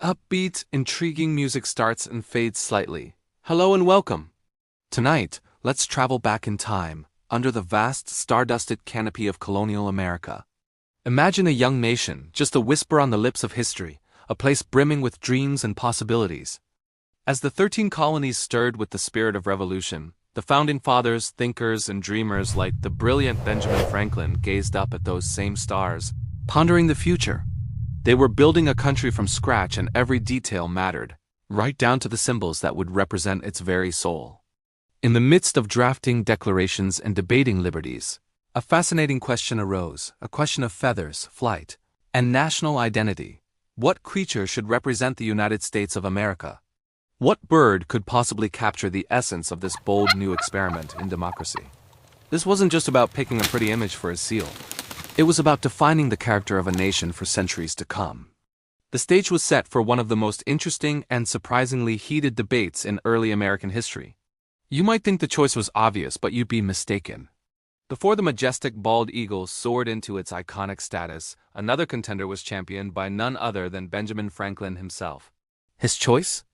Upbeat, intriguing music starts and fades slightly. Hello and welcome. Tonight, let's travel back in time, under the vast, star-dusted canopy of colonial America. Imagine a young nation, just a whisper on the lips of history, a place brimming with dreams and possibilities. As the 13 colonies stirred with the spirit of revolution, the founding fathers, thinkers, and dreamers like the brilliant Benjamin Franklin gazed up at those same stars, pondering the future. They were building a country from scratch and every detail mattered, right down to the symbols that would represent its very soul. In the midst of drafting declarations and debating liberties, a fascinating question arose, a question of feathers, flight, and national identity. What creature should represent the United States of America? What bird could possibly capture the essence of this bold new experiment in democracy? This wasn't just about picking a pretty image for a seal. It was about defining the character of a nation for centuries to come. The stage was set for one of the most interesting and surprisingly heated debates in early American history. You might think the choice was obvious, but you'd be mistaken. Before the majestic bald eagle soared into its iconic status, another contender was championed by none other than Benjamin Franklin himself. His choice?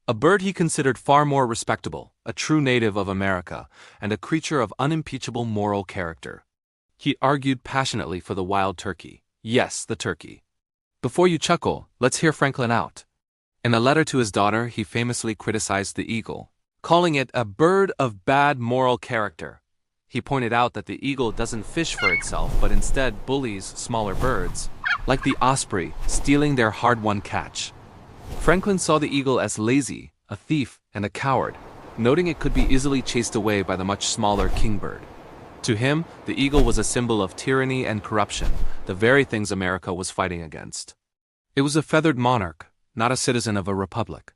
A bird he considered far more respectable, a true native of America, and a creature of unimpeachable moral character. He argued passionately for the wild turkey. Yes, the turkey. Before you chuckle, let's hear Franklin out. In a letter to his daughter, he famously criticized the eagle, calling it a bird of bad moral character. He pointed out that the eagle doesn't fish for itself, but instead bullies smaller birds, like the osprey, stealing their hard-won catch. Franklin saw the eagle as lazy, a thief, and a coward, noting it could be easily chased away by the much smaller kingbird. To him, the eagle was a symbol of tyranny and corruption, the very things America was fighting against. It was a feathered monarch, not a citizen of a republic.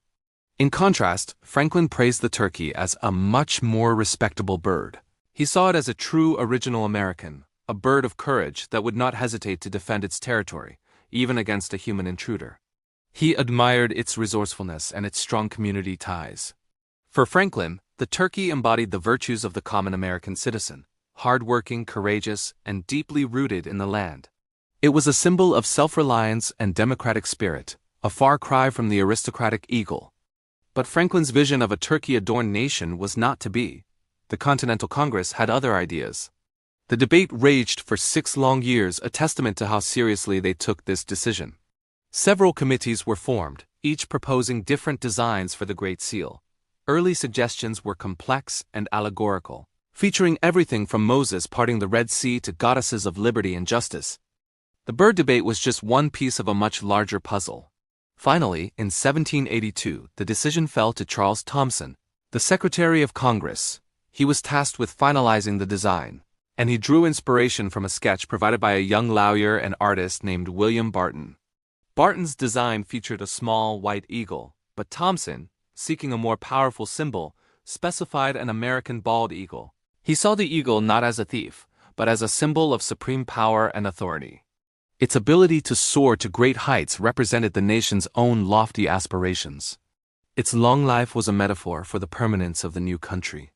In contrast, Franklin praised the turkey as a much more respectable bird. He saw it as a true original American, a bird of courage that would not hesitate to defend its territory, even against a human intruder. He admired its resourcefulness and its strong community ties. For Franklin, the turkey embodied the virtues of the common American citizen, hardworking, courageous, and deeply rooted in the land. It was a symbol of self-reliance and democratic spirit, a far cry from the aristocratic eagle. But Franklin's vision of a turkey-adorned nation was not to be. The Continental Congress had other ideas. The debate raged for 6 long years, a testament to how seriously they took this decision. Several committees were formed, each proposing different designs for the Great Seal. Early suggestions were complex and allegorical, featuring everything from Moses parting the Red Sea to goddesses of liberty and justice. The bird debate was just one piece of a much larger puzzle. Finally, in 1782, the decision fell to Charles Thomson, the Secretary of Congress. He was tasked with finalizing the design, and he drew inspiration from a sketch provided by a young lawyer and artist named William Barton. Barton's design featured a small white eagle, but Thomson, seeking a more powerful symbol, specified an American bald eagle. He saw the eagle not as a thief, but as a symbol of supreme power and authority. Its ability to soar to great heights represented the nation's own lofty aspirations. Its long life was a metaphor for the permanence of the new country.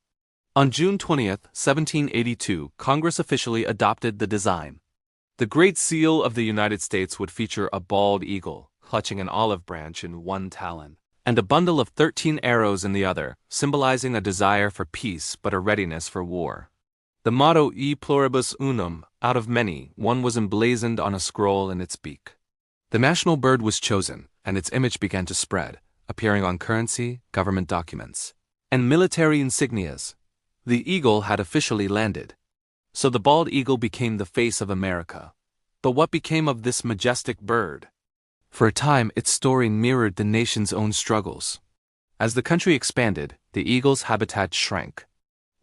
On June 20, 1782, Congress officially adopted the design. The Great Seal of the United States would feature a bald eagle, clutching an olive branch in one talon, and a bundle of 13 arrows in the other, symbolizing a desire for peace but a readiness for war. The motto E pluribus unum, out of many, one was emblazoned on a scroll in its beak. The national bird was chosen, and its image began to spread, appearing on currency, government documents, and military insignias. The eagle had officially landed. So the bald eagle became the face of America. But what became of this majestic bird? For a time, its story mirrored the nation's own struggles. As the country expanded, the eagle's habitat shrank.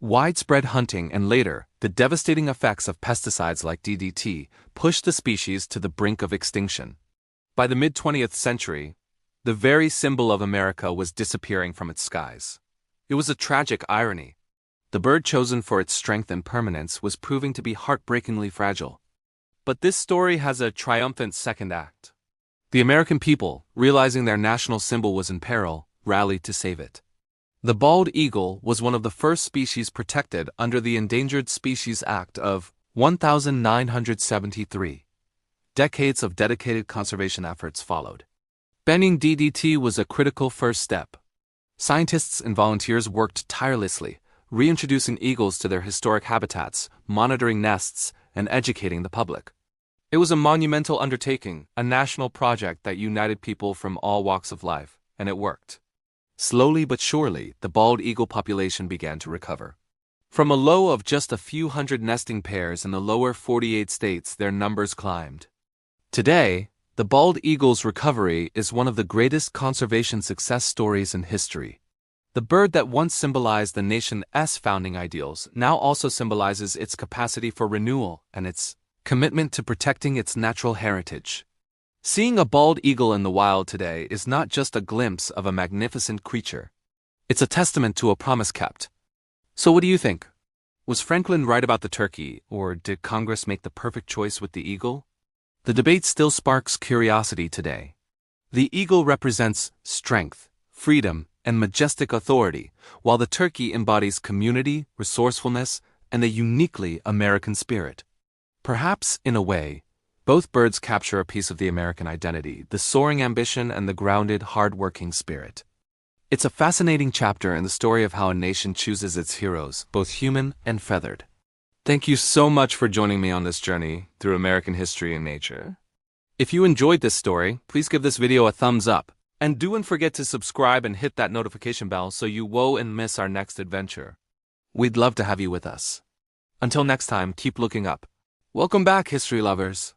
Widespread hunting and later, the devastating effects of pesticides like DDT pushed the species to the brink of extinction. By the mid-20th century, the very symbol of America was disappearing from its skies. It was a tragic irony. The bird chosen for its strength and permanence was proving to be heartbreakingly fragile. But this story has a triumphant second act. The American people, realizing their national symbol was in peril, rallied to save it. The bald eagle was one of the first species protected under the Endangered Species Act of 1973. Decades of dedicated conservation efforts followed. Banning DDT was a critical first step. Scientists and volunteers worked tirelessly, reintroducing eagles to their historic habitats, monitoring nests, and educating the public. It was a monumental undertaking, a national project that united people from all walks of life, and it worked. Slowly but surely, the bald eagle population began to recover. From a low of just a few hundred nesting pairs in the lower 48 states, their numbers climbed. Today, the bald eagle's recovery is one of the greatest conservation success stories in history. The bird that once symbolized the nation's founding ideals now also symbolizes its capacity for renewal and its commitment to protecting its natural heritage. Seeing a bald eagle in the wild today is not just a glimpse of a magnificent creature. It's a testament to a promise kept. So what do you think? Was Franklin right about the turkey, or did Congress make the perfect choice with the eagle? The debate still sparks curiosity today. The eagle represents strength, freedom, and majestic authority, while the turkey embodies community, resourcefulness, and a uniquely American spirit. Perhaps, in a way, both birds capture a piece of the American identity, the soaring ambition and the grounded, hard-working spirit. It's a fascinating chapter in the story of how a nation chooses its heroes, both human and feathered. Thank you so much for joining me on this journey through American history and nature. If you enjoyed this story, please give this video a thumbs up. And don't forget to subscribe and hit that notification bell so you won't miss our next adventure. We'd love to have you with us. Until next time, keep looking up. Welcome back, history lovers.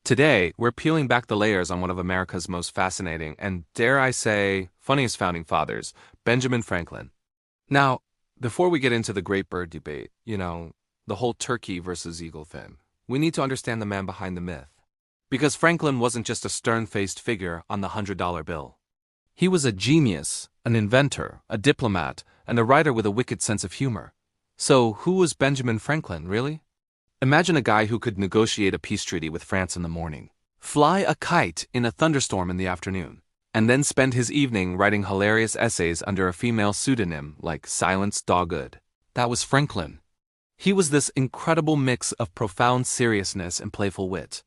Today, we're peeling back the layers on one of America's most fascinating and, dare I say, funniest founding fathers, Benjamin Franklin. Now, before we get into the great bird debate, the whole turkey versus eagle thing, we need to understand the man behind the myth. Because Franklin wasn't just a stern-faced figure on the $100 bill. He was a genius, an inventor, a diplomat, and a writer with a wicked sense of humor. So, who was Benjamin Franklin, really? Imagine a guy who could negotiate a peace treaty with France in the morning, fly a kite in a thunderstorm in the afternoon, and then spend his evening writing hilarious essays under a female pseudonym like Silence Dogged. That was Franklin. He was this incredible mix of profound seriousness and playful wit.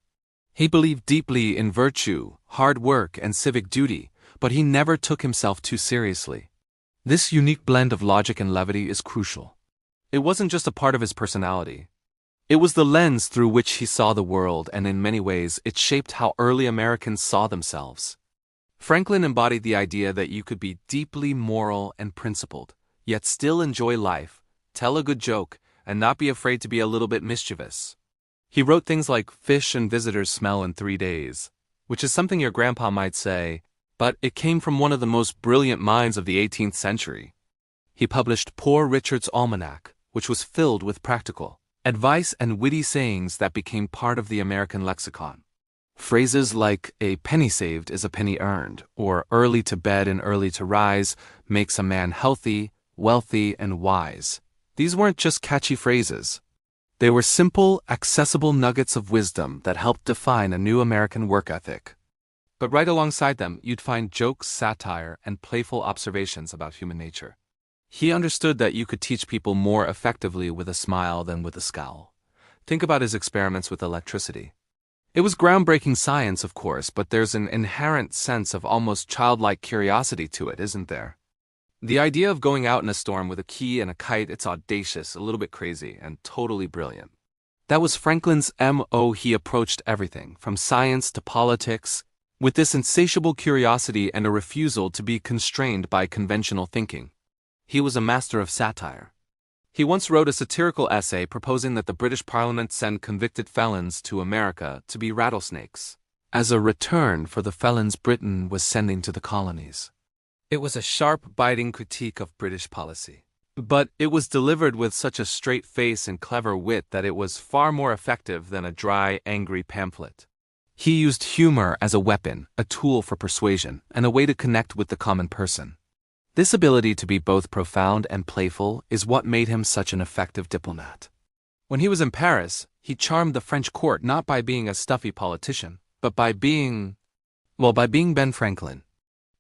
He believed deeply in virtue, hard work, and civic duty, but he never took himself too seriously. This unique blend of logic and levity is crucial. It wasn't just a part of his personality. It was the lens through which he saw the world, and in many ways, it shaped how early Americans saw themselves. Franklin embodied the idea that you could be deeply moral and principled, yet still enjoy life, tell a good joke, and not be afraid to be a little bit mischievous. He wrote things like "Fish and visitors smell in 3 days," which is something your grandpa might say, but it came from one of the most brilliant minds of the 18th century. He published Poor Richard's Almanac, which was filled with practical advice and witty sayings that became part of the American lexicon. Phrases like "a penny saved is a penny earned," or "early to bed and early to rise makes a man healthy, wealthy, and wise." These weren't just catchy phrases. They were simple, accessible nuggets of wisdom that helped define a new American work ethic. But right alongside them, you'd find jokes, satire, and playful observations about human nature. He understood that you could teach people more effectively with a smile than with a scowl. Think about his experiments with electricity. It was groundbreaking science, of course, but there's an inherent sense of almost childlike curiosity to it, isn't there? The idea of going out in a storm with a key and a kite, it's audacious, a little bit crazy, and totally brilliant. That was Franklin's M.O. He approached everything, from science to politics, with this insatiable curiosity and a refusal to be constrained by conventional thinking. He was a master of satire. He once wrote a satirical essay proposing that the British Parliament send convicted felons to America to be rattlesnakes, as a return for the felons Britain was sending to the colonies. It was a sharp, biting critique of British policy. But it was delivered with such a straight face and clever wit that it was far more effective than a dry, angry pamphlet. He used humor as a weapon, a tool for persuasion, and a way to connect with the common person. This ability to be both profound and playful is what made him such an effective diplomat. When he was in Paris, he charmed the French court not by being a stuffy politician, but by being Ben Franklin.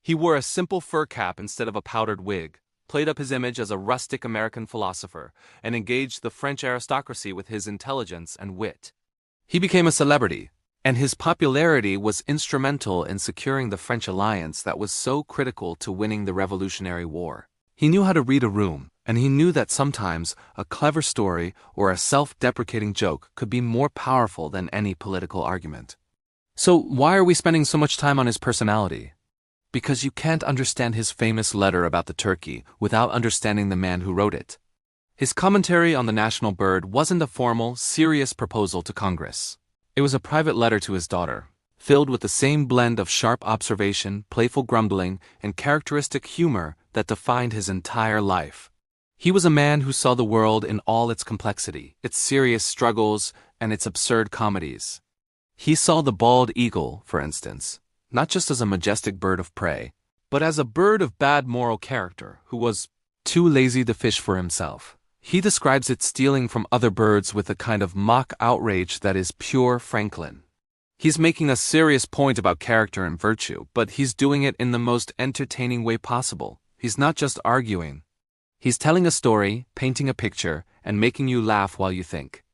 He wore a simple fur cap instead of a powdered wig, played up his image as a rustic American philosopher, and engaged the French aristocracy with his intelligence and wit. He became a celebrity, And his popularity was instrumental in securing the French alliance that was so critical to winning the Revolutionary War. He knew how to read a room, and he knew that sometimes a clever story or a self-deprecating joke could be more powerful than any political argument. So why are we spending so much time on his personality? Because you can't understand his famous letter about the turkey without understanding the man who wrote it. His commentary on the national bird wasn't a formal, serious proposal to Congress. It was a private letter to his daughter, filled with the same blend of sharp observation, playful grumbling, and characteristic humor that defined his entire life. He was a man who saw the world in all its complexity, its serious struggles, and its absurd comedies. He saw the bald eagle, for instance, not just as a majestic bird of prey, but as a bird of bad moral character who was too lazy to fish for himself. He describes it stealing from other birds with a kind of mock outrage that is pure Franklin. He's making a serious point about character and virtue, but he's doing it in the most entertaining way possible. He's not just arguing. He's telling a story, painting a picture, and making you laugh while you think.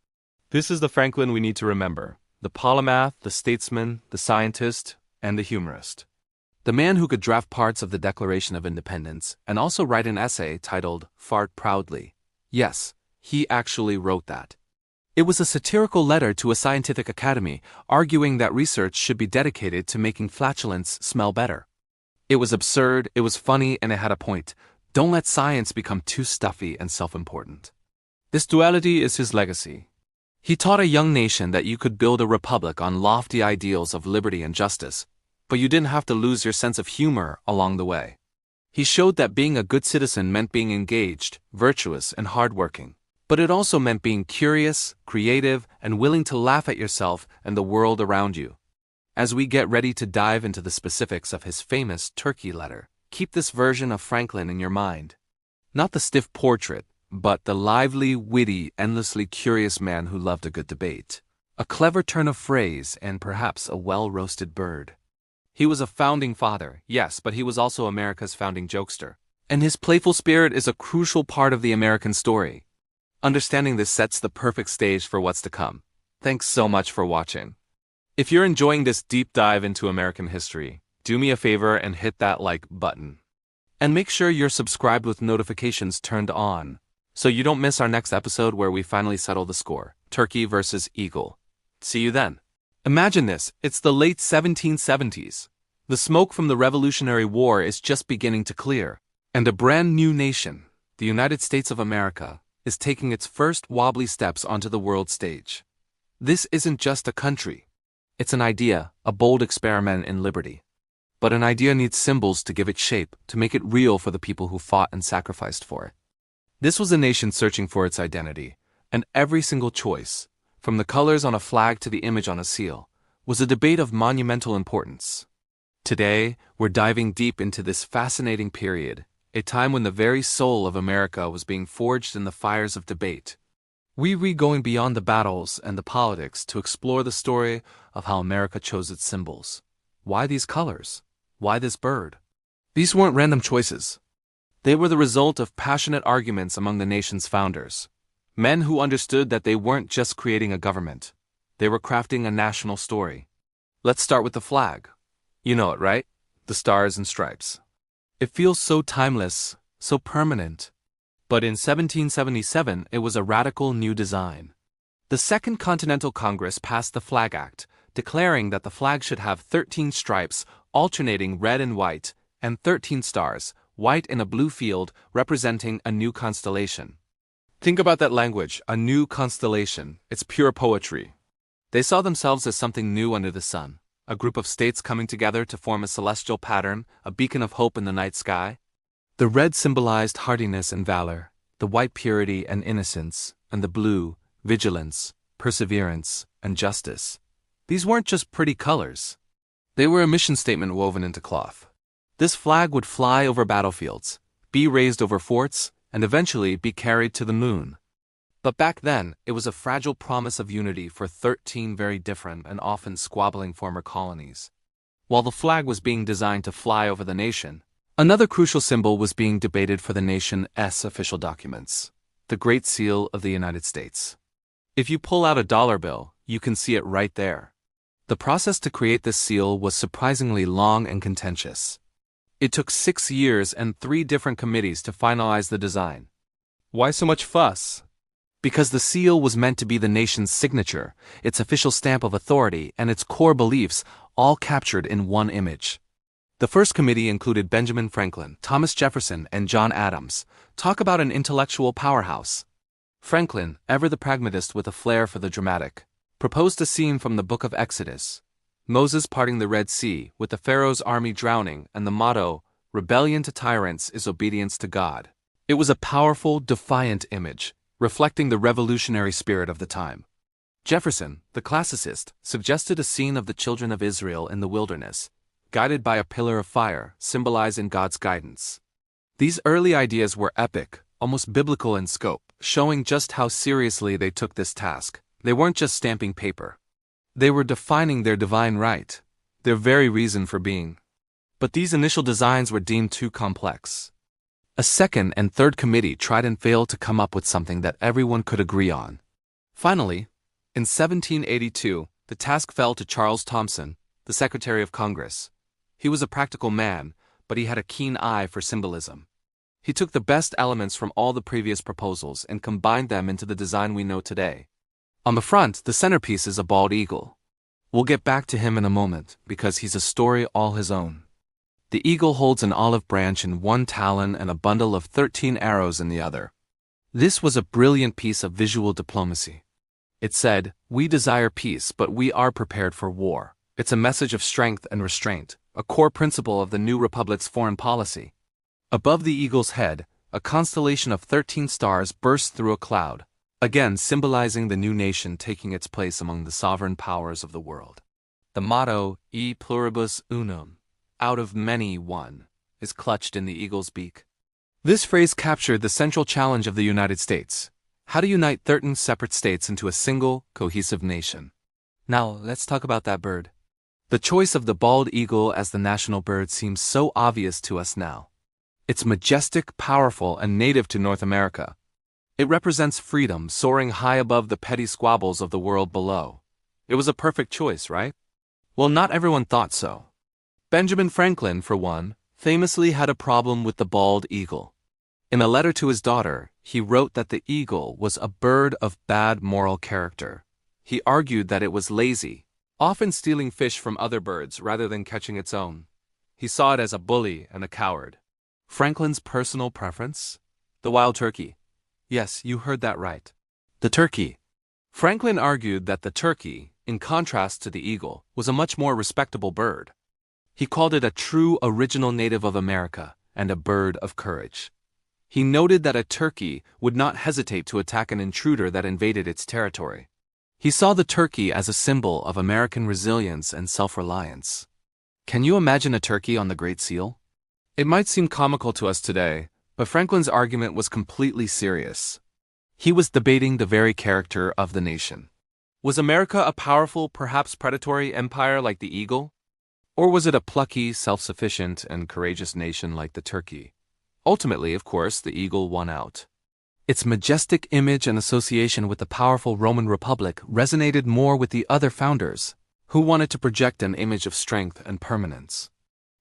This is the Franklin we need to remember. The polymath, the statesman, the scientist, and the humorist. The man who could draft parts of the Declaration of Independence and also write an essay titled Fart Proudly. Yes, he actually wrote that. It was a satirical letter to a scientific academy arguing that research should be dedicated to making flatulence smell better. It was absurd, it was funny, and it had a point. Don't let science become too stuffy and self-important. This duality is his legacy. He taught a young nation that you could build a republic on lofty ideals of liberty and justice, but you didn't have to lose your sense of humor along the way. He showed that being a good citizen meant being engaged, virtuous, and hardworking, but it also meant being curious, creative, and willing to laugh at yourself and the world around you. As we get ready to dive into the specifics of his famous turkey letter, keep this version of Franklin in your mind. Not the stiff portrait, but the lively, witty, endlessly curious man who loved a good debate, a clever turn of phrase, and perhaps a well-roasted bird. He was a founding father, yes, but he was also America's founding jokester. And his playful spirit is a crucial part of the American story. Understanding this sets the perfect stage for what's to come. Thanks so much for watching. If you're enjoying this deep dive into American history, do me a favor and hit that like button. And make sure you're subscribed with notifications turned on, so you don't miss our next episode where we finally settle the score, turkey versus eagle. See you then. Imagine this, it's the late 1770s. The smoke from the Revolutionary War is just beginning to clear, and a brand new nation, the United States of America, is taking its first wobbly steps onto the world stage. This isn't just a country. It's an idea, a bold experiment in liberty. But an idea needs symbols to give it shape, to make it real for the people who fought and sacrificed for it. This was a nation searching for its identity, and every single choice, from the colors on a flag to the image on a seal, was a debate of monumental importance. Today, we're diving deep into this fascinating period, a time when the very soul of America was being forged in the fires of debate. We're going beyond the battles and the politics to explore the story of how America chose its symbols. Why these colors? Why this bird? These weren't random choices. They were the result of passionate arguments among the nation's founders. Men who understood that they weren't just creating a government. They were crafting a national story. Let's start with the flag. You know it, right? The stars and stripes. It feels so timeless, so permanent. But in 1777, it was a radical new design. The Second Continental Congress passed the Flag Act, declaring that the flag should have 13 stripes alternating red and white, and 13 stars, white in a blue field, representing a new constellation. Think about that language, a new constellation. It's pure poetry. They saw themselves as something new under the sun, a group of states coming together to form a celestial pattern, a beacon of hope in the night sky. The red symbolized hardiness and valor, the white purity and innocence, and the blue, vigilance, perseverance, and justice. These weren't just pretty colors. They were a mission statement woven into cloth. This flag would fly over battlefields, be raised over forts, and eventually be carried to the moon. But back then, it was a fragile promise of unity for 13 very different and often squabbling former colonies. While the flag was being designed to fly over the nation, another crucial symbol was being debated for the nation's official documents, the Great Seal of the United States. If you pull out a dollar bill, you can see it right there. The process to create this seal was surprisingly long and contentious. It took 6 years and 3 different committees to finalize the design. Why so much fuss? Because the seal was meant to be the nation's signature, its official stamp of authority, and its core beliefs, all captured in one image. The first committee included Benjamin Franklin, Thomas Jefferson, and John Adams. Talk about an intellectual powerhouse. Franklin, ever the pragmatist with a flair for the dramatic, proposed a scene from the Book of Exodus. Moses parting the Red Sea, with the Pharaoh's army drowning, and the motto, "Rebellion to tyrants is obedience to God." It was a powerful, defiant image, reflecting the revolutionary spirit of the time. Jefferson, the classicist, suggested a scene of the children of Israel in the wilderness, guided by a pillar of fire, symbolizing God's guidance. These early ideas were epic, almost biblical in scope, showing just how seriously they took this task. They weren't just stamping paper. They were defining their divine right, their very reason for being. But these initial designs were deemed too complex. A second and third committee tried and failed to come up with something that everyone could agree on. Finally, in 1782, the task fell to Charles Thomson, the Secretary of Congress. He was a practical man, but he had a keen eye for symbolism. He took the best elements from all the previous proposals and combined them into the design we know today. On the front, the centerpiece is a bald eagle. We'll get back to him in a moment, because he's a story all his own. The eagle holds an olive branch in one talon and a bundle of 13 arrows in the other. This was a brilliant piece of visual diplomacy. It said, "We desire peace, but we are prepared for war." It's a message of strength and restraint, a core principle of the new republic's foreign policy. Above the eagle's head, a constellation of 13 stars burst through a cloud, again symbolizing the new nation taking its place among the sovereign powers of the world. The motto, E pluribus unum, out of many one, is clutched in the eagle's beak. This phrase captured the central challenge of the United States: how to unite 13 separate states into a single, cohesive nation. Now, let's talk about that bird. The choice of the bald eagle as the national bird seems so obvious to us now. It's majestic, powerful, and native to North America. It represents freedom soaring high above the petty squabbles of the world below. It was a perfect choice, right? Well, not everyone thought so. Benjamin Franklin, for one, famously had a problem with the bald eagle. In a letter to his daughter, he wrote that the eagle was a bird of bad moral character. He argued that it was lazy, often stealing fish from other birds rather than catching its own. He saw it as a bully and a coward. Franklin's personal preference? The wild turkey. Yes, you heard that right. The turkey. Franklin argued that the turkey, in contrast to the eagle, was a much more respectable bird. He called it a true original native of America and a bird of courage. He noted that a turkey would not hesitate to attack an intruder that invaded its territory. He saw the turkey as a symbol of American resilience and self-reliance. Can you imagine a turkey on the Great Seal? It might seem comical to us today, but Franklin's argument was completely serious. He was debating the very character of the nation. Was America a powerful, perhaps predatory empire like the eagle? Or was it a plucky, self-sufficient, and courageous nation like the turkey? Ultimately, of course, the eagle won out. Its majestic image and association with the powerful Roman Republic resonated more with the other founders, who wanted to project an image of strength and permanence.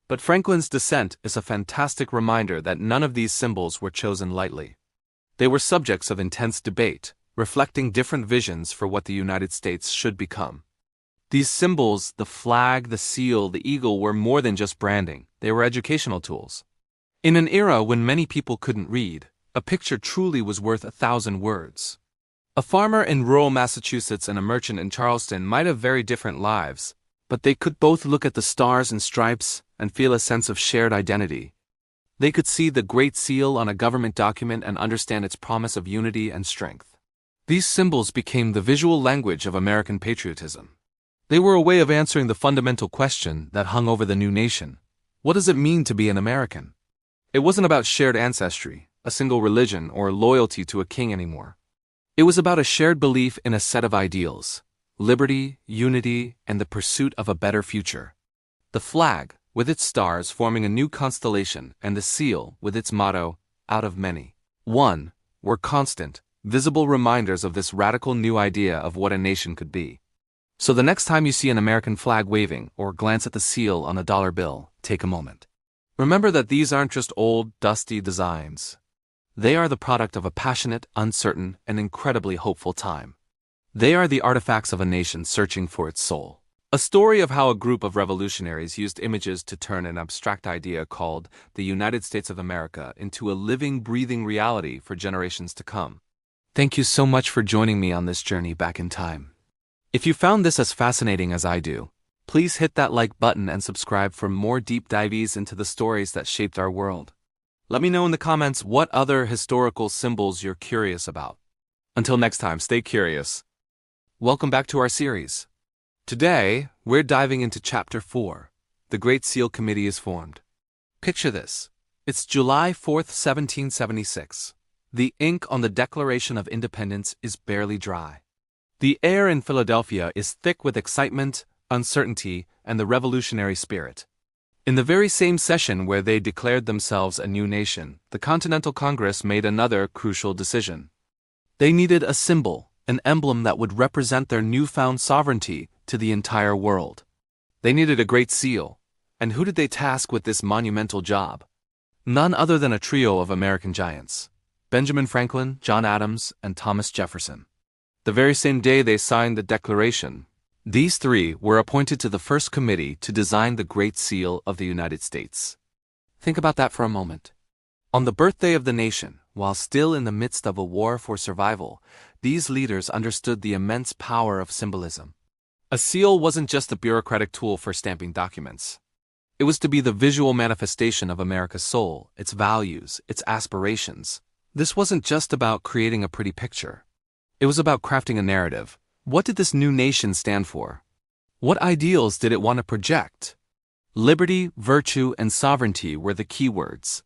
But Franklin's dissent is a fantastic reminder that none of these symbols were chosen lightly. They were subjects of intense debate, reflecting different visions for what the United States should become. These symbols, the flag, the seal, the eagle, were more than just branding. They were educational tools. In an era when many people couldn't read, a picture truly was worth 1,000 words. A farmer in rural Massachusetts and a merchant in Charleston might have very different lives, but they could both look at the stars and stripes and feel a sense of shared identity. They could see the Great Seal on a government document and understand its promise of unity and strength. These symbols became the visual language of American patriotism. They were a way of answering the fundamental question that hung over the new nation: what does it mean to be an American? It wasn't about shared ancestry, a single religion, or loyalty to a king anymore. It was about a shared belief in a set of ideals: liberty, unity, and the pursuit of a better future. The flag, with its stars forming a new constellation, and the seal, with its motto, "Out of many, one," were constant, visible reminders of this radical new idea of what a nation could be. So the next time you see an American flag waving or glance at the seal on a dollar bill, take a moment. Remember that these aren't just old, dusty designs. They are the product of a passionate, uncertain, and incredibly hopeful time. They are the artifacts of a nation searching for its soul. A story of how a group of revolutionaries used images to turn an abstract idea called the United States of America into a living, breathing reality for generations to come. Thank you so much for joining me on this journey back in time. If you found this as fascinating as I do, please hit that like button and subscribe for more deep dives into the stories that shaped our world. Let me know in the comments what other historical symbols you're curious about. Until next time, stay curious. Welcome back to our series. Today, we're diving into Chapter 4. The Great Seal Committee is formed. Picture this. It's July 4th, 1776. The ink on the Declaration of Independence is barely dry. The air in Philadelphia is thick with excitement, uncertainty, and the revolutionary spirit. In the very same session where they declared themselves a new nation, the Continental Congress made another crucial decision. They needed a symbol, an emblem that would represent their newfound sovereignty to the entire world. They needed a great seal, and who did they task with this monumental job? None other than a trio of American giants: Benjamin Franklin, John Adams, and Thomas Jefferson. The very same day they signed the Declaration, these three were appointed to the first committee to design the Great Seal of the United States. Think about that for a moment. On the birthday of the nation, while still in the midst of a war for survival, these leaders understood the immense power of symbolism. A seal wasn't just a bureaucratic tool for stamping documents. It was to be the visual manifestation of America's soul, its values, its aspirations. This wasn't just about creating a pretty picture. It was about crafting a narrative. What did this new nation stand for? What ideals did it want to project? Liberty, virtue, and sovereignty were the key words.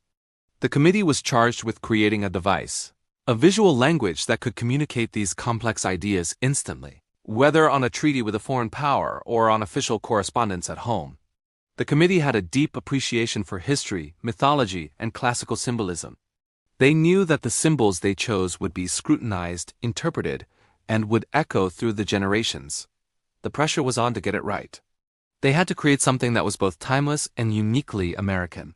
The committee was charged with creating a device, a visual language that could communicate these complex ideas instantly, whether on a treaty with a foreign power or on official correspondence at home. The committee had a deep appreciation for history, mythology, and classical symbolism. They knew that the symbols they chose would be scrutinized, interpreted, and would echo through the generations. The pressure was on to get it right. They had to create something that was both timeless and uniquely American.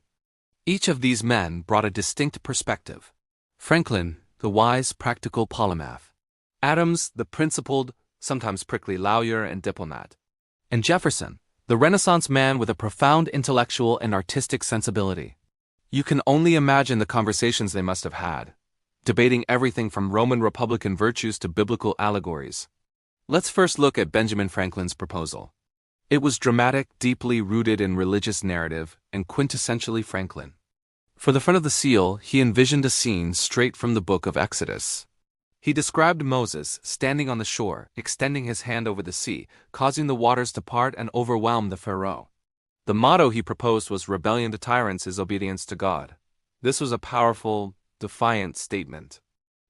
Each of these men brought a distinct perspective. Franklin, the wise, practical polymath. Adams, the principled, sometimes prickly lawyer and diplomat. And Jefferson, the Renaissance man with a profound intellectual and artistic sensibility. You can only imagine the conversations they must have had, debating everything from Roman Republican virtues to biblical allegories. Let's first look at Benjamin Franklin's proposal. It was dramatic, deeply rooted in religious narrative, and quintessentially Franklin. For the front of the seal, he envisioned a scene straight from the book of Exodus. He described Moses standing on the shore, extending his hand over the sea, causing the waters to part and overwhelm the Pharaoh. The motto he proposed was "Rebellion to tyrants is obedience to God." This was a powerful, defiant statement.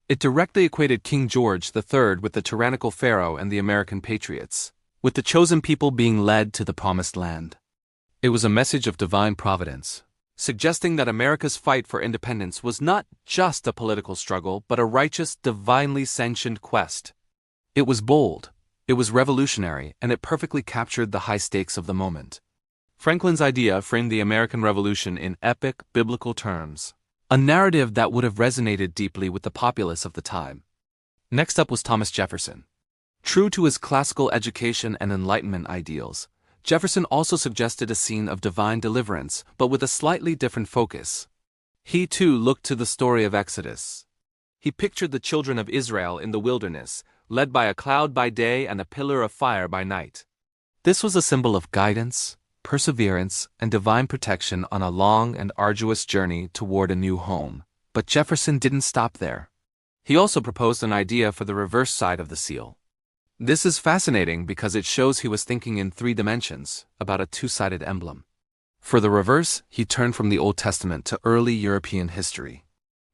It directly equated King George III with the tyrannical Pharaoh and the American patriots, with the chosen people being led to the promised land. It was a message of divine providence, suggesting that America's fight for independence was not just a political struggle, but a righteous, divinely sanctioned quest. It was bold, it was revolutionary, and it perfectly captured the high stakes of the moment. Franklin's idea framed the American Revolution in epic, biblical terms, a narrative that would have resonated deeply with the populace of the time. Next up was Thomas Jefferson. True to his classical education and Enlightenment ideals, Jefferson also suggested a scene of divine deliverance, but with a slightly different focus. He too looked to the story of Exodus. He pictured the children of Israel in the wilderness, led by a cloud by day and a pillar of fire by night. This was a symbol of guidance, perseverance, and divine protection on a long and arduous journey toward a new home. But Jefferson didn't stop there. He also proposed an idea for the reverse side of the seal. This is fascinating because it shows he was thinking in 3 dimensions, about a two-sided emblem. For the reverse, he turned from the Old Testament to early European history.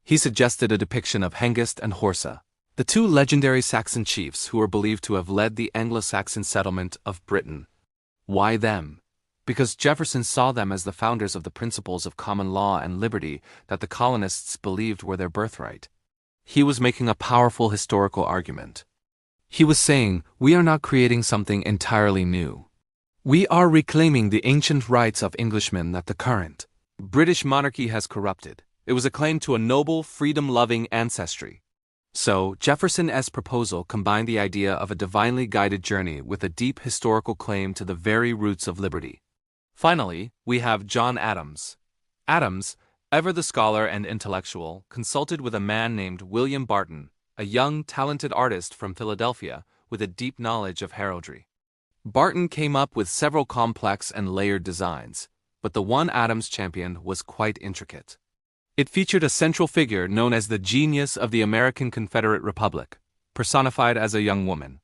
He suggested a depiction of Hengist and Horsa, the 2 legendary Saxon chiefs who were believed to have led the Anglo-Saxon settlement of Britain. Why them? Because Jefferson saw them as the founders of the principles of common law and liberty that the colonists believed were their birthright. He was making a powerful historical argument. He was saying, we are not creating something entirely new. We are reclaiming the ancient rights of Englishmen that the current British monarchy has corrupted. It was a claim to a noble, freedom-loving ancestry. So, Jefferson's proposal combined the idea of a divinely guided journey with a deep historical claim to the very roots of liberty. Finally, we have John Adams. Adams, ever the scholar and intellectual, consulted with a man named William Barton, a young, talented artist from Philadelphia with a deep knowledge of heraldry. Barton came up with several complex and layered designs, but the one Adams championed was quite intricate. It featured a central figure known as the genius of the American Confederate Republic, personified as a young woman.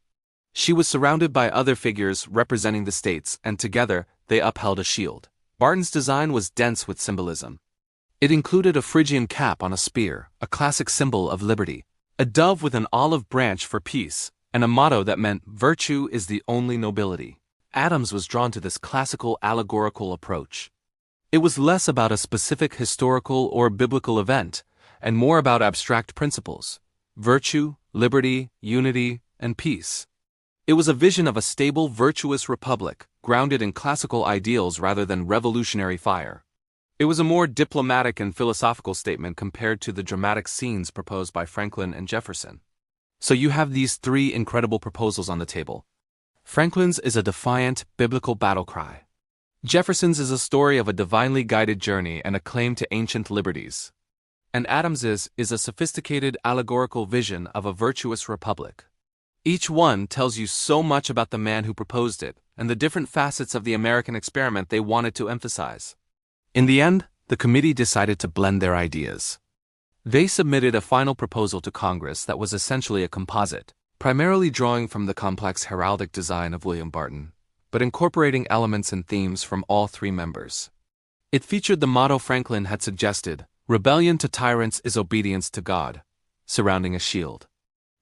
She was surrounded by other figures representing the states, and together they upheld a shield. Barton's design was dense with symbolism. It included a Phrygian cap on a spear, a classic symbol of liberty, a dove with an olive branch for peace, and a motto that meant virtue is the only nobility. Adams was drawn to this classical allegorical approach. It was less about a specific historical or biblical event, and more about abstract principles: virtue, liberty, unity, and peace. It was a vision of a stable, virtuous republic, grounded in classical ideals rather than revolutionary fire. It was a more diplomatic and philosophical statement compared to the dramatic scenes proposed by Franklin and Jefferson. So you have these three incredible proposals on the table. Franklin's is a defiant, biblical battle cry. Jefferson's is a story of a divinely guided journey and a claim to ancient liberties. And Adams's is a sophisticated, allegorical vision of a virtuous republic. Each one tells you so much about the man who proposed it and the different facets of the American experiment they wanted to emphasize. In the end, the committee decided to blend their ideas. They submitted a final proposal to Congress that was essentially a composite, primarily drawing from the complex heraldic design of William Barton, but incorporating elements and themes from all three members. It featured the motto Franklin had suggested: rebellion to tyrants is obedience to God, surrounding a shield.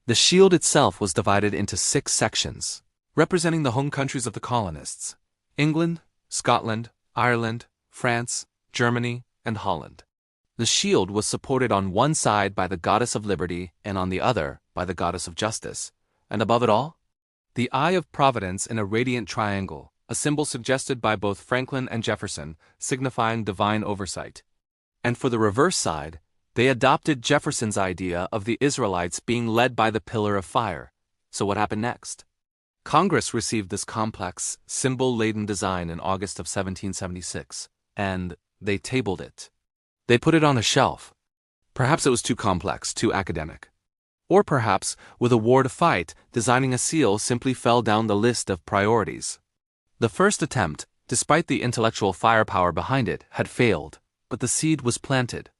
The shield itself was divided into 6 sections, representing the home countries of the colonists: England, Scotland, Ireland, France, Germany, and Holland. The shield was supported on one side by the goddess of liberty and on the other by the goddess of justice, and above it all, the eye of Providence in a radiant triangle, a symbol suggested by both Franklin and Jefferson, signifying divine oversight. And for the reverse side, they adopted Jefferson's idea of the Israelites being led by the pillar of fire. So what happened next? Congress received this complex, symbol-laden design in August of 1776, and they tabled it. They put it on a shelf. Perhaps it was too complex, too academic. Or perhaps, with a war to fight, designing a seal simply fell down the list of priorities. The first attempt, despite the intellectual firepower behind it, had failed, but the seed was planted.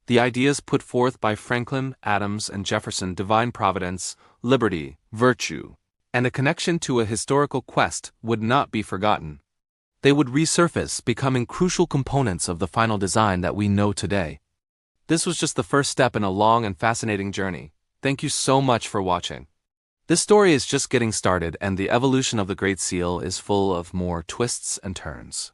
The ideas put forth by Franklin, Adams, and Jefferson, divine providence, liberty, virtue, and a connection to a historical quest, would not be forgotten. They would resurface, becoming crucial components of the final design that we know today. This was just the first step in a long and fascinating journey. Thank you so much for watching. This story is just getting started, and the evolution of the Great Seal is full of more twists and turns.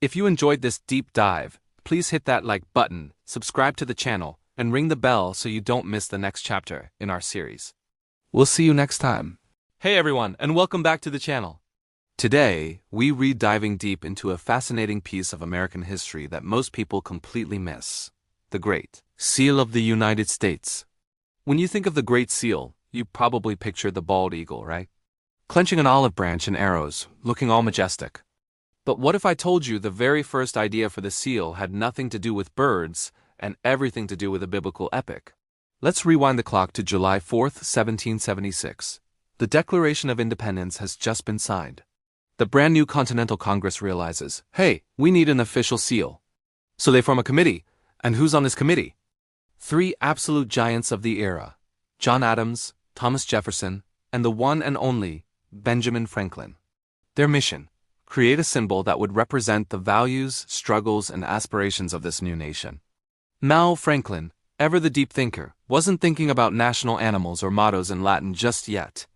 If you enjoyed this deep dive, please hit that like button, subscribe to the channel, and ring the bell so you don't miss the next chapter in our series. We'll see you next time. Hey everyone, and welcome back to the channel. Today, we read diving deep into a fascinating piece of American history that most people completely miss: the Great Seal of the United States. When you think of the Great Seal, you probably picture the bald eagle, right? Clenching an olive branch and arrows, looking all majestic. But what if I told you the very first idea for the seal had nothing to do with birds and everything to do with a biblical epic? Let's rewind the clock to July 4th, 1776. The Declaration of Independence has just been signed. The brand new Continental Congress realizes, hey, we need an official seal. So they form a committee. And who's on this committee? 3 absolute giants of the era: John Adams, Thomas Jefferson, and the one and only Benjamin Franklin. Their mission: create a symbol that would represent the values, struggles, and aspirations of this new nation. Now Franklin, ever the deep thinker, wasn't thinking about national animals or mottos in Latin just yet.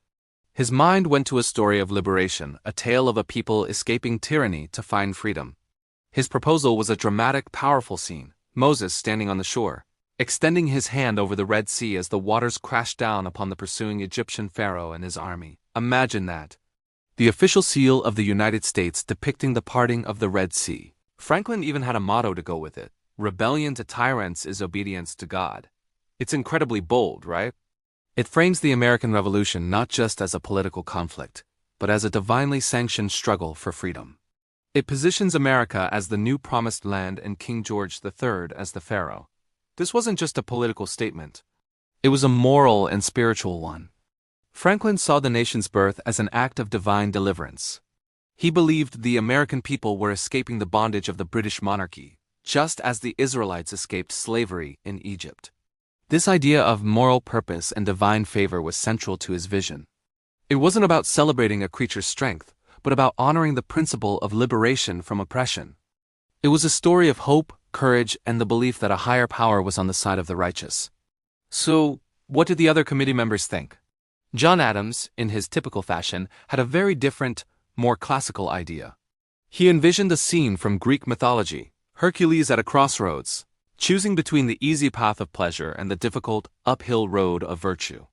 His mind went to a story of liberation, a tale of a people escaping tyranny to find freedom. His proposal was a dramatic, powerful scene: Moses standing on the shore, extending his hand over the Red Sea as the waters crashed down upon the pursuing Egyptian pharaoh and his army. Imagine that. The official seal of the United States depicting the parting of the Red Sea. Franklin even had a motto to go with it. Rebellion to tyrants is obedience to God. It's incredibly bold, right? It frames the American Revolution not just as a political conflict, but as a divinely sanctioned struggle for freedom. It positions America as the new promised land and King George III as the pharaoh. This wasn't just a political statement. It was a moral and spiritual one. Franklin saw the nation's birth as an act of divine deliverance. He believed the American people were escaping the bondage of the British monarchy, just as the Israelites escaped slavery in Egypt. This idea of moral purpose and divine favor was central to his vision. It wasn't about celebrating a creature's strength, but about honoring the principle of liberation from oppression. It was a story of hope, courage, and the belief that a higher power was on the side of the righteous. So, what did the other committee members think? John Adams, in his typical fashion, had a very different, more classical idea. He envisioned a scene from Greek mythology, Hercules at a crossroads, choosing between the easy path of pleasure and the difficult, uphill road of virtue.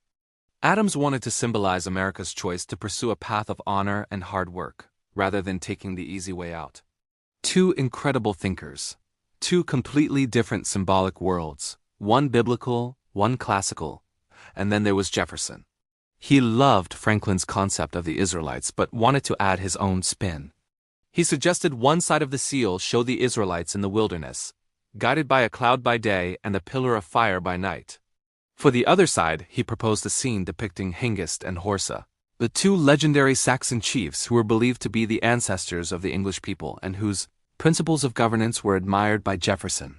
Adams wanted to symbolize America's choice to pursue a path of honor and hard work, rather than taking the easy way out. Two incredible thinkers. Two completely different symbolic worlds, one biblical, one classical, and then there was Jefferson. He loved Franklin's concept of the Israelites but wanted to add his own spin. He suggested one side of the seal show the Israelites in the wilderness, guided by a cloud by day and a pillar of fire by night. For the other side, he proposed a scene depicting Hengist and Horsa, the two legendary Saxon chiefs who were believed to be the ancestors of the English people and whose principles of governance were admired by Jefferson.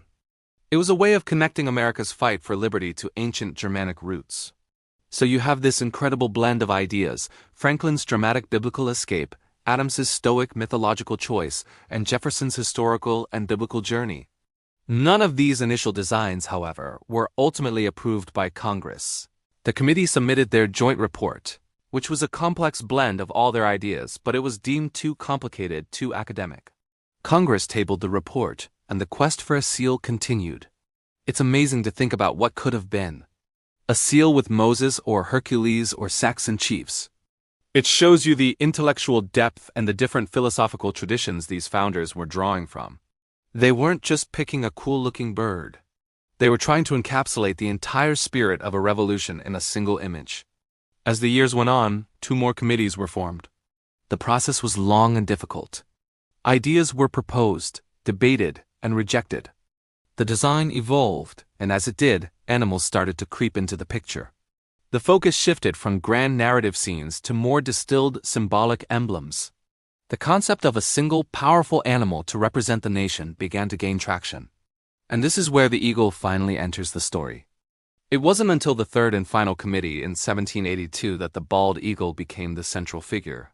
It was a way of connecting America's fight for liberty to ancient Germanic roots. So you have this incredible blend of ideas, Franklin's dramatic biblical escape, Adams's stoic mythological choice, and Jefferson's historical and biblical journey. None of these initial designs, however, were ultimately approved by Congress. The committee submitted their joint report, which was a complex blend of all their ideas, but it was deemed too complicated, too academic. Congress tabled the report, and the quest for a seal continued. It's amazing to think about what could have been. A seal with Moses or Hercules or Saxon chiefs. It shows you the intellectual depth and the different philosophical traditions these founders were drawing from. They weren't just picking a cool-looking bird. They were trying to encapsulate the entire spirit of a revolution in a single image. As the years went on, 2 more committees were formed. The process was long and difficult. Ideas were proposed, debated, and rejected. The design evolved, and as it did, animals started to creep into the picture. The focus shifted from grand narrative scenes to more distilled symbolic emblems. The concept of a single, powerful animal to represent the nation began to gain traction. And this is where the eagle finally enters the story. It wasn't until the third and final committee in 1782 that the bald eagle became the central figure.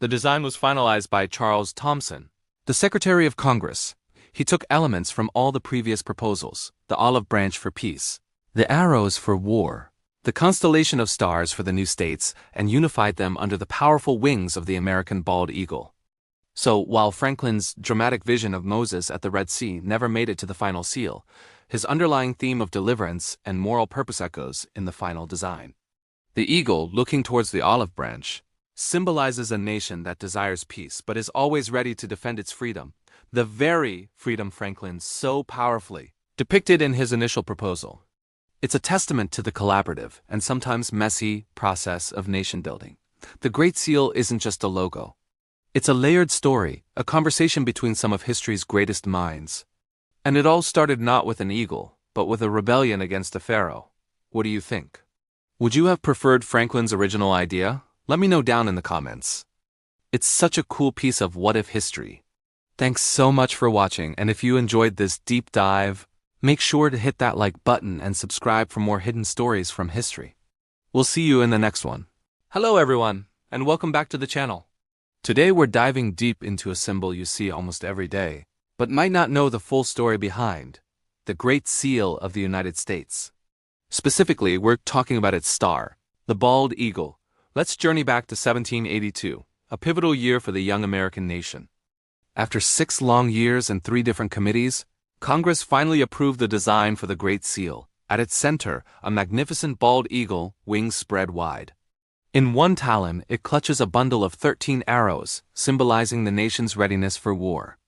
The design was finalized by Charles Thomson, the Secretary of Congress. He took elements from all the previous proposals, the olive branch for peace, the arrows for war, the constellation of stars for the new states, and unified them under the powerful wings of the American bald eagle. So, while Franklin's dramatic vision of Moses at the Red Sea never made it to the final seal, his underlying theme of deliverance and moral purpose echoes in the final design. The eagle, looking towards the olive branch, symbolizes a nation that desires peace but is always ready to defend its freedom, the very freedom Franklin so powerfully depicted in his initial proposal. It's a testament to the collaborative and sometimes messy process of nation building. The Great Seal isn't just a logo. It's a layered story, a conversation between some of history's greatest minds. And it all started not with an eagle, but with a rebellion against a pharaoh. What do you think? Would you have preferred Franklin's original idea? Let me know down in the comments. It's such a cool piece of what-if history. Thanks so much for watching, and if you enjoyed this deep dive, make sure to hit that like button and subscribe for more hidden stories from history. We'll see you in the next one. Hello everyone, and welcome back to the channel. Today we're diving deep into a symbol you see almost every day, but might not know the full story behind, the Great Seal of the United States. Specifically, we're talking about its star, the bald eagle. Let's journey back to 1782, a pivotal year for the young American nation. After 6 long years and 3 different committees, Congress finally approved the design for the Great Seal, At its center, a magnificent bald eagle, wings spread wide. In one talon, it clutches a bundle of 13 arrows, symbolizing the nation's readiness for war.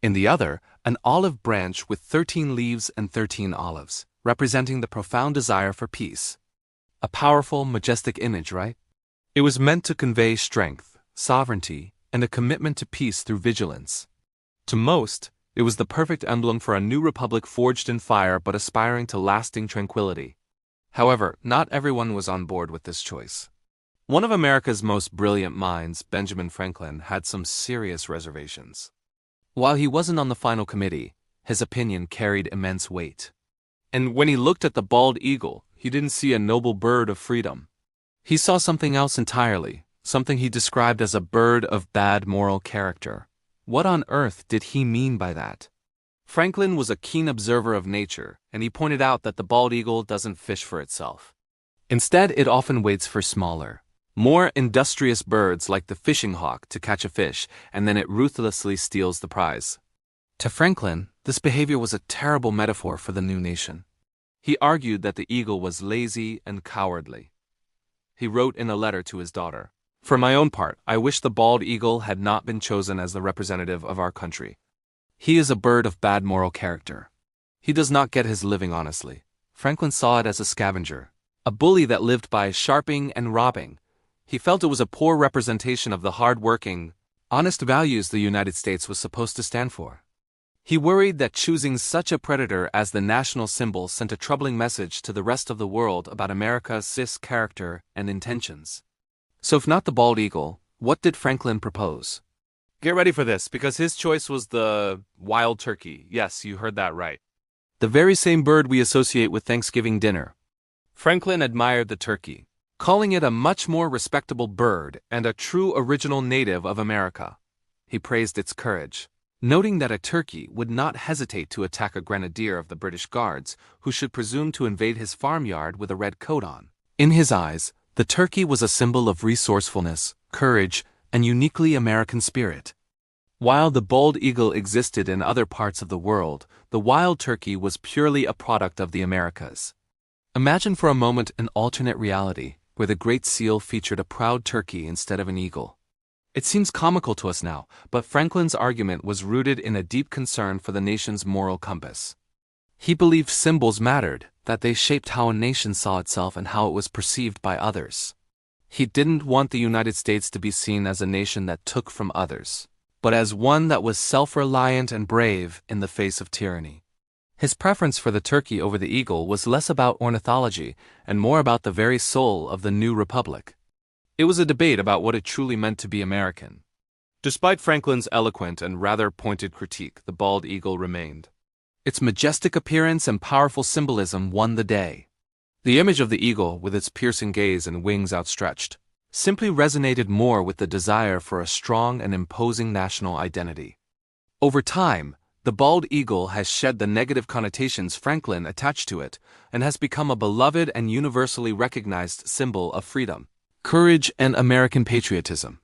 In the other, an olive branch with 13 leaves and 13 olives, representing the profound desire for peace. A powerful, majestic image, right? It was meant to convey strength, sovereignty, and a commitment to peace through vigilance. To most, it was the perfect emblem for a new republic forged in fire but aspiring to lasting tranquility. However, not everyone was on board with this choice. One of America's most brilliant minds, Benjamin Franklin, had some serious reservations. While he wasn't on the final committee, his opinion carried immense weight. And when he looked at the bald eagle, he didn't see a noble bird of freedom. He saw something else entirely, something he described as a bird of bad moral character. What on earth did he mean by that? Franklin was a keen observer of nature, and he pointed out that the bald eagle doesn't fish for itself. Instead, it often waits for smaller, more industrious birds like the fishing hawk to catch a fish, and then it ruthlessly steals the prize. To Franklin, this behavior was a terrible metaphor for the new nation. He argued that the eagle was lazy and cowardly. He wrote in a letter to his daughter, "For my own part, I wish the bald eagle had not been chosen as the representative of our country. He is a bird of bad moral character. He does not get his living honestly." Franklin saw it as a scavenger, a bully that lived by sharping and robbing. He felt it was a poor representation of the hard-working, honest values the United States was supposed to stand for. He worried that choosing such a predator as the national symbol sent a troubling message to the rest of the world about America's character and intentions. So if not the bald eagle, what did Franklin propose? Get ready for this, because his choice was the wild turkey. Yes, you heard that right. The very same bird we associate with Thanksgiving dinner. Franklin admired the turkey, calling it a much more respectable bird and a true original native of America. He praised its courage, noting that a turkey would not hesitate to attack a grenadier of the British Guards who should presume to invade his farmyard with a red coat on. In his eyes, the turkey was a symbol of resourcefulness, courage, and uniquely American spirit. While the bald eagle existed in other parts of the world, the wild turkey was purely a product of the Americas. Imagine for a moment an alternate reality, where the Great Seal featured a proud turkey instead of an eagle. It seems comical to us now, but Franklin's argument was rooted in a deep concern for the nation's moral compass. He believed symbols mattered, that they shaped how a nation saw itself and how it was perceived by others. He didn't want the United States to be seen as a nation that took from others, but as one that was self-reliant and brave in the face of tyranny. His preference for the turkey over the eagle was less about ornithology and more about the very soul of the new republic. It was a debate about what it truly meant to be American. Despite Franklin's eloquent and rather pointed critique, the bald eagle remained. Its majestic appearance and powerful symbolism won the day. The image of the eagle, with its piercing gaze and wings outstretched, simply resonated more with the desire for a strong and imposing national identity. Over time, the bald eagle has shed the negative connotations Franklin attached to it and has become a beloved and universally recognized symbol of freedom, courage, and American patriotism.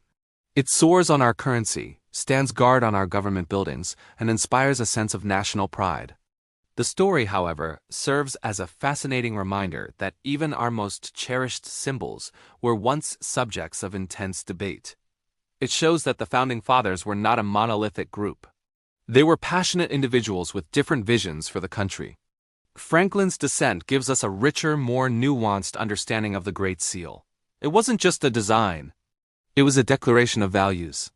It soars on our currency, stands guard on our government buildings, and inspires a sense of national pride. The story, however, serves as a fascinating reminder that even our most cherished symbols were once subjects of intense debate. It shows that the Founding Fathers were not a monolithic group. They were passionate individuals with different visions for the country. Franklin's descent gives us a richer, more nuanced understanding of the Great Seal. It wasn't just a design. It was a declaration of values.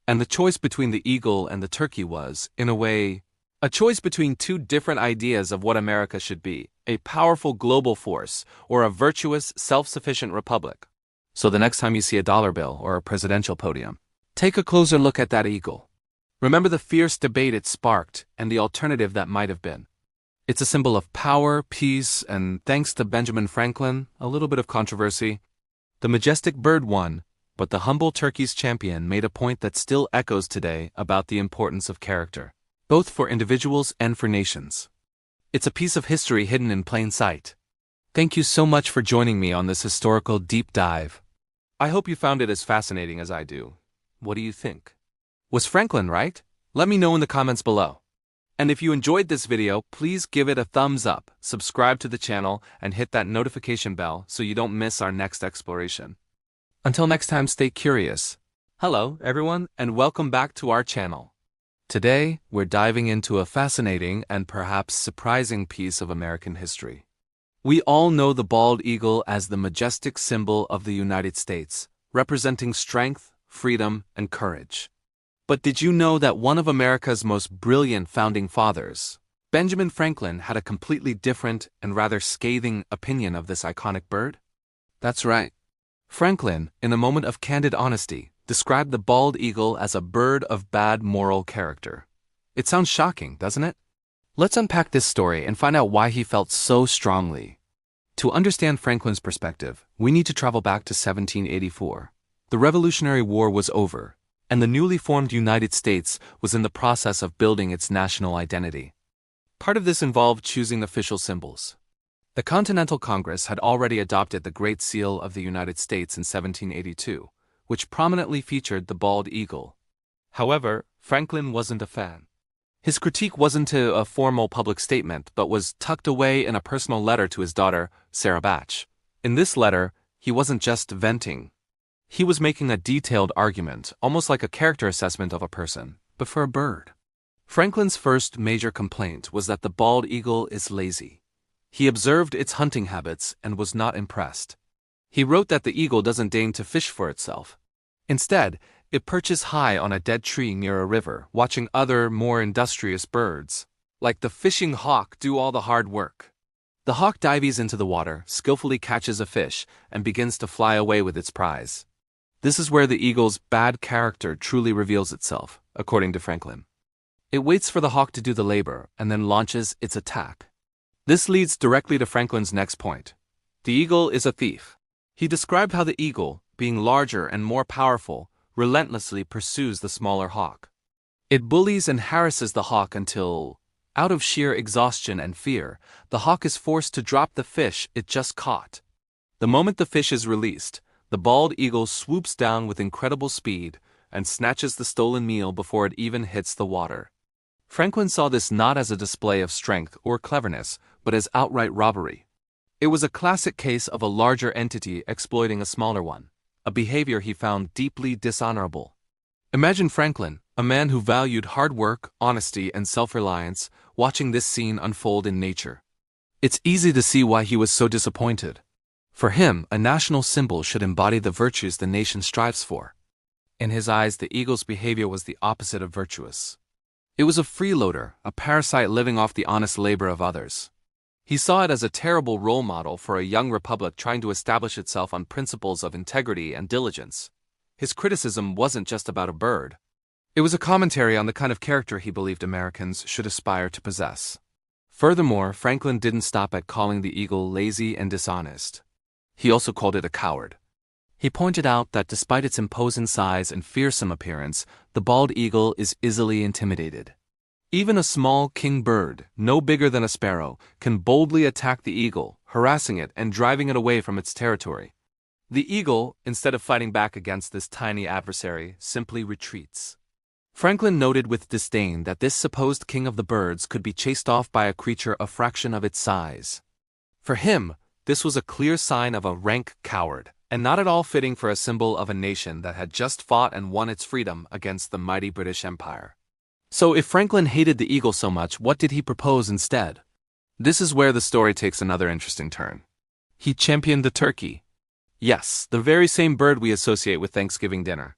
And the choice between the eagle and the turkey was, in a way, a choice between two different ideas of what America should be, a powerful global force or a virtuous, self-sufficient republic. So the next time you see a dollar bill or a presidential podium, take a closer look at that eagle. Remember the fierce debate it sparked and the alternative that might have been. It's a symbol of power, peace, and thanks to Benjamin Franklin, a little bit of controversy. The majestic bird won, but the humble turkey's champion made a point that still echoes today about the importance of character, both for individuals and for nations. It's a piece of history hidden in plain sight. Thank you so much for joining me on this historical deep dive. I hope you found it as fascinating as I do. What do you think? Was Franklin right? Let me know in the comments below. And if you enjoyed this video, please give it a thumbs up, subscribe to the channel, and hit that notification bell so you don't miss our next exploration. Until next time, stay curious. Hello, everyone, and welcome back to our channel. Today, we're diving into a fascinating and perhaps surprising piece of American history. We all know the bald eagle as the majestic symbol of the United States, representing strength, freedom, and courage. But did you know that one of America's most brilliant founding fathers, Benjamin Franklin, had a completely different and rather scathing opinion of this iconic bird? That's right. Franklin, in a moment of candid honesty, described the bald eagle as a bird of bad moral character. It sounds shocking, doesn't it? Let's unpack this story and find out why he felt so strongly. To understand Franklin's perspective, we need to travel back to 1784. The Revolutionary War was over, and the newly formed United States was in the process of building its national identity. Part of this involved choosing official symbols. The Continental Congress had already adopted the Great Seal of the United States in 1782, which prominently featured the bald eagle. However, Franklin wasn't a fan. His critique wasn't a formal public statement, but was tucked away in a personal letter to his daughter, Sarah Batch. In this letter, he wasn't just venting. He was making a detailed argument, almost like a character assessment of a person, but for a bird. Franklin's first major complaint was that the bald eagle is lazy. He observed its hunting habits and was not impressed. He wrote that the eagle doesn't deign to fish for itself. Instead, it perches high on a dead tree near a river, watching other, more industrious birds, like the fishing hawk, do all the hard work. The hawk dives into the water, skillfully catches a fish, and begins to fly away with its prize. This is where the eagle's bad character truly reveals itself, according to Franklin. It waits for the hawk to do the labor and then launches its attack. This leads directly to Franklin's next point. The eagle is a thief. He described how the eagle, being larger and more powerful, relentlessly pursues the smaller hawk. It bullies and harasses the hawk until, out of sheer exhaustion and fear, the hawk is forced to drop the fish it just caught. The moment the fish is released, the bald eagle swoops down with incredible speed and snatches the stolen meal before it even hits the water. Franklin saw this not as a display of strength or cleverness, but as outright robbery. It was a classic case of a larger entity exploiting a smaller one, a behavior he found deeply dishonorable. Imagine Franklin, a man who valued hard work, honesty, and self-reliance, watching this scene unfold in nature. It's easy to see why he was so disappointed. For him, a national symbol should embody the virtues the nation strives for. In his eyes, the eagle's behavior was the opposite of virtuous. It was a freeloader, a parasite living off the honest labor of others. He saw it as a terrible role model for a young republic trying to establish itself on principles of integrity and diligence. His criticism wasn't just about a bird. It was a commentary on the kind of character he believed Americans should aspire to possess. Furthermore, Franklin didn't stop at calling the eagle lazy and dishonest. He also called it a coward. He pointed out that despite its imposing size and fearsome appearance, the bald eagle is easily intimidated. Even a small king bird, no bigger than a sparrow, can boldly attack the eagle, harassing it and driving it away from its territory. The eagle, instead of fighting back against this tiny adversary, simply retreats. Franklin noted with disdain that this supposed king of the birds could be chased off by a creature a fraction of its size. For him, this was a clear sign of a rank coward, and not at all fitting for a symbol of a nation that had just fought and won its freedom against the mighty British Empire. So if Franklin hated the eagle so much, what did he propose instead? This is where the story takes another interesting turn. He championed the turkey. Yes, the very same bird we associate with Thanksgiving dinner.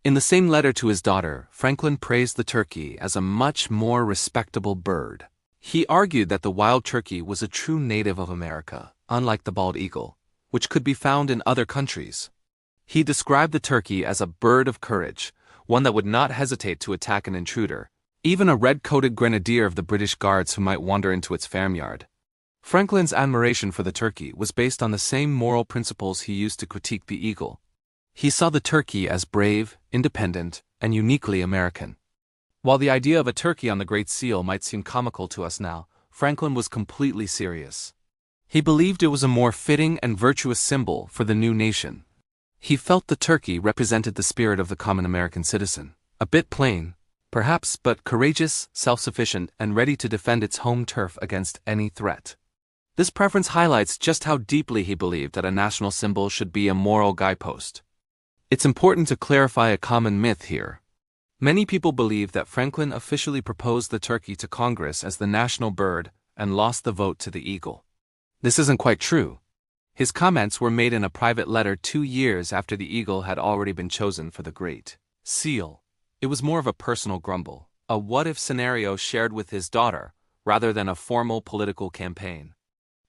In the same letter to his daughter, Franklin praised the turkey as a much more respectable bird. He argued that the wild turkey was a true native of America, unlike the bald eagle, which could be found in other countries. He described the turkey as a bird of courage, one that would not hesitate to attack an intruder, even a red-coated grenadier of the British Guards who might wander into its farmyard. Franklin's admiration for the turkey was based on the same moral principles he used to critique the eagle. He saw the turkey as brave, independent, and uniquely American. While the idea of a turkey on the Great Seal might seem comical to us now, Franklin was completely serious. He believed it was a more fitting and virtuous symbol for the new nation. He felt the turkey represented the spirit of the common American citizen. A bit plain, Perhaps, but courageous, self-sufficient, and ready to defend its home turf against any threat. This preference highlights just how deeply he believed that a national symbol should be a moral guidepost. It's important to clarify a common myth here. Many people believe that Franklin officially proposed the turkey to Congress as the national bird and lost the vote to the eagle. This isn't quite true. His comments were made in a private letter 2 years after the eagle had already been chosen for the Great Seal. It was more of a personal grumble, a what-if scenario shared with his daughter, rather than a formal political campaign.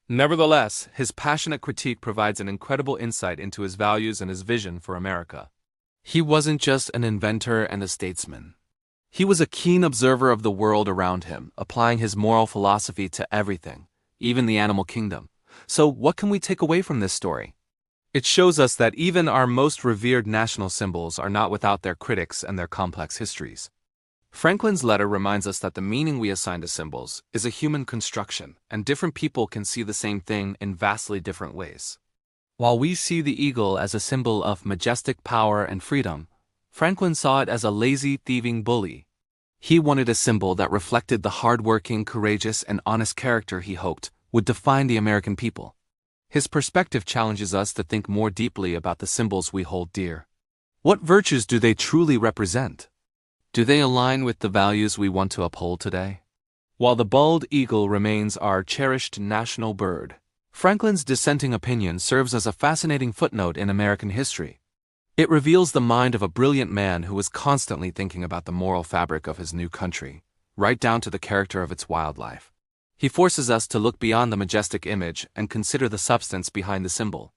Nevertheless, his passionate critique provides an incredible insight into his values and his vision for America. He wasn't just an inventor and a statesman. He was a keen observer of the world around him, applying his moral philosophy to everything, even the animal kingdom. So what can we take away from this story? It shows us that even our most revered national symbols are not without their critics and their complex histories. Franklin's letter reminds us that the meaning we assign to symbols is a human construction, and different people can see the same thing in vastly different ways. While we see the eagle as a symbol of majestic power and freedom, Franklin saw it as a lazy, thieving bully. He wanted a symbol that reflected the hard-working, courageous, and honest character he hoped would define the American people. His perspective challenges us to think more deeply about the symbols we hold dear. What virtues do they truly represent? Do they align with the values we want to uphold today? While the bald eagle remains our cherished national bird, Franklin's dissenting opinion serves as a fascinating footnote in American history. It reveals the mind of a brilliant man who was constantly thinking about the moral fabric of his new country, right down to the character of its wildlife. He forces us to look beyond the majestic image and consider the substance behind the symbol.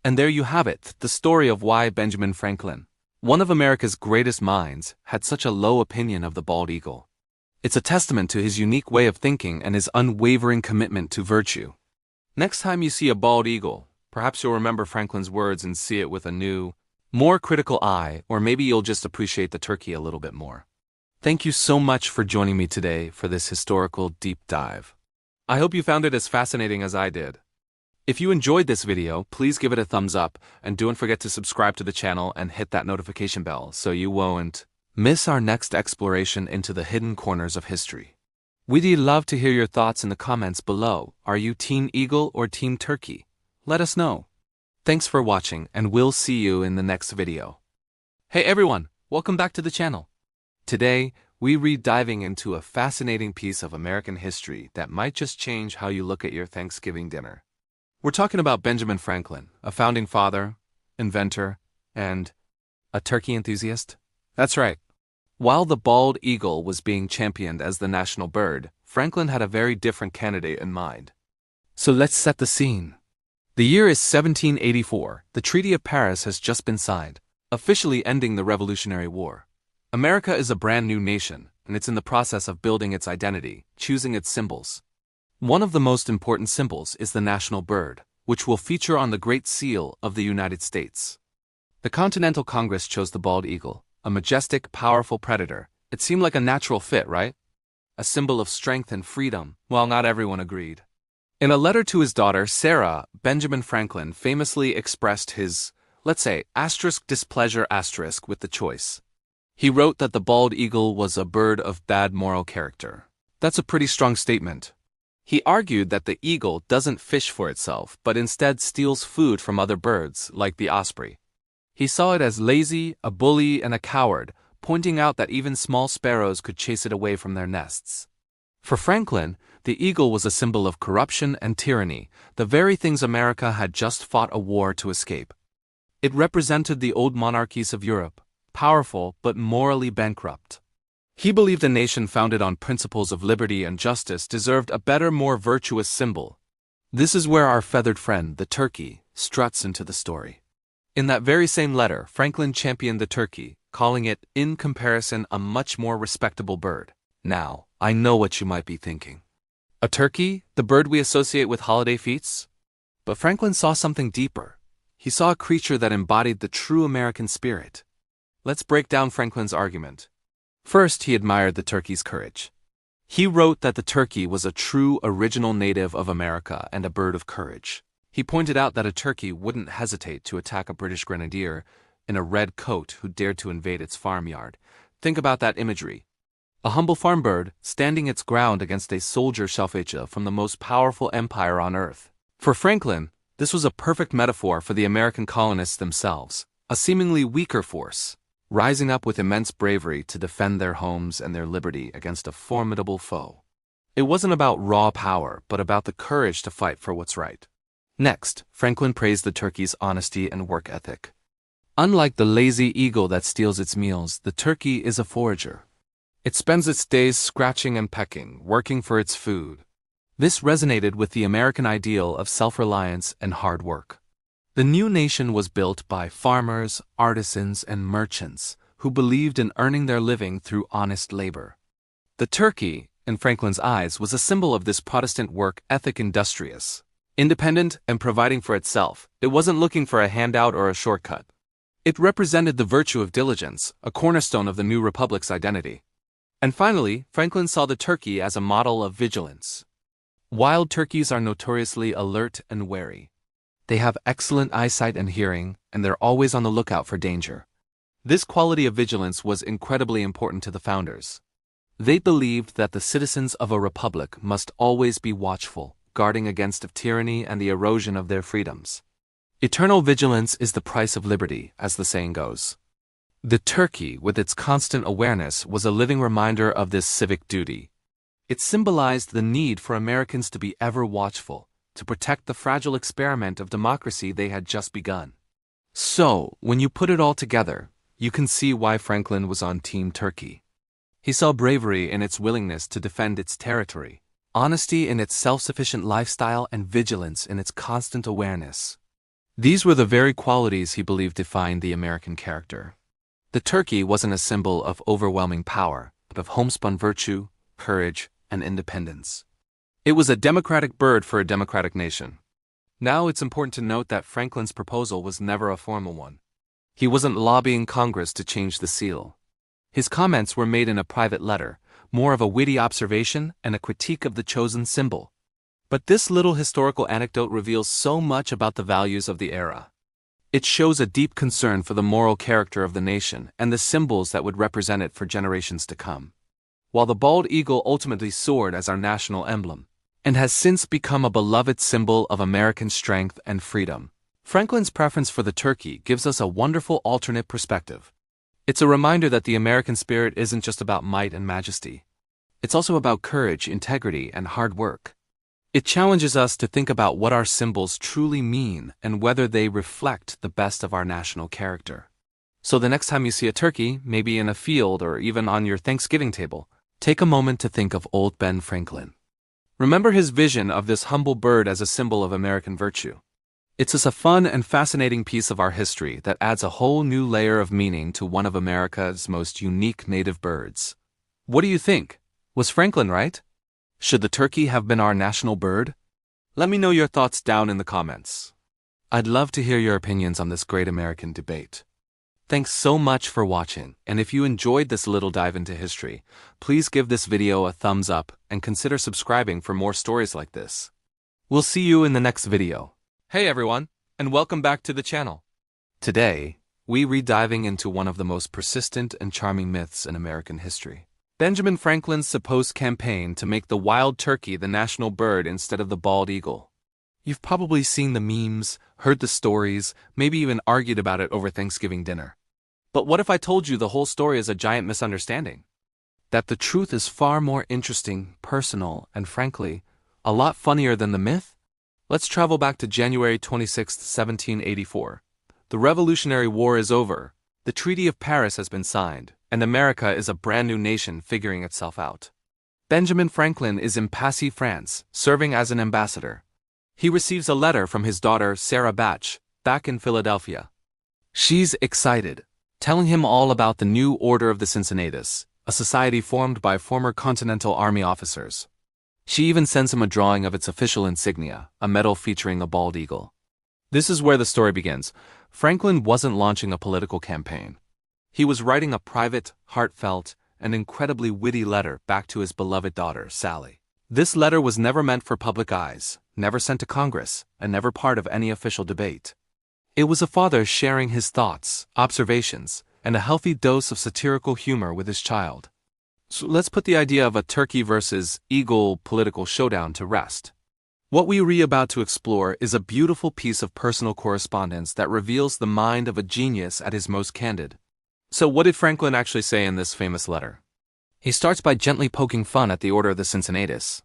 And there you have it, the story of why Benjamin Franklin, one of America's greatest minds, had such a low opinion of the bald eagle. It's a testament to his unique way of thinking and his unwavering commitment to virtue. Next time you see a bald eagle, perhaps you'll remember Franklin's words and see it with a new, more critical eye, or maybe you'll just appreciate the turkey a little bit more. Thank you so much for joining me today for this historical deep dive. I hope you found it as fascinating as I did. If you enjoyed this video, please give it a thumbs up and don't forget to subscribe to the channel and hit that notification bell so you won't miss our next exploration into the hidden corners of history. We'd love to hear your thoughts in the comments below. Are you Team Eagle or Team Turkey? Let us know. Thanks for watching and we'll see you in the next video. Hey everyone, welcome back to the channel. Today, we're diving into a fascinating piece of American history that might just change how you look at your Thanksgiving dinner. We're talking about Benjamin Franklin, a founding father, inventor, and a turkey enthusiast. That's right. While the bald eagle was being championed as the national bird, Franklin had a very different candidate in mind. So let's set the scene. The year is 1784. The Treaty of Paris has just been signed, officially ending the Revolutionary War. America is a brand new nation, and it's in the process of building its identity, choosing its symbols. One of the most important symbols is the national bird, which will feature on the Great Seal of the United States. The Continental Congress chose the bald eagle, a majestic, powerful predator. It seemed like a natural fit, right? A symbol of strength and freedom. Well, not everyone agreed. In a letter to his daughter, Sarah, Benjamin Franklin famously expressed his, let's say, displeasure with the choice. He wrote that the bald eagle was a bird of bad moral character. That's a pretty strong statement. He argued that the eagle doesn't fish for itself, but instead steals food from other birds, like the osprey. He saw it as lazy, a bully, and a coward, pointing out that even small sparrows could chase it away from their nests. For Franklin, the eagle was a symbol of corruption and tyranny, the very things America had just fought a war to escape. It represented the old monarchies of Europe, powerful but morally bankrupt. He believed a nation founded on principles of liberty and justice deserved a better, more virtuous symbol. This is where our feathered friend, the turkey, struts into the story. In that very same letter, Franklin championed the turkey, calling it, in comparison, a much more respectable bird. Now, I know what you might be thinking. A turkey, the bird we associate with holiday feasts? But Franklin saw something deeper. He saw a creature that embodied the true American spirit. Let's break down Franklin's argument. First, he admired the turkey's courage. He wrote that the turkey was a true original native of America and a bird of courage. He pointed out that a turkey wouldn't hesitate to attack a British grenadier in a red coat who dared to invade its farmyard. Think about that imagery. A humble farm bird, standing its ground against a soldier shellfish from the most powerful empire on earth. For Franklin, this was a perfect metaphor for the American colonists themselves, a seemingly weaker force, rising up with immense bravery to defend their homes and their liberty against a formidable foe. It wasn't about raw power, but about the courage to fight for what's right. Next, Franklin praised the turkey's honesty and work ethic. Unlike the lazy eagle that steals its meals, the turkey is a forager. It spends its days scratching and pecking, working for its food. This resonated with the American ideal of self-reliance and hard work. The new nation was built by farmers, artisans, and merchants who believed in earning their living through honest labor. The turkey, in Franklin's eyes, was a symbol of this Protestant work ethic, industrious, independent, and providing for itself. It wasn't looking for a handout or a shortcut. It represented the virtue of diligence, a cornerstone of the new republic's identity. And finally, Franklin saw the turkey as a model of vigilance. Wild turkeys are notoriously alert and wary. They have excellent eyesight and hearing, and they're always on the lookout for danger. This quality of vigilance was incredibly important to the founders. They believed that the citizens of a republic must always be watchful, guarding against tyranny and the erosion of their freedoms. Eternal vigilance is the price of liberty, as the saying goes. The turkey, with its constant awareness, was a living reminder of this civic duty. It symbolized the need for Americans to be ever watchful, to protect the fragile experiment of democracy they had just begun. So, when you put it all together, you can see why Franklin was on Team Turkey. He saw bravery in its willingness to defend its territory, honesty in its self-sufficient lifestyle, and vigilance in its constant awareness. These were the very qualities he believed defined the American character. The turkey wasn't a symbol of overwhelming power, but of homespun virtue, courage, and independence. It was a democratic bird for a democratic nation. Now it's important to note that Franklin's proposal was never a formal one. He wasn't lobbying Congress to change the seal. His comments were made in a private letter, more of a witty observation and a critique of the chosen symbol. But this little historical anecdote reveals so much about the values of the era. It shows a deep concern for the moral character of the nation and the symbols that would represent it for generations to come. While the bald eagle ultimately soared as our national emblem, and has since become a beloved symbol of American strength and freedom, Franklin's preference for the turkey gives us a wonderful alternate perspective. It's a reminder that the American spirit isn't just about might and majesty. It's also about courage, integrity, and hard work. It challenges us to think about what our symbols truly mean and whether they reflect the best of our national character. So the next time you see a turkey, maybe in a field or even on your Thanksgiving table, take a moment to think of old Ben Franklin. Remember his vision of this humble bird as a symbol of American virtue. It's just a fun and fascinating piece of our history that adds a whole new layer of meaning to one of America's most unique native birds. What do you think? Was Franklin right? Should the turkey have been our national bird? Let me know your thoughts down in the comments. I'd love to hear your opinions on this great American debate. Thanks so much for watching, and if you enjoyed this little dive into history, please give this video a thumbs up and consider subscribing for more stories like this. We'll see you in the next video. Hey everyone, and welcome back to the channel. Today, we re-diving into one of the most persistent and charming myths in American history. Benjamin Franklin's supposed campaign to make the wild turkey the national bird instead of the bald eagle. You've probably seen the memes, heard the stories, maybe even argued about it over Thanksgiving dinner. But what if I told you the whole story is a giant misunderstanding? That the truth is far more interesting, personal, and frankly, a lot funnier than the myth? Let's travel back to January 26, 1784. The Revolutionary War is over, the Treaty of Paris has been signed, and America is a brand new nation figuring itself out. Benjamin Franklin is in Passy, France, serving as an ambassador. He receives a letter from his daughter, Sarah Batch, back in Philadelphia. She's excited, telling him all about the new Order of the Cincinnatus, a society formed by former Continental Army officers. She even sends him a drawing of its official insignia, a medal featuring a bald eagle. This is where the story begins. Franklin wasn't launching a political campaign. He was writing a private, heartfelt, and incredibly witty letter back to his beloved daughter, Sally. This letter was never meant for public eyes, never sent to Congress, and never part of any official debate. It was a father sharing his thoughts, observations, and a healthy dose of satirical humor with his child. So let's put the idea of a turkey versus eagle political showdown to rest. What we are about to explore is a beautiful piece of personal correspondence that reveals the mind of a genius at his most candid. So what did Franklin actually say in this famous letter? He starts by gently poking fun at the Order of the Cincinnatus.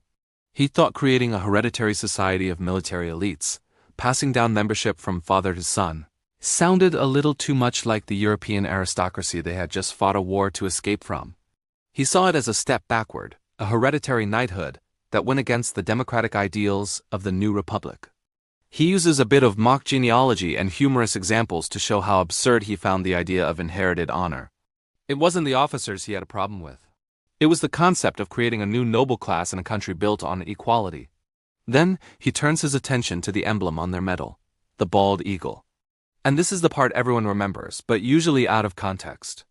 He thought creating a hereditary society of military elites, passing down membership from father to son, sounded a little too much like the European aristocracy they had just fought a war to escape from. He saw it as a step backward, a hereditary knighthood that went against the democratic ideals of the new republic. He uses a bit of mock genealogy and humorous examples to show how absurd he found the idea of inherited honor. It wasn't the officers he had a problem with. It was the concept of creating a new noble class in a country built on equality. Then he turns his attention to the emblem on their medal, the bald eagle. And this is the part everyone remembers, but usually out of context.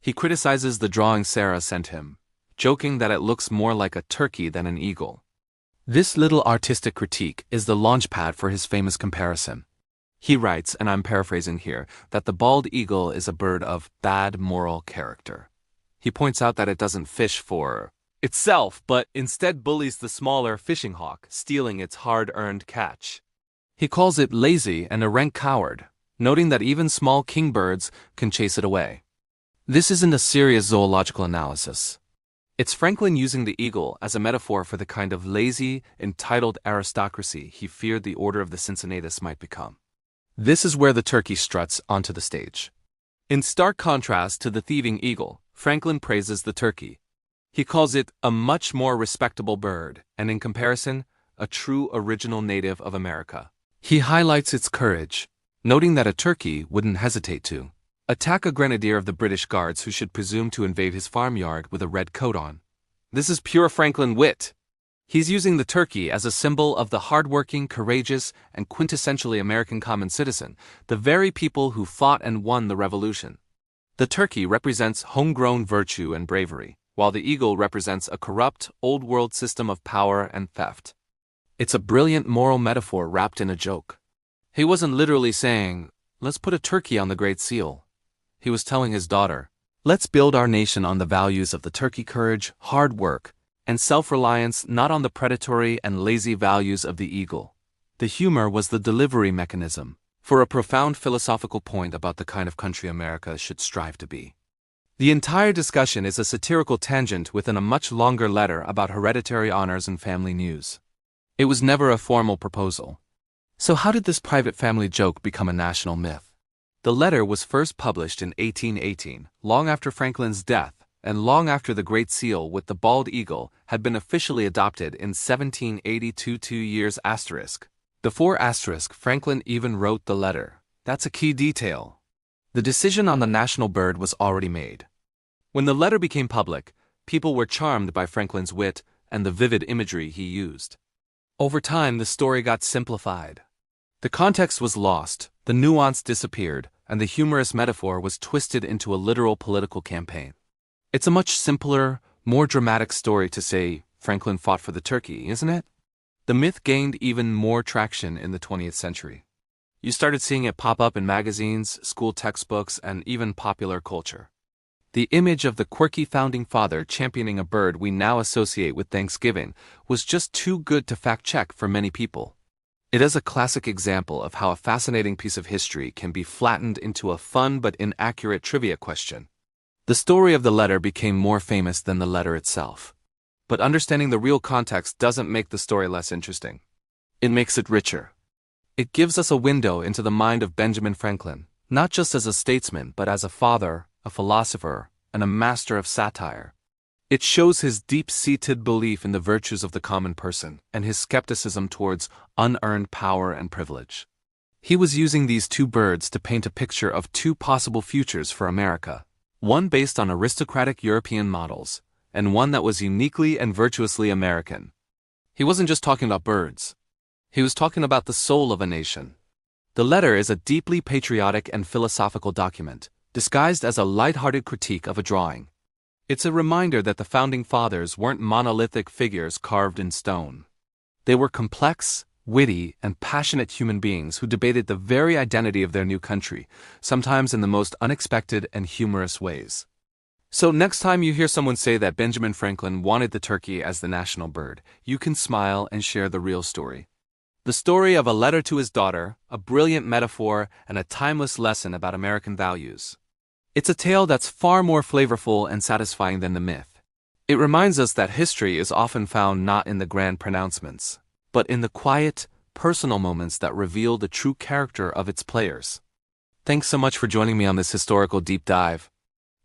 He criticizes the drawing Sarah sent him, joking that it looks more like a turkey than an eagle. This little artistic critique is the launchpad for his famous comparison. He writes, and I'm paraphrasing here, that the bald eagle is a bird of bad moral character. He points out that it doesn't fish for itself, but instead bullies the smaller fishing hawk, stealing its hard-earned catch. He calls it lazy and a rank coward, noting that even small kingbirds can chase it away. This isn't a serious zoological analysis. It's Franklin using the eagle as a metaphor for the kind of lazy, entitled aristocracy he feared the Order of the Cincinnatus might become. This is where the turkey struts onto the stage. In stark contrast to the thieving eagle, Franklin praises the turkey. He calls it a much more respectable bird, and in comparison, a true original native of America. He highlights its courage, noting that a turkey wouldn't hesitate to attack a grenadier of the British Guards who should presume to invade his farmyard with a red coat on. This is pure Franklin wit. He's using the turkey as a symbol of the hardworking, courageous, and quintessentially American common citizen, the very people who fought and won the Revolution. The turkey represents homegrown virtue and bravery, while the eagle represents a corrupt, old-world system of power and theft. It's a brilliant moral metaphor wrapped in a joke. He wasn't literally saying, "Let's put a turkey on the Great Seal." He was telling his daughter, "Let's build our nation on the values of the turkey courage, hard work, and self-reliance, not on the predatory and lazy values of the eagle." The humor was the delivery mechanism for a profound philosophical point about the kind of country America should strive to be. The entire discussion is a satirical tangent within a much longer letter about hereditary honors and family news. It was never a formal proposal. So how did this private family joke become a national myth? The letter was first published in 1818, long after Franklin's death, and long after the Great Seal with the bald eagle had been officially adopted in 1782. 2 years asterisk. Before asterisk, Franklin even wrote the letter. That's a key detail. The decision on the national bird was already made. When the letter became public, people were charmed by Franklin's wit and the vivid imagery he used. Over time, the story got simplified. The context was lost, the nuance disappeared, and the humorous metaphor was twisted into a literal political campaign. It's a much simpler, more dramatic story to say Franklin fought for the turkey, isn't it? The myth gained even more traction in the 20th century. You started seeing it pop up in magazines, school textbooks, and even popular culture. The image of the quirky founding father championing a bird we now associate with Thanksgiving was just too good to fact-check for many people. It is a classic example of how a fascinating piece of history can be flattened into a fun but inaccurate trivia question. The story of the letter became more famous than the letter itself. But understanding the real context doesn't make the story less interesting. It makes it richer. It gives us a window into the mind of Benjamin Franklin, not just as a statesman, but as a father, a philosopher, and a master of satire. It shows his deep-seated belief in the virtues of the common person and his skepticism towards unearned power and privilege. He was using these two birds to paint a picture of two possible futures for America, one based on aristocratic European models, and one that was uniquely and virtuously American. He wasn't just talking about birds. He was talking about the soul of a nation. The letter is a deeply patriotic and philosophical document, disguised as a light-hearted critique of a drawing. It's a reminder that the Founding Fathers weren't monolithic figures carved in stone. They were complex, witty, and passionate human beings who debated the very identity of their new country, sometimes in the most unexpected and humorous ways. So next time you hear someone say that Benjamin Franklin wanted the turkey as the national bird, you can smile and share the real story. The story of a letter to his daughter, a brilliant metaphor, and a timeless lesson about American values. It's a tale that's far more flavorful and satisfying than the myth. It reminds us that history is often found not in the grand pronouncements, but in the quiet, personal moments that reveal the true character of its players. Thanks so much for joining me on this historical deep dive.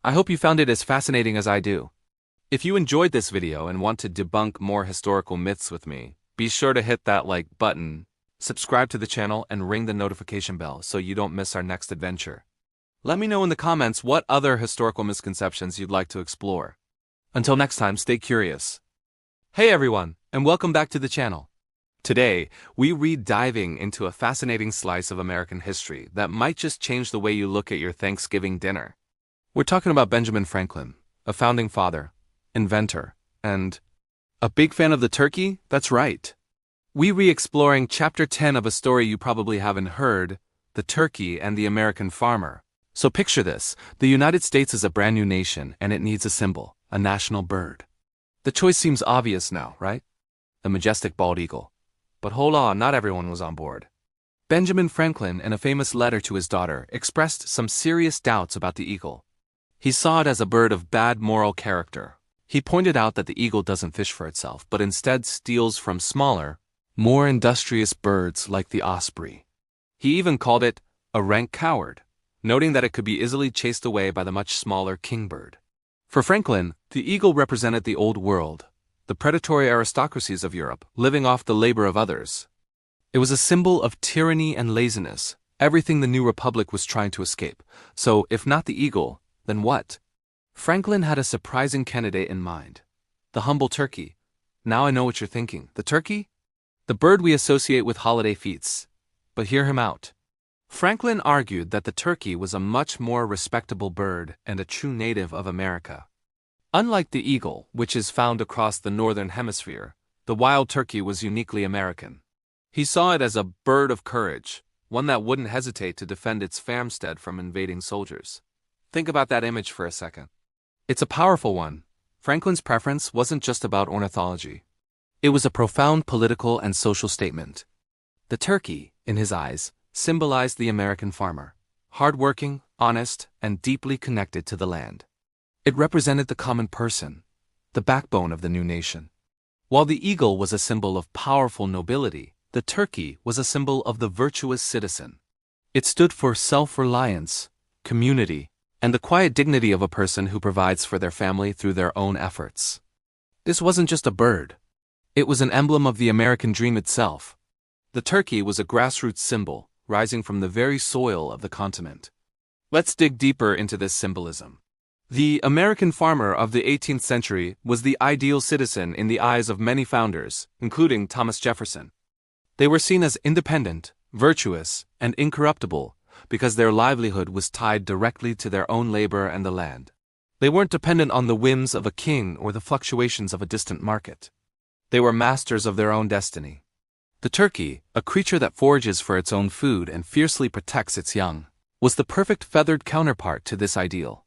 I hope you found it as fascinating as I do. If you enjoyed this video and want to debunk more historical myths with me, be sure to hit that like button, subscribe to the channel, and ring the notification bell so you don't miss our next adventure. Let me know in the comments what other historical misconceptions you'd like to explore. Until next time, stay curious. Hey everyone, and welcome back to the channel. Today, we read diving into a fascinating slice of American history that might just change the way you look at your Thanksgiving dinner. We're talking about Benjamin Franklin, a founding father, inventor, and a big fan of the turkey? That's right. We re-exploring Chapter 10 of a story you probably haven't heard, The Turkey and the American Farmer. So picture this, the United States is a brand new nation and it needs a symbol, a national bird. The choice seems obvious now, right? The majestic bald eagle. But hold on, not everyone was on board. Benjamin Franklin, in a famous letter to his daughter, expressed some serious doubts about the eagle. He saw it as a bird of bad moral character. He pointed out that the eagle doesn't fish for itself, but instead steals from smaller, more industrious birds like the osprey. He even called it a rank coward, noting that it could be easily chased away by the much smaller kingbird. For Franklin, the eagle represented the old world, the predatory aristocracies of Europe, living off the labor of others. It was a symbol of tyranny and laziness, everything the new republic was trying to escape. So, if not the eagle, then what? Franklin had a surprising candidate in mind. The humble turkey. Now I know what you're thinking. The turkey? The bird we associate with holiday feasts. But hear him out. Franklin argued that the turkey was a much more respectable bird and a true native of America. Unlike the eagle, which is found across the northern hemisphere, the wild turkey was uniquely American. He saw it as a bird of courage, one that wouldn't hesitate to defend its farmstead from invading soldiers. Think about that image for a second. It's a powerful one. Franklin's preference wasn't just about ornithology. It was a profound political and social statement. The turkey, in his eyes, symbolized the American farmer, hardworking, honest, and deeply connected to the land. It represented the common person, the backbone of the new nation. While the eagle was a symbol of powerful nobility, the turkey was a symbol of the virtuous citizen. It stood for self-reliance, community, and the quiet dignity of a person who provides for their family through their own efforts. This wasn't just a bird. It was an emblem of the American dream itself. The turkey was a grassroots symbol, rising from the very soil of the continent. Let's dig deeper into this symbolism. The American farmer of the 18th century was the ideal citizen in the eyes of many founders, including Thomas Jefferson. They were seen as independent, virtuous, and incorruptible, because their livelihood was tied directly to their own labor and the land. They weren't dependent on the whims of a king or the fluctuations of a distant market. They were masters of their own destiny. The turkey, a creature that forages for its own food and fiercely protects its young, was the perfect feathered counterpart to this ideal.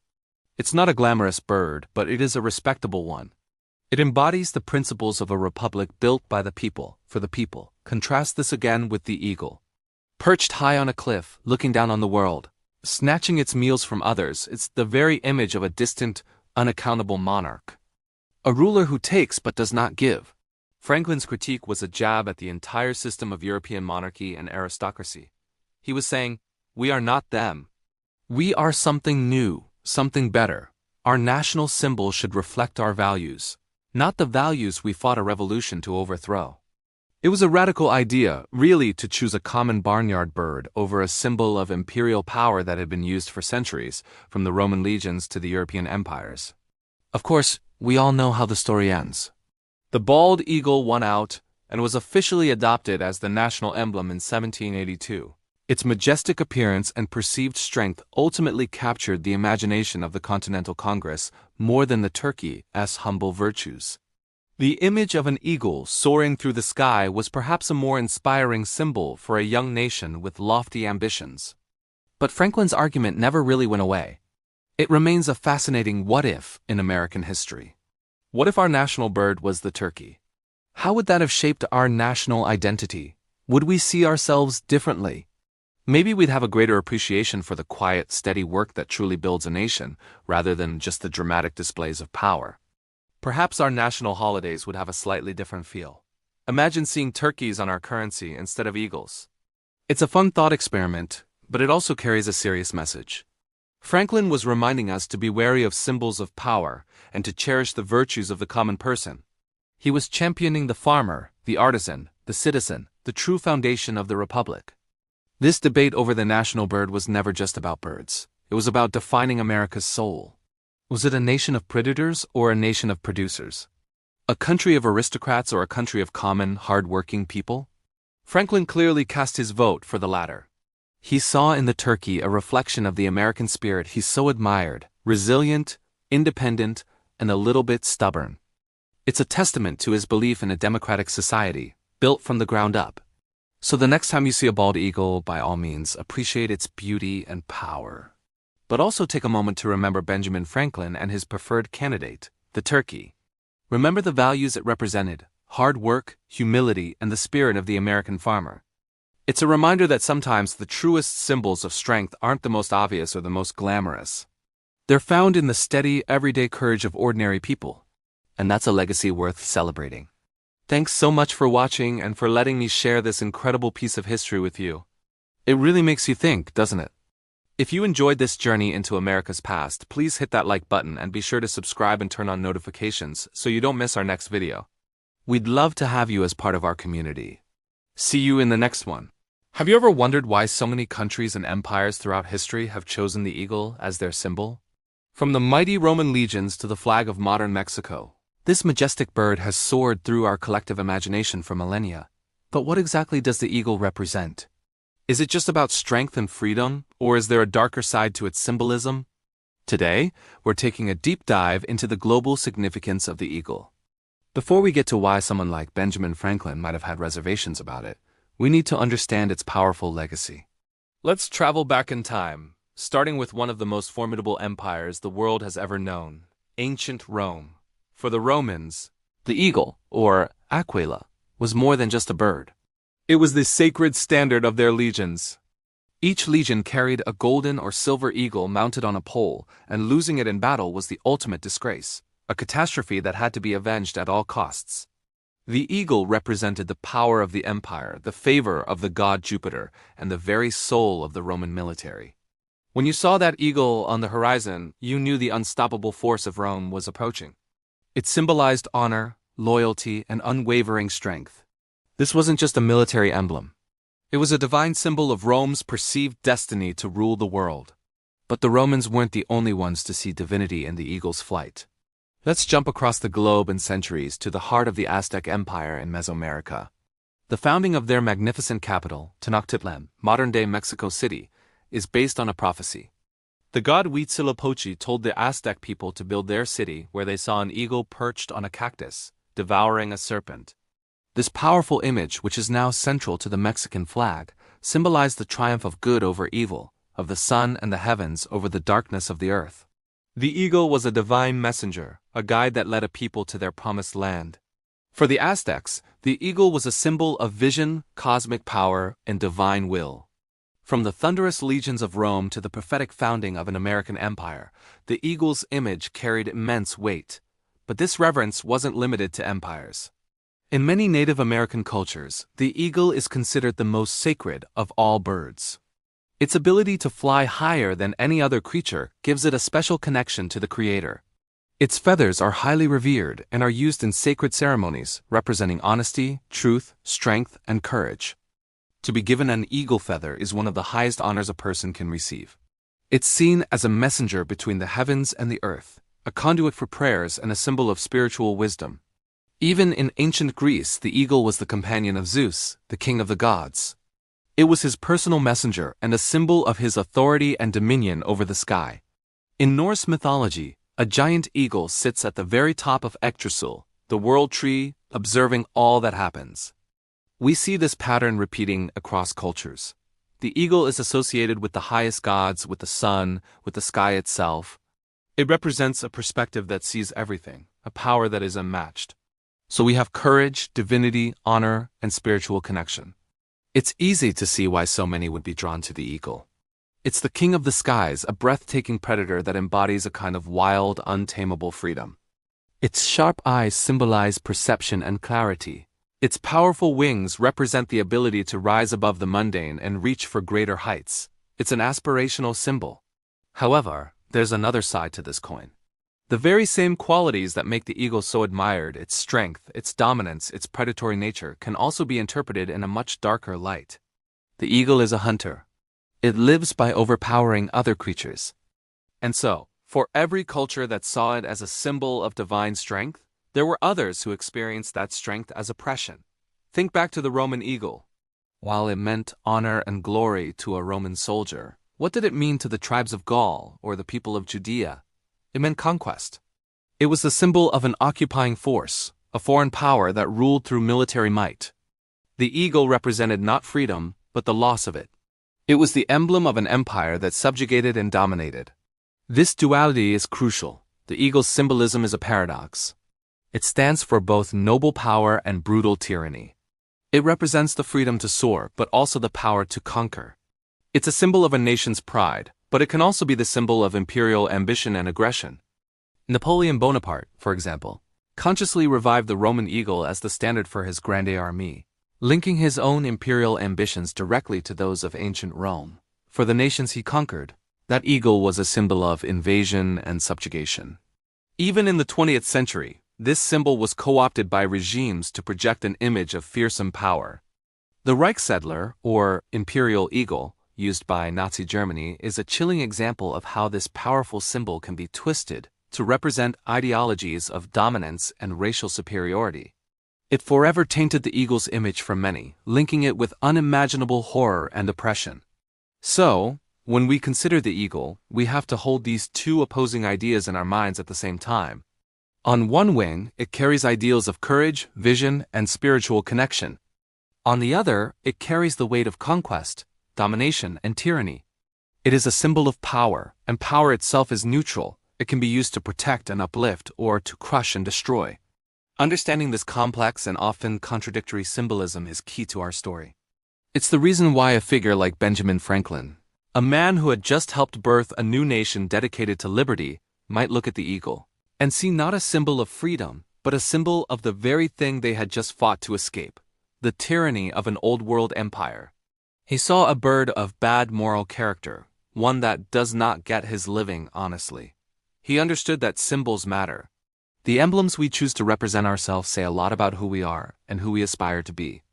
It's not a glamorous bird, but it is a respectable one. It embodies the principles of a republic built by the people, for the people. Contrast this again with the eagle. Perched high on a cliff, looking down on the world, snatching its meals from others, it's the very image of a distant, unaccountable monarch. A ruler who takes but does not give. Franklin's critique was a jab at the entire system of European monarchy and aristocracy. He was saying, we are not them. We are something new, something better. Our national symbol should reflect our values, not the values we fought a revolution to overthrow. It was a radical idea, really, to choose a common barnyard bird over a symbol of imperial power that had been used for centuries, from the Roman legions to the European empires. Of course, we all know how the story ends. The bald eagle won out and was officially adopted as the national emblem in 1782. Its majestic appearance and perceived strength ultimately captured the imagination of the Continental Congress more than the turkey's humble virtues. The image of an eagle soaring through the sky was perhaps a more inspiring symbol for a young nation with lofty ambitions. But Franklin's argument never really went away. It remains a fascinating what-if in American history. What if our national bird was the turkey? How would that have shaped our national identity? Would we see ourselves differently? Maybe we'd have a greater appreciation for the quiet, steady work that truly builds a nation, rather than just the dramatic displays of power. Perhaps our national holidays would have a slightly different feel. Imagine seeing turkeys on our currency instead of eagles. It's a fun thought experiment, but it also carries a serious message. Franklin was reminding us to be wary of symbols of power and to cherish the virtues of the common person. He was championing the farmer, the artisan, the citizen, the true foundation of the republic. This debate over the national bird was never just about birds. It was about defining America's soul. Was it a nation of predators or a nation of producers? A country of aristocrats or a country of common, hard-working people? Franklin clearly cast his vote for the latter. He saw in the turkey a reflection of the American spirit he so admired, resilient, independent, and a little bit stubborn. It's a testament to his belief in a democratic society, built from the ground up. So the next time you see a bald eagle, by all means, appreciate its beauty and power. But also take a moment to remember Benjamin Franklin and his preferred candidate, the turkey. Remember the values it represented: hard work, humility, and the spirit of the American farmer. It's a reminder that sometimes the truest symbols of strength aren't the most obvious or the most glamorous. They're found in the steady, everyday courage of ordinary people. And that's a legacy worth celebrating. Thanks so much for watching and for letting me share this incredible piece of history with you. It really makes you think, doesn't it? If you enjoyed this journey into America's past, please hit that like button and be sure to subscribe and turn on notifications so you don't miss our next video. We'd love to have you as part of our community. See you in the next one. Have you ever wondered why so many countries and empires throughout history have chosen the eagle as their symbol? From the mighty Roman legions to the flag of modern Mexico, this majestic bird has soared through our collective imagination for millennia. But what exactly does the eagle represent? Is it just about strength and freedom, or is there a darker side to its symbolism? Today, we're taking a deep dive into the global significance of the eagle. Before we get to why someone like Benjamin Franklin might have had reservations about it, we need to understand its powerful legacy. Let's travel back in time, starting with one of the most formidable empires the world has ever known, ancient Rome. For the Romans, the eagle, or aquila, was more than just a bird. It was the sacred standard of their legions. Each legion carried a golden or silver eagle mounted on a pole, and losing it in battle was the ultimate disgrace, a catastrophe that had to be avenged at all costs. The eagle represented the power of the empire, the favor of the god Jupiter, and the very soul of the Roman military. When you saw that eagle on the horizon, you knew the unstoppable force of Rome was approaching. It symbolized honor, loyalty, and unwavering strength. This wasn't just a military emblem. It was a divine symbol of Rome's perceived destiny to rule the world. But the Romans weren't the only ones to see divinity in the eagle's flight. Let's jump across the globe and centuries to the heart of the Aztec Empire in Mesoamerica. The founding of their magnificent capital, Tenochtitlan, modern-day Mexico City, is based on a prophecy. The god Huitzilopochtli told the Aztec people to build their city where they saw an eagle perched on a cactus, devouring a serpent. This powerful image, which is now central to the Mexican flag, symbolized the triumph of good over evil, of the sun and the heavens over the darkness of the earth. The eagle was a divine messenger, a guide that led a people to their promised land. For the Aztecs, the eagle was a symbol of vision, cosmic power, and divine will. From the thunderous legions of Rome to the prophetic founding of an American empire, the eagle's image carried immense weight. But this reverence wasn't limited to empires. In many Native American cultures, the eagle is considered the most sacred of all birds. Its ability to fly higher than any other creature gives it a special connection to the Creator. Its feathers are highly revered and are used in sacred ceremonies, representing honesty, truth, strength, and courage. To be given an eagle feather is one of the highest honors a person can receive. It's seen as a messenger between the heavens and the earth, a conduit for prayers and a symbol of spiritual wisdom. Even in ancient Greece, the eagle was the companion of Zeus, the king of the gods. It was his personal messenger and a symbol of his authority and dominion over the sky. In Norse mythology, a giant eagle sits at the very top of Yggdrasil, the world tree, observing all that happens. We see this pattern repeating across cultures. The eagle is associated with the highest gods, with the sun, with the sky itself, It represents a perspective that sees everything, a power that is unmatched. So we have courage, divinity, honor, and spiritual connection. It's easy to see why so many would be drawn to the eagle. It's the king of the skies, a breathtaking predator that embodies a kind of wild, untamable freedom. Its sharp eyes symbolize perception and clarity. Its powerful wings represent the ability to rise above the mundane and reach for greater heights. It's an aspirational symbol. However, there's another side to this coin. The very same qualities that make the eagle so admired, its strength, its dominance, its predatory nature, can also be interpreted in a much darker light. The eagle is a hunter. It lives by overpowering other creatures. And so, for every culture that saw it as a symbol of divine strength, there were others who experienced that strength as oppression. Think back to the Roman eagle. While it meant honor and glory to a Roman soldier, what did it mean to the tribes of Gaul or the people of Judea? It meant conquest. It was the symbol of an occupying force, a foreign power that ruled through military might. The eagle represented not freedom, but the loss of it. It was the emblem of an empire that subjugated and dominated. This duality is crucial. The eagle's symbolism is a paradox. It stands for both noble power and brutal tyranny. It represents the freedom to soar, but also the power to conquer. It's a symbol of a nation's pride, but it can also be the symbol of imperial ambition and aggression. Napoleon Bonaparte, for example, consciously revived the Roman eagle as the standard for his grande armée, linking his own imperial ambitions directly to those of ancient Rome. For the nations he conquered, that eagle was a symbol of invasion and subjugation. Even in the 20th century, this symbol was co-opted by regimes to project an image of fearsome power. The Reichsadler, or imperial eagle, used by Nazi Germany, is a chilling example of how this powerful symbol can be twisted to represent ideologies of dominance and racial superiority. It forever tainted the eagle's image for many, linking it with unimaginable horror and oppression. So, when we consider the eagle, we have to hold these two opposing ideas in our minds at the same time. On one wing, it carries ideals of courage, vision, and spiritual connection. On the other, it carries the weight of conquest, domination, and tyranny. It is a symbol of power, and power itself is neutral. It can be used to protect and uplift or to crush and destroy. Understanding this complex and often contradictory symbolism is key to our story. It's the reason why a figure like Benjamin Franklin, a man who had just helped birth a new nation dedicated to liberty, might look at the eagle and see not a symbol of freedom, but a symbol of the very thing they had just fought to escape, the tyranny of an old-world empire. He saw a bird of bad moral character, one that does not get his living honestly. He understood that symbols matter. The emblems we choose to represent ourselves say a lot about who we are and who we aspire to be.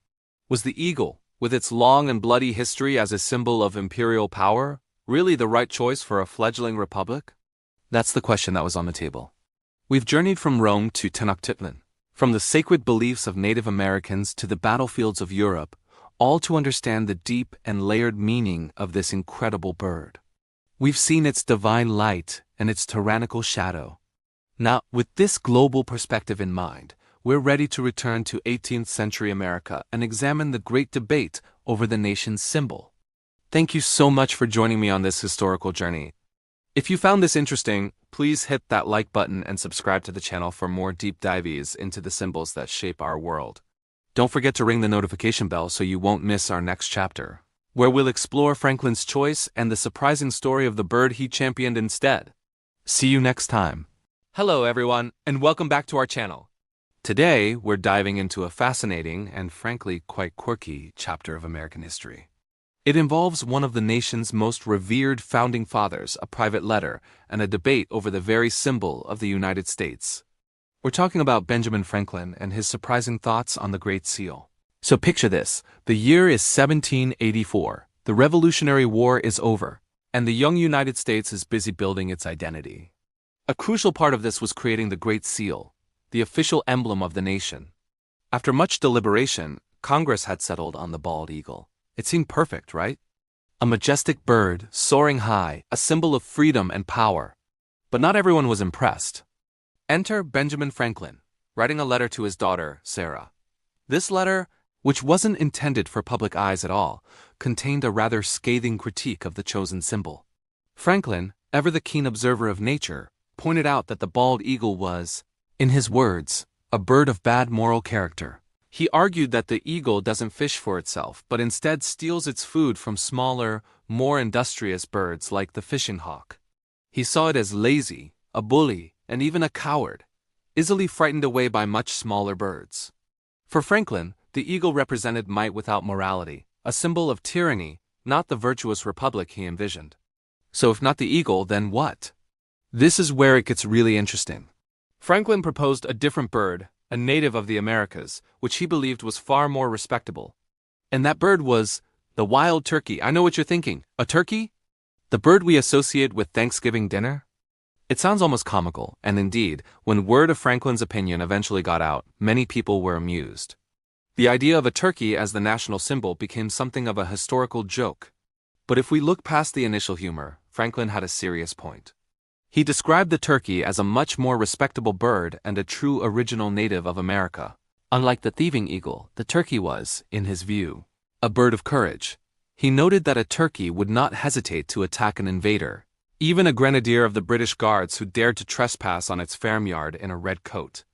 Was the eagle, with its long and bloody history as a symbol of imperial power, really the right choice for a fledgling republic? That's the question that was on the table. We've journeyed from Rome to Tenochtitlan, from the sacred beliefs of Native Americans to the battlefields of Europe, all to understand the deep and layered meaning of this incredible bird. We've seen its divine light and its tyrannical shadow. Now, with this global perspective in mind, we're ready to return to 18th century America and examine the great debate over the nation's symbol. Thank you so much for joining me on this historical journey. If you found this interesting, please hit that like button and subscribe to the channel for more deep dives into the symbols that shape our world. Don't forget to ring the notification bell so you won't miss our next chapter, where we'll explore Franklin's choice and the surprising story of the bird he championed instead. See you next time. Hello everyone, and welcome back to our channel. Today, we're diving into a fascinating and frankly quite quirky chapter of American history. It involves one of the nation's most revered founding fathers, a private letter, and a debate over the very symbol of the United States. We're talking about Benjamin Franklin and his surprising thoughts on the Great Seal. So picture this, the year is 1784, the Revolutionary War is over, and the young United States is busy building its identity. A crucial part of this was creating the Great Seal, the official emblem of the nation. After much deliberation, Congress had settled on the bald eagle. It seemed perfect, right? A majestic bird, soaring high, a symbol of freedom and power. But not everyone was impressed. Enter Benjamin Franklin, writing a letter to his daughter, Sarah. This letter, which wasn't intended for public eyes at all, contained a rather scathing critique of the chosen symbol. Franklin, ever the keen observer of nature, pointed out that the bald eagle was, in his words, a bird of bad moral character. He argued that the eagle doesn't fish for itself, but instead steals its food from smaller, more industrious birds like the fishing hawk. He saw it as lazy, a bully, and even a coward, easily frightened away by much smaller birds. For Franklin, the eagle represented might without morality, a symbol of tyranny, not the virtuous republic he envisioned. So if not the eagle, then what? This is where it gets really interesting. Franklin proposed a different bird, a native of the Americas, which he believed was far more respectable. And that bird was the wild turkey. I know what you're thinking. A turkey? The bird we associate with Thanksgiving dinner? It sounds almost comical, and indeed, when word of Franklin's opinion eventually got out, many people were amused. The idea of a turkey as the national symbol became something of a historical joke. But if we look past the initial humor, Franklin had a serious point. He described the turkey as a much more respectable bird and a true original native of America. Unlike the thieving eagle, the turkey was, in his view, a bird of courage. He noted that a turkey would not hesitate to attack an invader, even a grenadier of the British Guards who dared to trespass on its farmyard in a red coat.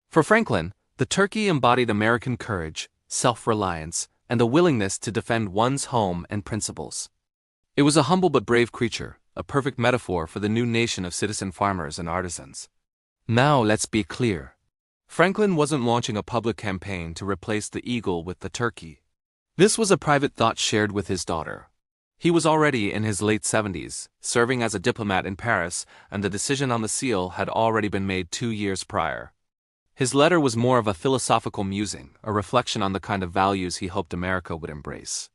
For Franklin, the turkey embodied American courage, self-reliance, and a willingness to defend one's home and principles. It was a humble but brave creature, a perfect metaphor for the new nation of citizen farmers and artisans. Now let's be clear. Franklin wasn't launching a public campaign to replace the eagle with the turkey. This was a private thought shared with his daughter. He was already in his late 70s, serving as a diplomat in Paris, and the decision on the seal had already been made 2 years prior. His letter was more of a philosophical musing, a reflection on the kind of values he hoped America would embrace.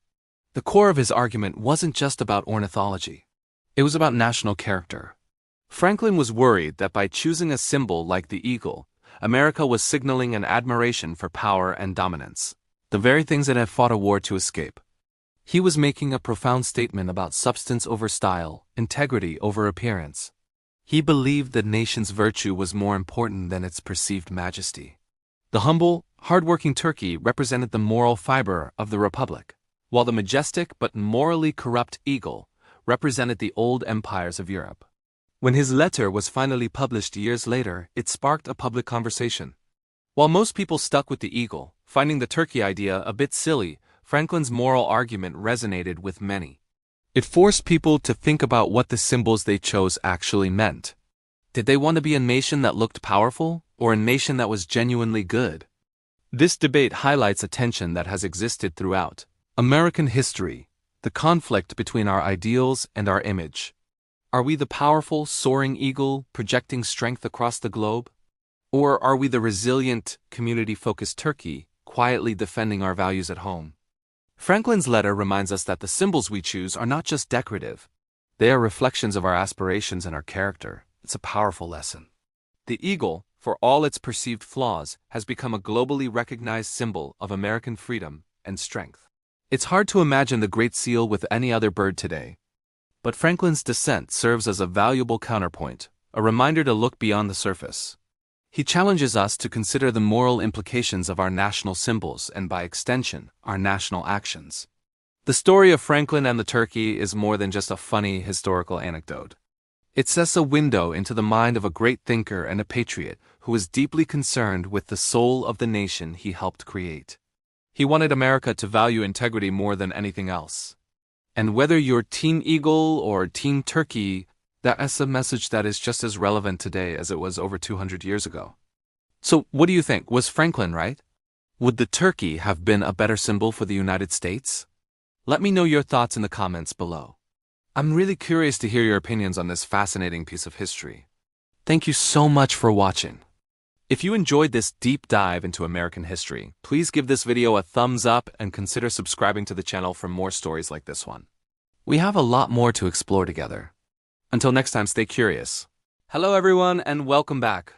The core of his argument wasn't just about ornithology. It was about national character. Franklin was worried that by choosing a symbol like the eagle, America was signaling an admiration for power and dominance, the very things it had fought a war to escape. He was making a profound statement about substance over style, integrity over appearance. He believed the nation's virtue was more important than its perceived majesty. The humble, hard-working turkey represented the moral fiber of the republic, while the majestic but morally corrupt eagle represented the old empires of Europe. When his letter was finally published years later, it sparked a public conversation. While most people stuck with the eagle, finding the turkey idea a bit silly, Franklin's moral argument resonated with many. It forced people to think about what the symbols they chose actually meant. Did they want to be a nation that looked powerful, or a nation that was genuinely good? This debate highlights a tension that has existed throughout American history, the conflict between our ideals and our image. Are we the powerful, soaring eagle projecting strength across the globe? Or are we the resilient, community-focused turkey, quietly defending our values at home? Franklin's letter reminds us that the symbols we choose are not just decorative. They are reflections of our aspirations and our character. It's a powerful lesson. The eagle, for all its perceived flaws, has become a globally recognized symbol of American freedom and strength. It's hard to imagine the Great Seal with any other bird today. But Franklin's descent serves as a valuable counterpoint, a reminder to look beyond the surface. He challenges us to consider the moral implications of our national symbols and, by extension, our national actions. The story of Franklin and the turkey is more than just a funny historical anecdote. It sets a window into the mind of a great thinker and a patriot who was deeply concerned with the soul of the nation he helped create. He wanted America to value integrity more than anything else. And whether you're Team Eagle or Team Turkey, that's a message that is just as relevant today as it was over 200 years ago. So, what do you think? Was Franklin right? Would the turkey have been a better symbol for the United States? Let me know your thoughts in the comments below. I'm really curious to hear your opinions on this fascinating piece of history. Thank you so much for watching. If you enjoyed this deep dive into American history, please give this video a thumbs up and consider subscribing to the channel for more stories like this one. We have a lot more to explore together. Until next time, stay curious. Hello everyone and welcome back.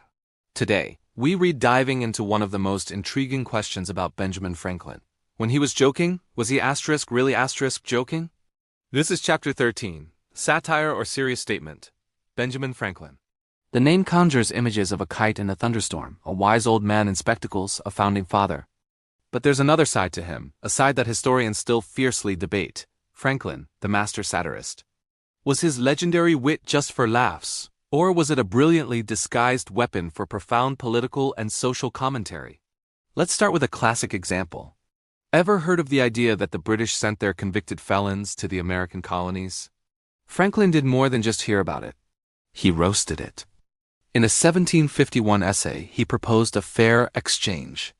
Today, we read diving into one of the most intriguing questions about Benjamin Franklin. When he was joking, was he really joking? This is Chapter 13, Satire or Serious Statement. Benjamin Franklin. The name conjures images of a kite in a thunderstorm, a wise old man in spectacles, a founding father. But there's another side to him, a side that historians still fiercely debate. Franklin, the master satirist. Was his legendary wit just for laughs, Or was it a brilliantly disguised weapon for profound political and social commentary? Let's start with a classic example. Ever heard of the idea that the British sent their convicted felons to the American colonies? Franklin did more than just hear about it. He roasted it. In a 1751 essay, he proposed a fair exchange.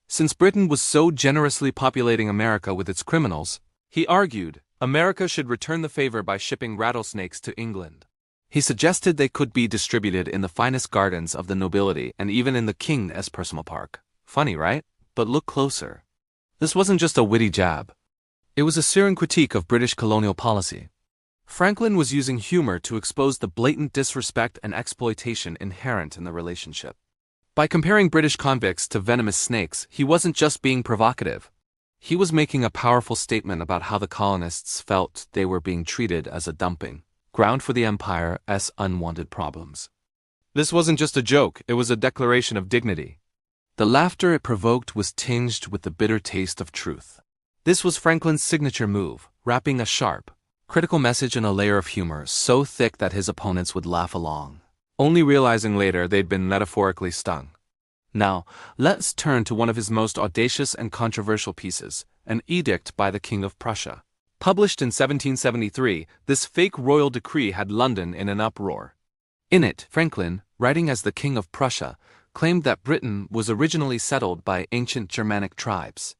Since Britain was so generously populating America with its criminals, he argued, America should return the favor by shipping rattlesnakes to England. He suggested they could be distributed in the finest gardens of the nobility and even in the king's personal park. Funny, right? But look closer. This wasn't just a witty jab. It was a searing critique of British colonial policy. Franklin was using humor to expose the blatant disrespect and exploitation inherent in the relationship. By comparing British convicts to venomous snakes, he wasn't just being provocative. He was making a powerful statement about how the colonists felt they were being treated as a dumping ground for the empire's unwanted problems. This wasn't just a joke, it was a declaration of dignity. The laughter it provoked was tinged with the bitter taste of truth. This was Franklin's signature move, wrapping a sharp, critical message in a layer of humor so thick that his opponents would laugh along, only realizing later they'd been metaphorically stung. Now, let's turn to one of his most audacious and controversial pieces, an edict by the King of Prussia. Published in 1773, this fake royal decree had London in an uproar. In it, Franklin, writing as the King of Prussia, claimed that Britain was originally settled by ancient Germanic tribes.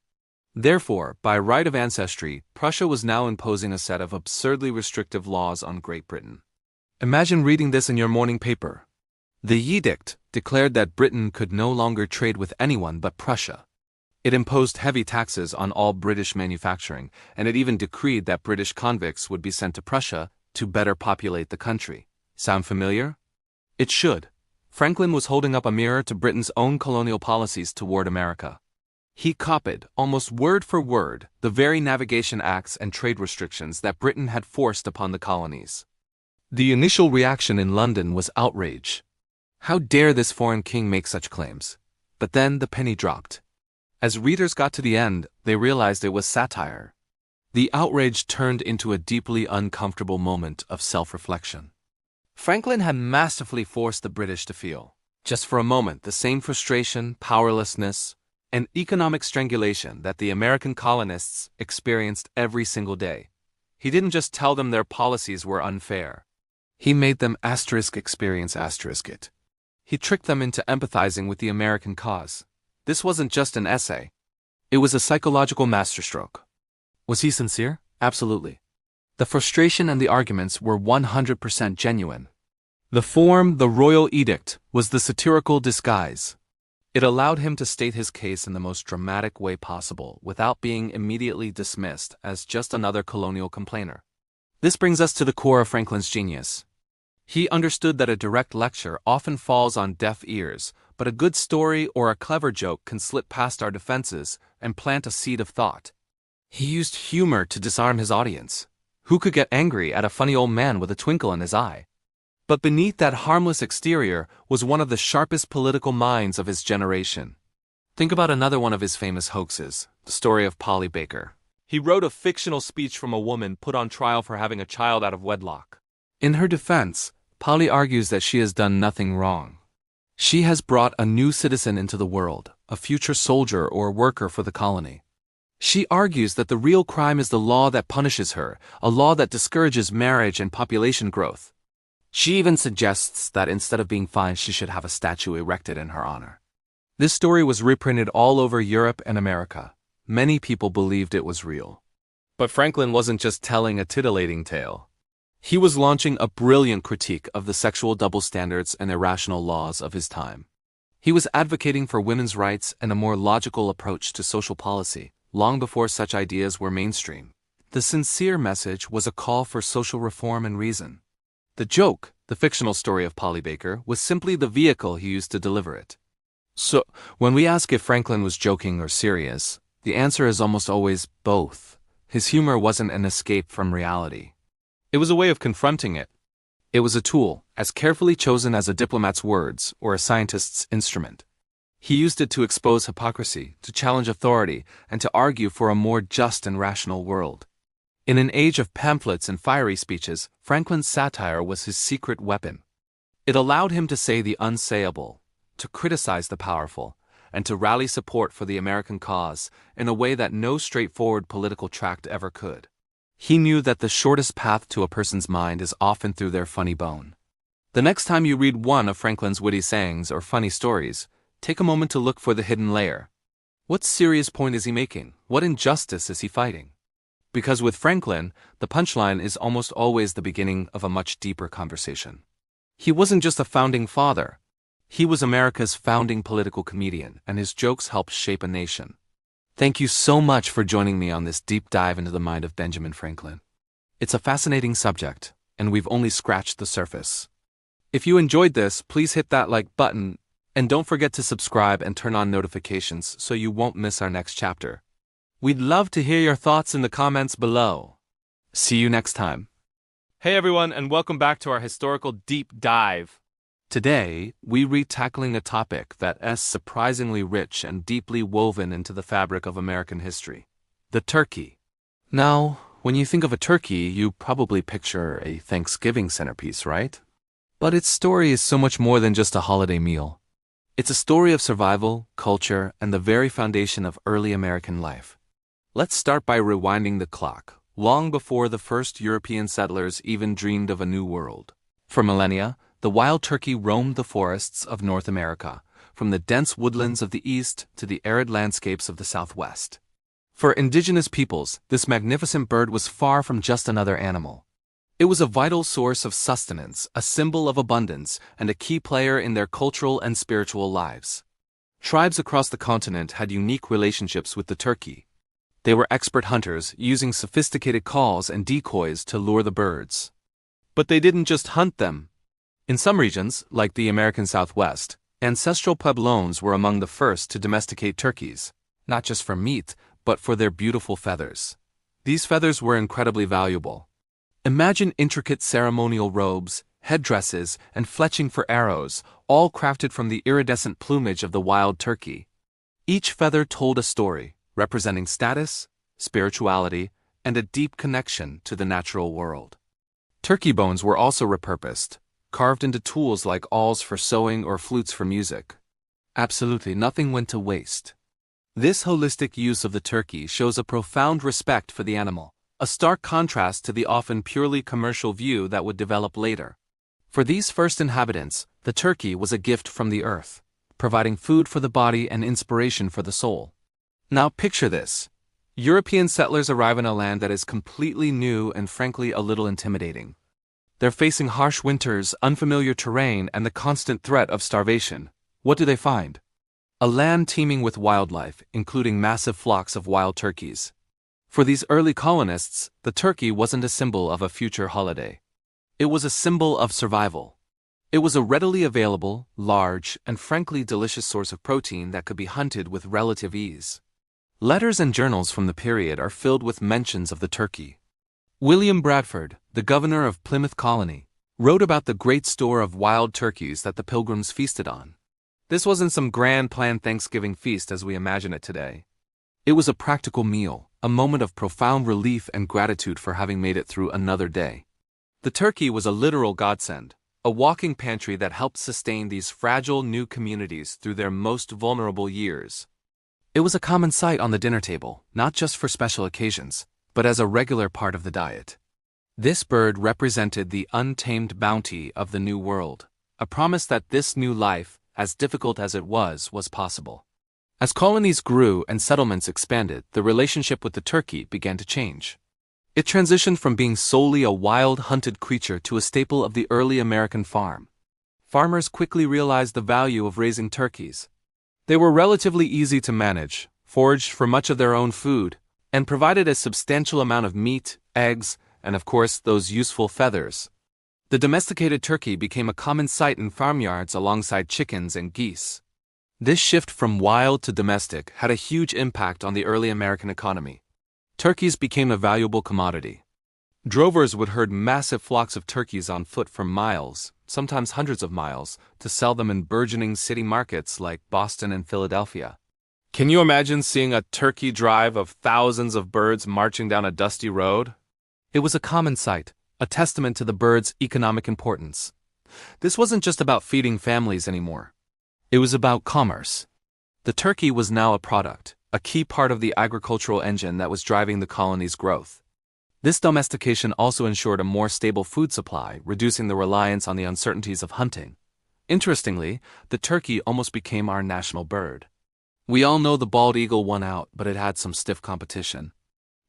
Therefore, by right of ancestry, Prussia was now imposing a set of absurdly restrictive laws on Great Britain. Imagine reading this in your morning paper. The edict declared that Britain could no longer trade with anyone but Prussia. It imposed heavy taxes on all British manufacturing, and it even decreed that British convicts would be sent to Prussia to better populate the country. Sound familiar? It should. Franklin was holding up a mirror to Britain's own colonial policies toward America. He copied, almost word for word, the very navigation acts and trade restrictions that Britain had forced upon the colonies. The initial reaction in London was outrage. How dare this foreign king make such claims? But then the penny dropped. As readers got to the end, they realized it was satire. The outrage turned into a deeply uncomfortable moment of self-reflection. Franklin had masterfully forced the British to feel, just for a moment, the same frustration, powerlessness, and economic strangulation that the American colonists experienced every single day. He didn't just tell them their policies were unfair. He made them experience it. He tricked them into empathizing with the American cause. This wasn't just an essay. It was a psychological masterstroke. Was he sincere? Absolutely. The frustration and the arguments were 100% genuine. The form, the royal edict, was the satirical disguise. It allowed him to state his case in the most dramatic way possible without being immediately dismissed as just another colonial complainer. This brings us to the core of Franklin's genius. He understood that a direct lecture often falls on deaf ears, but a good story or a clever joke can slip past our defenses and plant a seed of thought. He used humor to disarm his audience. Who could get angry at a funny old man with a twinkle in his eye? But beneath that harmless exterior was one of the sharpest political minds of his generation. Think about another one of his famous hoaxes, the story of Polly Baker. He wrote a fictional speech from a woman put on trial for having a child out of wedlock. In her defense, Polly argues that she has done nothing wrong. She has brought a new citizen into the world, a future soldier or worker for the colony. She argues that the real crime is the law that punishes her, a law that discourages marriage and population growth. She even suggests that instead of being fined, she should have a statue erected in her honor. This story was reprinted all over Europe and America. Many people believed it was real. But Franklin wasn't just telling a titillating tale. He was launching a brilliant critique of the sexual double standards and irrational laws of his time. He was advocating for women's rights and a more logical approach to social policy, long before such ideas were mainstream. The sincere message was a call for social reform and reason. The joke, the fictional story of Polly Baker, was simply the vehicle he used to deliver it. So, when we ask if Franklin was joking or serious, the answer is almost always both. His humor wasn't an escape from reality. It was a way of confronting it. It was a tool, as carefully chosen as a diplomat's words or a scientist's instrument. He used it to expose hypocrisy, to challenge authority, and to argue for a more just and rational world. In an age of pamphlets and fiery speeches, Franklin's satire was his secret weapon. It allowed him to say the unsayable, to criticize the powerful, and to rally support for the American cause in a way that no straightforward political tract ever could. He knew that the shortest path to a person's mind is often through their funny bone. The next time you read one of Franklin's witty sayings or funny stories, take a moment to look for the hidden layer. What serious point is he making? What injustice is he fighting? Because with Franklin, the punchline is almost always the beginning of a much deeper conversation. He wasn't just a founding father. He was America's founding political comedian, and his jokes helped shape a nation. Thank you so much for joining me on this deep dive into the mind of Benjamin Franklin. It's a fascinating subject, and we've only scratched the surface. If you enjoyed this, please hit that like button, and don't forget to subscribe and turn on notifications so you won't miss our next chapter. We'd love to hear your thoughts in the comments below. See you next time. Hey everyone, and welcome back to our historical deep dive. Today, we read tackling a topic that is surprisingly rich and deeply woven into the fabric of American history: the turkey. Now, when you think of a turkey, you probably picture a Thanksgiving centerpiece, right? But its story is so much more than just a holiday meal. It's a story of survival, culture, and the very foundation of early American life. Let's start by rewinding the clock, long before the first European settlers even dreamed of a new world. For millennia, the wild turkey roamed the forests of North America, from the dense woodlands of the east to the arid landscapes of the southwest. For indigenous peoples, this magnificent bird was far from just another animal. It was a vital source of sustenance, a symbol of abundance, and a key player in their cultural and spiritual lives. Tribes across the continent had unique relationships with the turkey. They were expert hunters, using sophisticated calls and decoys to lure the birds. But they didn't just hunt them. In some regions, like the American Southwest, ancestral Pueblones were among the first to domesticate turkeys, not just for meat, but for their beautiful feathers. These feathers were incredibly valuable. Imagine intricate ceremonial robes, headdresses, and fletching for arrows, all crafted from the iridescent plumage of the wild turkey. Each feather told a story, representing status, spirituality, and a deep connection to the natural world. Turkey bones were also repurposed, carved into tools like awls for sewing or flutes for music. Absolutely nothing went to waste. This holistic use of the turkey shows a profound respect for the animal, a stark contrast to the often purely commercial view that would develop later. For these first inhabitants, the turkey was a gift from the earth, providing food for the body and inspiration for the soul. Now picture this. European settlers arrive in a land that is completely new and frankly a little intimidating. They're facing harsh winters, unfamiliar terrain, and the constant threat of starvation. What do they find? A land teeming with wildlife, including massive flocks of wild turkeys. For these early colonists, the turkey wasn't a symbol of a future holiday. It was a symbol of survival. It was a readily available, large, and frankly delicious source of protein that could be hunted with relative ease. Letters and journals from the period are filled with mentions of the turkey. William Bradford, the governor of Plymouth Colony, wrote about the great store of wild turkeys that the Pilgrims feasted on. This wasn't some grand planned Thanksgiving feast as we imagine it today. It was a practical meal, a moment of profound relief and gratitude for having made it through another day. The turkey was a literal godsend, a walking pantry that helped sustain these fragile new communities through their most vulnerable years. It was a common sight on the dinner table, not just for special occasions, but as a regular part of the diet. This bird represented the untamed bounty of the New World, a promise that this new life, as difficult as it was possible. As colonies grew and settlements expanded, the relationship with the turkey began to change. It transitioned from being solely a wild, hunted creature to a staple of the early American farm. Farmers quickly realized the value of raising turkeys. They were relatively easy to manage, foraged for much of their own food, and provided a substantial amount of meat, eggs, and of course those useful feathers. The domesticated turkey became a common sight in farmyards alongside chickens and geese. This shift from wild to domestic had a huge impact on the early American economy. Turkeys became a valuable commodity. Drovers would herd massive flocks of turkeys on foot for miles, sometimes hundreds of miles, to sell them in burgeoning city markets like Boston and Philadelphia. Can you imagine seeing a turkey drive of thousands of birds marching down a dusty road? It was a common sight, a testament to the bird's economic importance. This wasn't just about feeding families anymore. It was about commerce. The turkey was now a product, a key part of the agricultural engine that was driving the colony's growth. This domestication also ensured a more stable food supply, reducing the reliance on the uncertainties of hunting. Interestingly, the turkey almost became our national bird. We all know the bald eagle won out, but it had some stiff competition.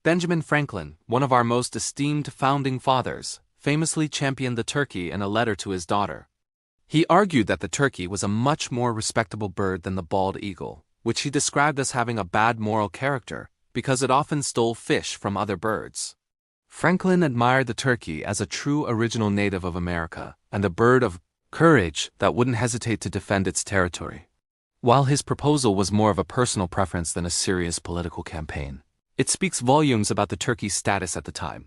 Benjamin Franklin, one of our most esteemed founding fathers, famously championed the turkey in a letter to his daughter. He argued that the turkey was a much more respectable bird than the bald eagle, which he described as having a bad moral character because it often stole fish from other birds. Franklin admired the turkey as a true original native of America and a bird of courage that wouldn't hesitate to defend its territory. While his proposal was more of a personal preference than a serious political campaign, it speaks volumes about the turkey's status at the time.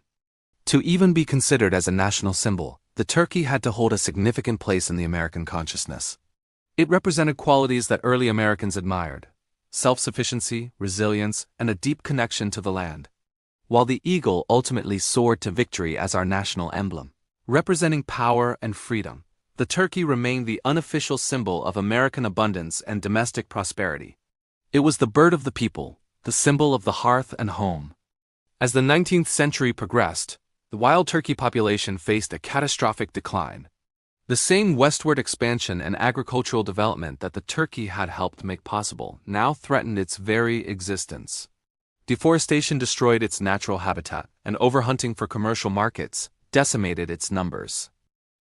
To even be considered as a national symbol, the turkey had to hold a significant place in the American consciousness. It represented qualities that early Americans admired: self-sufficiency, resilience, and a deep connection to the land. While the eagle ultimately soared to victory as our national emblem, representing power and freedom, the turkey remained the unofficial symbol of American abundance and domestic prosperity. It was the bird of the people, the symbol of the hearth and home. As the 19th century progressed, the wild turkey population faced a catastrophic decline. The same westward expansion and agricultural development that the turkey had helped make possible now threatened its very existence. Deforestation destroyed its natural habitat, and overhunting for commercial markets decimated its numbers.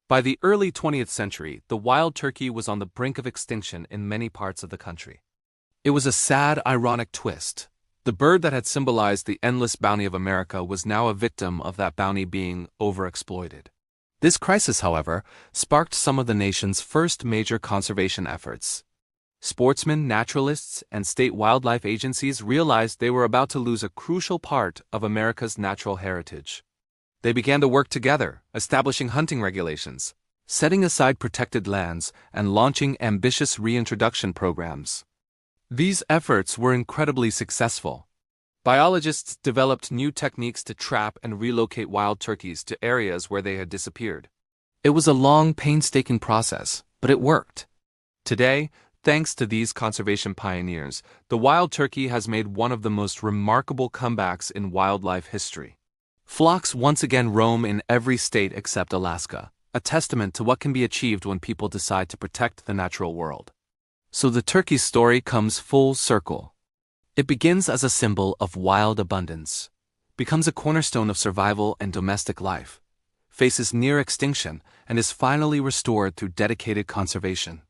By the early 20th century, the wild turkey was on the brink of extinction in many parts of the country. It was a sad, ironic twist. The bird that had symbolized the endless bounty of America was now a victim of that bounty being overexploited. This crisis, however, sparked some of the nation's first major conservation efforts. Sportsmen, naturalists, and state wildlife agencies realized they were about to lose a crucial part of America's natural heritage. They began to work together, establishing hunting regulations, setting aside protected lands, and launching ambitious reintroduction programs. These efforts were incredibly successful. Biologists developed new techniques to trap and relocate wild turkeys to areas where they had disappeared. It was a long, painstaking process, but it worked. Today, thanks to these conservation pioneers, the wild turkey has made one of the most remarkable comebacks in wildlife history. Flocks once again roam in every state except Alaska, a testament to what can be achieved when people decide to protect the natural world. So the turkey's story comes full circle. It begins as a symbol of wild abundance, becomes a cornerstone of survival and domestic life, faces near extinction, and is finally restored through dedicated conservation.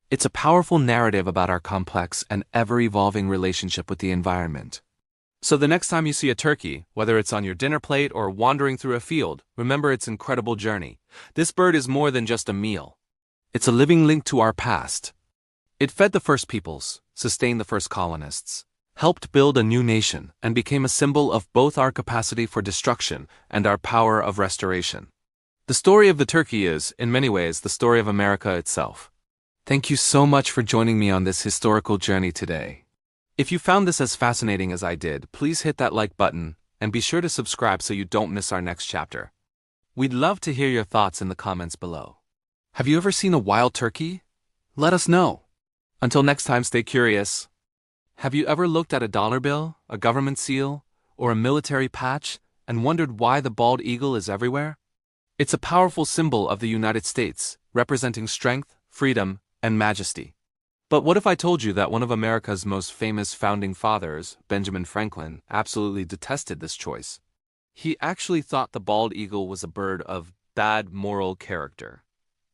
It's a powerful narrative about our complex and ever-evolving relationship with the environment. So the next time you see a turkey, whether it's on your dinner plate or wandering through a field, remember its incredible journey. This bird is more than just a meal. It's a living link to our past. It fed the first peoples, sustained the first colonists, helped build a new nation, and became a symbol of both our capacity for destruction and our power of restoration. The story of the turkey is, in many ways, the story of America itself. Thank you so much for joining me on this historical journey today. If you found this as fascinating as I did, please hit that like button and be sure to subscribe so you don't miss our next chapter. We'd love to hear your thoughts in the comments below. Have you ever seen a wild turkey? Let us know. Until next time, stay curious. Have you ever looked at a dollar bill, a government seal, or a military patch and wondered why the bald eagle is everywhere? It's a powerful symbol of the United States, representing strength, freedom, and majesty. But what if I told you that one of America's most famous founding fathers, Benjamin Franklin, absolutely detested this choice? He actually thought the bald eagle was a bird of bad moral character.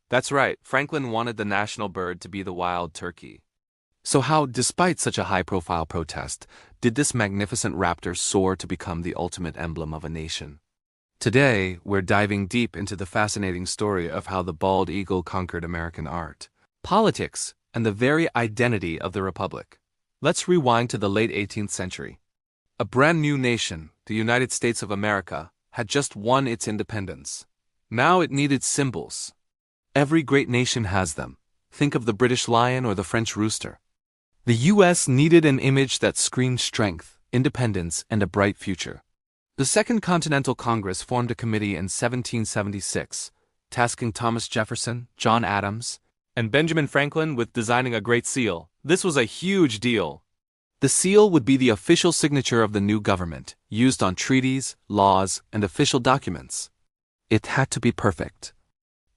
That's right, Franklin wanted the national bird to be the wild turkey. So how, despite such a high-profile protest, did this magnificent raptor soar to become the ultimate emblem of a nation? Today, we're diving deep into the fascinating story of how the bald eagle conquered American art, politics, and the very identity of the Republic. Let's rewind to the late 18th century. A brand new nation, the United States of America, had just won its independence. Now it needed symbols. Every great nation has them. Think of the British lion or the French rooster. The U.S. needed an image that screamed strength, independence, and a bright future. The Second Continental Congress formed a committee in 1776 tasking Thomas Jefferson, John Adams, and Benjamin Franklin with designing a great seal. This was a huge deal. The seal would be the official signature of the new government, used on treaties, laws, and official documents. It had to be perfect.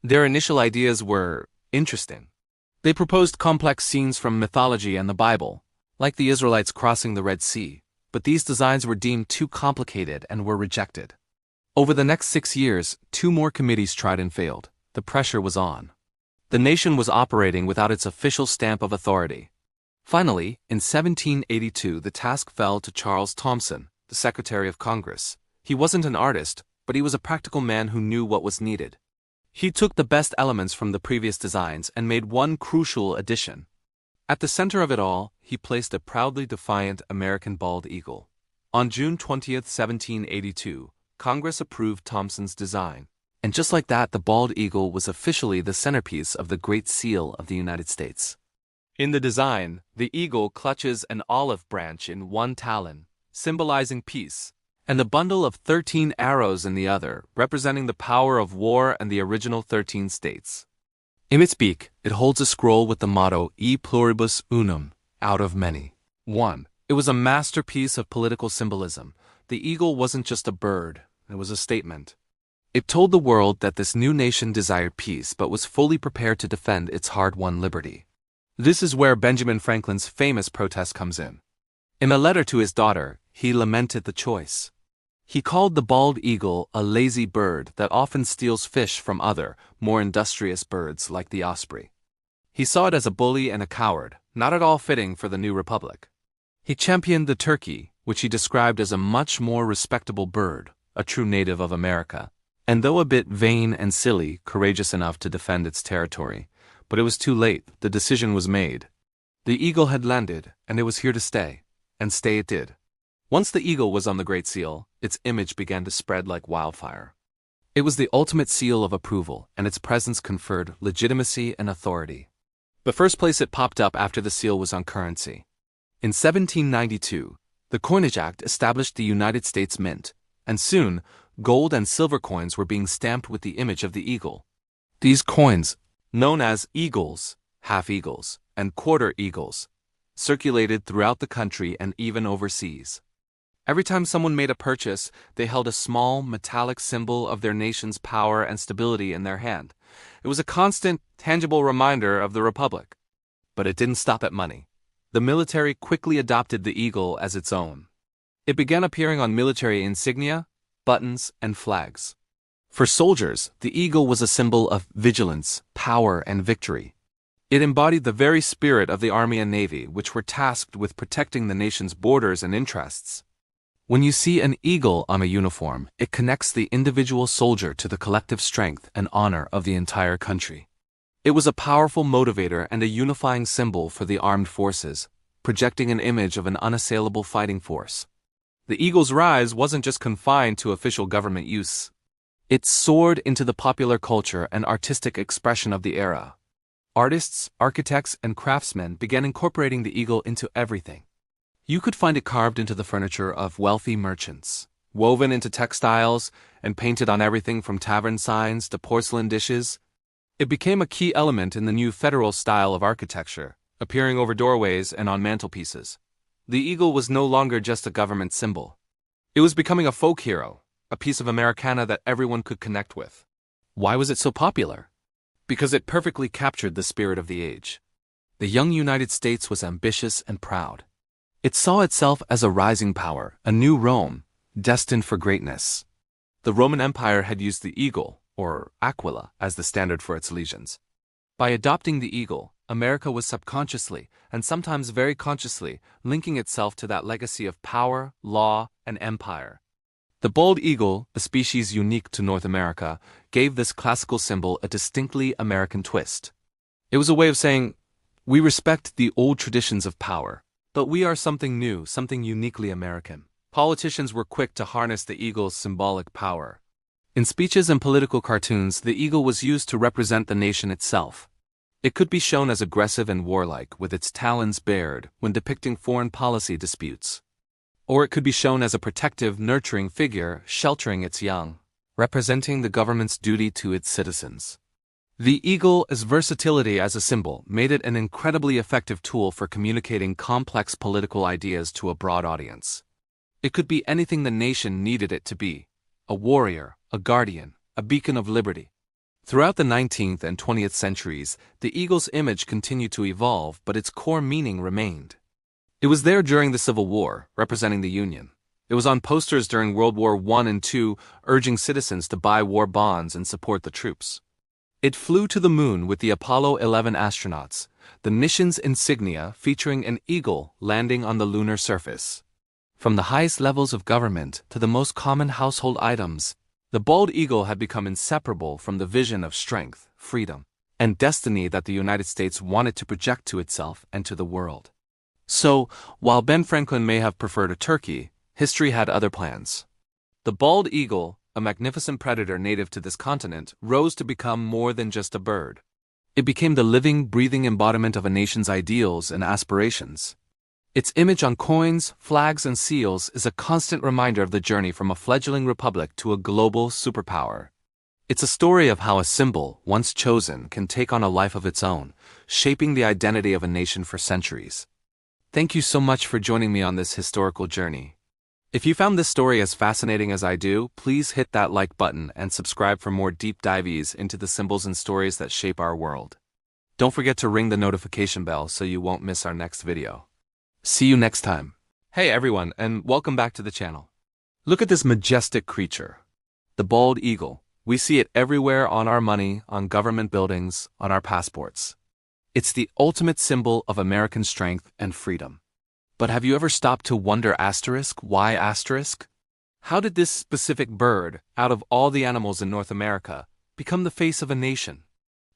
Their initial ideas were interesting. They proposed complex scenes from mythology and the Bible, like the Israelites crossing the Red Sea, but these designs were deemed too complicated and were rejected. Over the next 6 years, 2 more committees tried and failed. The pressure was on. The nation was operating without its official stamp of authority. Finally, in 1782, the task fell to Charles Thomson, the Secretary of Congress. He wasn't an artist, but he was a practical man who knew what was needed. He took the best elements from the previous designs and made one crucial addition. At the center of it all, he placed a proudly defiant American bald eagle. On June 20, 1782, Congress approved Thomson's design. And just like that, the bald eagle was officially the centerpiece of the Great Seal of the United States. In the design, the eagle clutches an olive branch in one talon, symbolizing peace, and a bundle of 13 arrows in the other, representing the power of war and the original 13 states. In its beak, it holds a scroll with the motto E pluribus unum, out of many. 1. It was a masterpiece of political symbolism. The eagle wasn't just a bird, it was a statement. It told the world that this new nation desired peace but was fully prepared to defend its hard-won liberty. This is where Benjamin Franklin's famous protest comes in. In a letter to his daughter, he lamented the choice. He called the bald eagle a lazy bird that often steals fish from other, more industrious birds like the osprey. He saw it as a bully and a coward, not at all fitting for the new republic. He championed the turkey, which he described as a much more respectable bird, a true native of America, and though a bit vain and silly, courageous enough to defend its territory. But it was too late. The decision was made. The eagle had landed, and it was here to stay. And stay it did. Once the eagle was on the Great Seal, its image began to spread like wildfire. It was the ultimate seal of approval, and its presence conferred legitimacy and authority. The first place it popped up after the seal was on currency. In 1792, the Coinage Act established the United States Mint, and soon, gold and silver coins were being stamped with the image of the eagle. These coins, known as eagles, half eagles, and quarter eagles, circulated throughout the country and even overseas. Every time someone made a purchase, they held a small, metallic symbol of their nation's power and stability in their hand. It was a constant, tangible reminder of the Republic. But it didn't stop at money. The military quickly adopted the eagle as its own. It began appearing on military insignia, buttons, and flags. For soldiers, the eagle was a symbol of vigilance, power, and victory. It embodied the very spirit of the Army and Navy, which were tasked with protecting the nation's borders and interests. When you see an eagle on a uniform, it connects the individual soldier to the collective strength and honor of the entire country. It was a powerful motivator and a unifying symbol for the armed forces, projecting an image of an unassailable fighting force. The eagle's rise wasn't just confined to official government use. It soared into the popular culture and artistic expression of the era. Artists, architects, and craftsmen began incorporating the eagle into everything. You could find it carved into the furniture of wealthy merchants, woven into textiles, and painted on everything from tavern signs to porcelain dishes. It became a key element in the new federal style of architecture, appearing over doorways and on mantelpieces. The eagle was no longer just a government symbol. It was becoming a folk hero, a piece of Americana that everyone could connect with. Why was it so popular? Because it perfectly captured the spirit of the age. The young United States was ambitious and proud. It saw itself as a rising power, a new Rome, destined for greatness. The Roman Empire had used the eagle, or aquila, as the standard for its legions. By adopting the eagle, America was subconsciously, and sometimes very consciously, linking itself to that legacy of power, law, and empire. The bald eagle, a species unique to North America, gave this classical symbol a distinctly American twist. It was a way of saying, we respect the old traditions of power, but we are something new, something uniquely American. Politicians were quick to harness the eagle's symbolic power. In speeches and political cartoons, the eagle was used to represent the nation itself. It could be shown as aggressive and warlike, with its talons bared, when depicting foreign policy disputes. Or it could be shown as a protective, nurturing figure, sheltering its young. representing the government's duty to its citizens. The eagle's versatility as a symbol made it an incredibly effective tool for communicating complex political ideas to a broad audience. It could be anything the nation needed it to be: a warrior, a guardian, a beacon of liberty. Throughout the 19th and 20th centuries, the eagle's image continued to evolve, but its core meaning remained. It was there during the Civil War, representing the Union. It was on posters during World War I and II, urging citizens to buy war bonds and support the troops. It flew to the moon with the Apollo 11 astronauts, the mission's insignia featuring an eagle landing on the lunar surface. From the highest levels of government to the most common household items, the bald eagle had become inseparable from the vision of strength, freedom, and destiny that the United States wanted to project to itself and to the world. So, while Ben Franklin may have preferred a turkey, history had other plans. The bald eagle, a magnificent predator native to this continent, rose to become more than just a bird. It became the living, breathing embodiment of a nation's ideals and aspirations. Its image on coins, flags, and seals is a constant reminder of the journey from a fledgling republic to a global superpower. It's a story of how a symbol, once chosen, can take on a life of its own, shaping the identity of a nation for centuries. Thank you so much for joining me on this historical journey. If you found this story as fascinating as I do, please hit that like button and subscribe for more deep dives into the symbols and stories that shape our world. Don't forget to ring the notification bell so you won't miss our next video. See you next time. Hey everyone, and welcome back to the channel. Look at this majestic creature. The bald eagle. We see it everywhere on our money, on government buildings, on our passports. It's the ultimate symbol of American strength and freedom. But have you ever stopped to wonder why asterisk? How did this specific bird, out of all the animals in North America, become the face of a nation?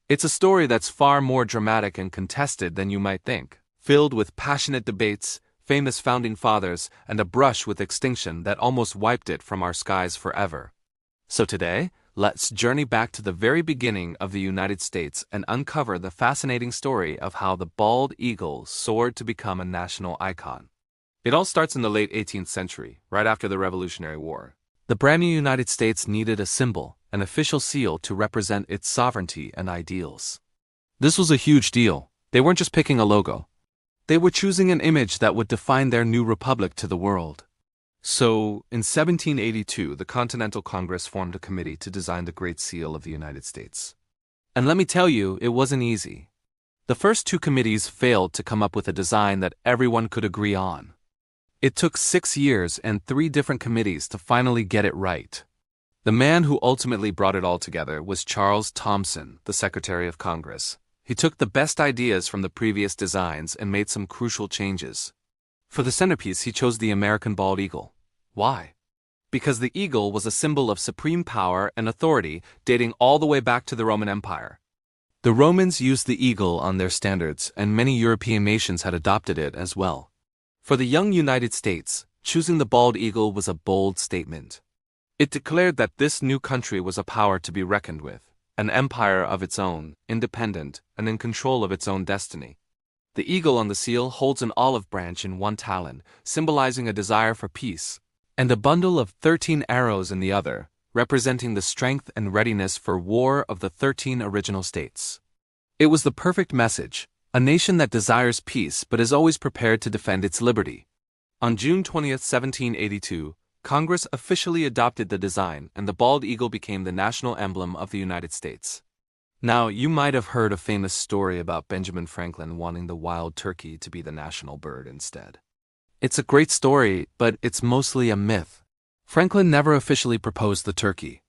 It's a story that's far more dramatic and contested than you might think, filled with passionate debates, famous founding fathers, and a brush with extinction that almost wiped it from our skies forever. So today, let's journey back to the very beginning of the United States and uncover the fascinating story of how the bald eagle soared to become a national icon. It all starts in the late 18th century, right after the Revolutionary War. The brand new United States needed a symbol, an official seal to represent its sovereignty and ideals. This was a huge deal. They weren't just picking a logo. They were choosing an image that would define their new republic to the world. So, in 1782, the Continental Congress formed a committee to design the Great Seal of the United States. And let me tell you, it wasn't easy. The first two committees failed to come up with a design that everyone could agree on. It took 6 years and 3 different committees to finally get it right. The man who ultimately brought it all together was Charles Thomson, the Secretary of Congress. He took the best ideas from the previous designs and made some crucial changes. For the centerpiece, he chose the American bald eagle. Why? Because the eagle was a symbol of supreme power and authority dating all the way back to the Roman Empire. The Romans used the eagle on their standards, and many European nations had adopted it as well. For the young United States, choosing the bald eagle was a bold statement. It declared that this new country was a power to be reckoned with, an empire of its own, independent, and in control of its own destiny. The eagle on the seal holds an olive branch in one talon, symbolizing a desire for peace, and a bundle of 13 arrows in the other, representing the strength and readiness for war of the 13 original states. It was the perfect message, a nation that desires peace but is always prepared to defend its liberty. On June 20, 1782, Congress officially adopted the design, and the bald eagle became the national emblem of the United States. Now, you might have heard a famous story about Benjamin Franklin wanting the wild turkey to be the national bird instead. It's a great story, but it's mostly a myth. Franklin never officially proposed the turkey.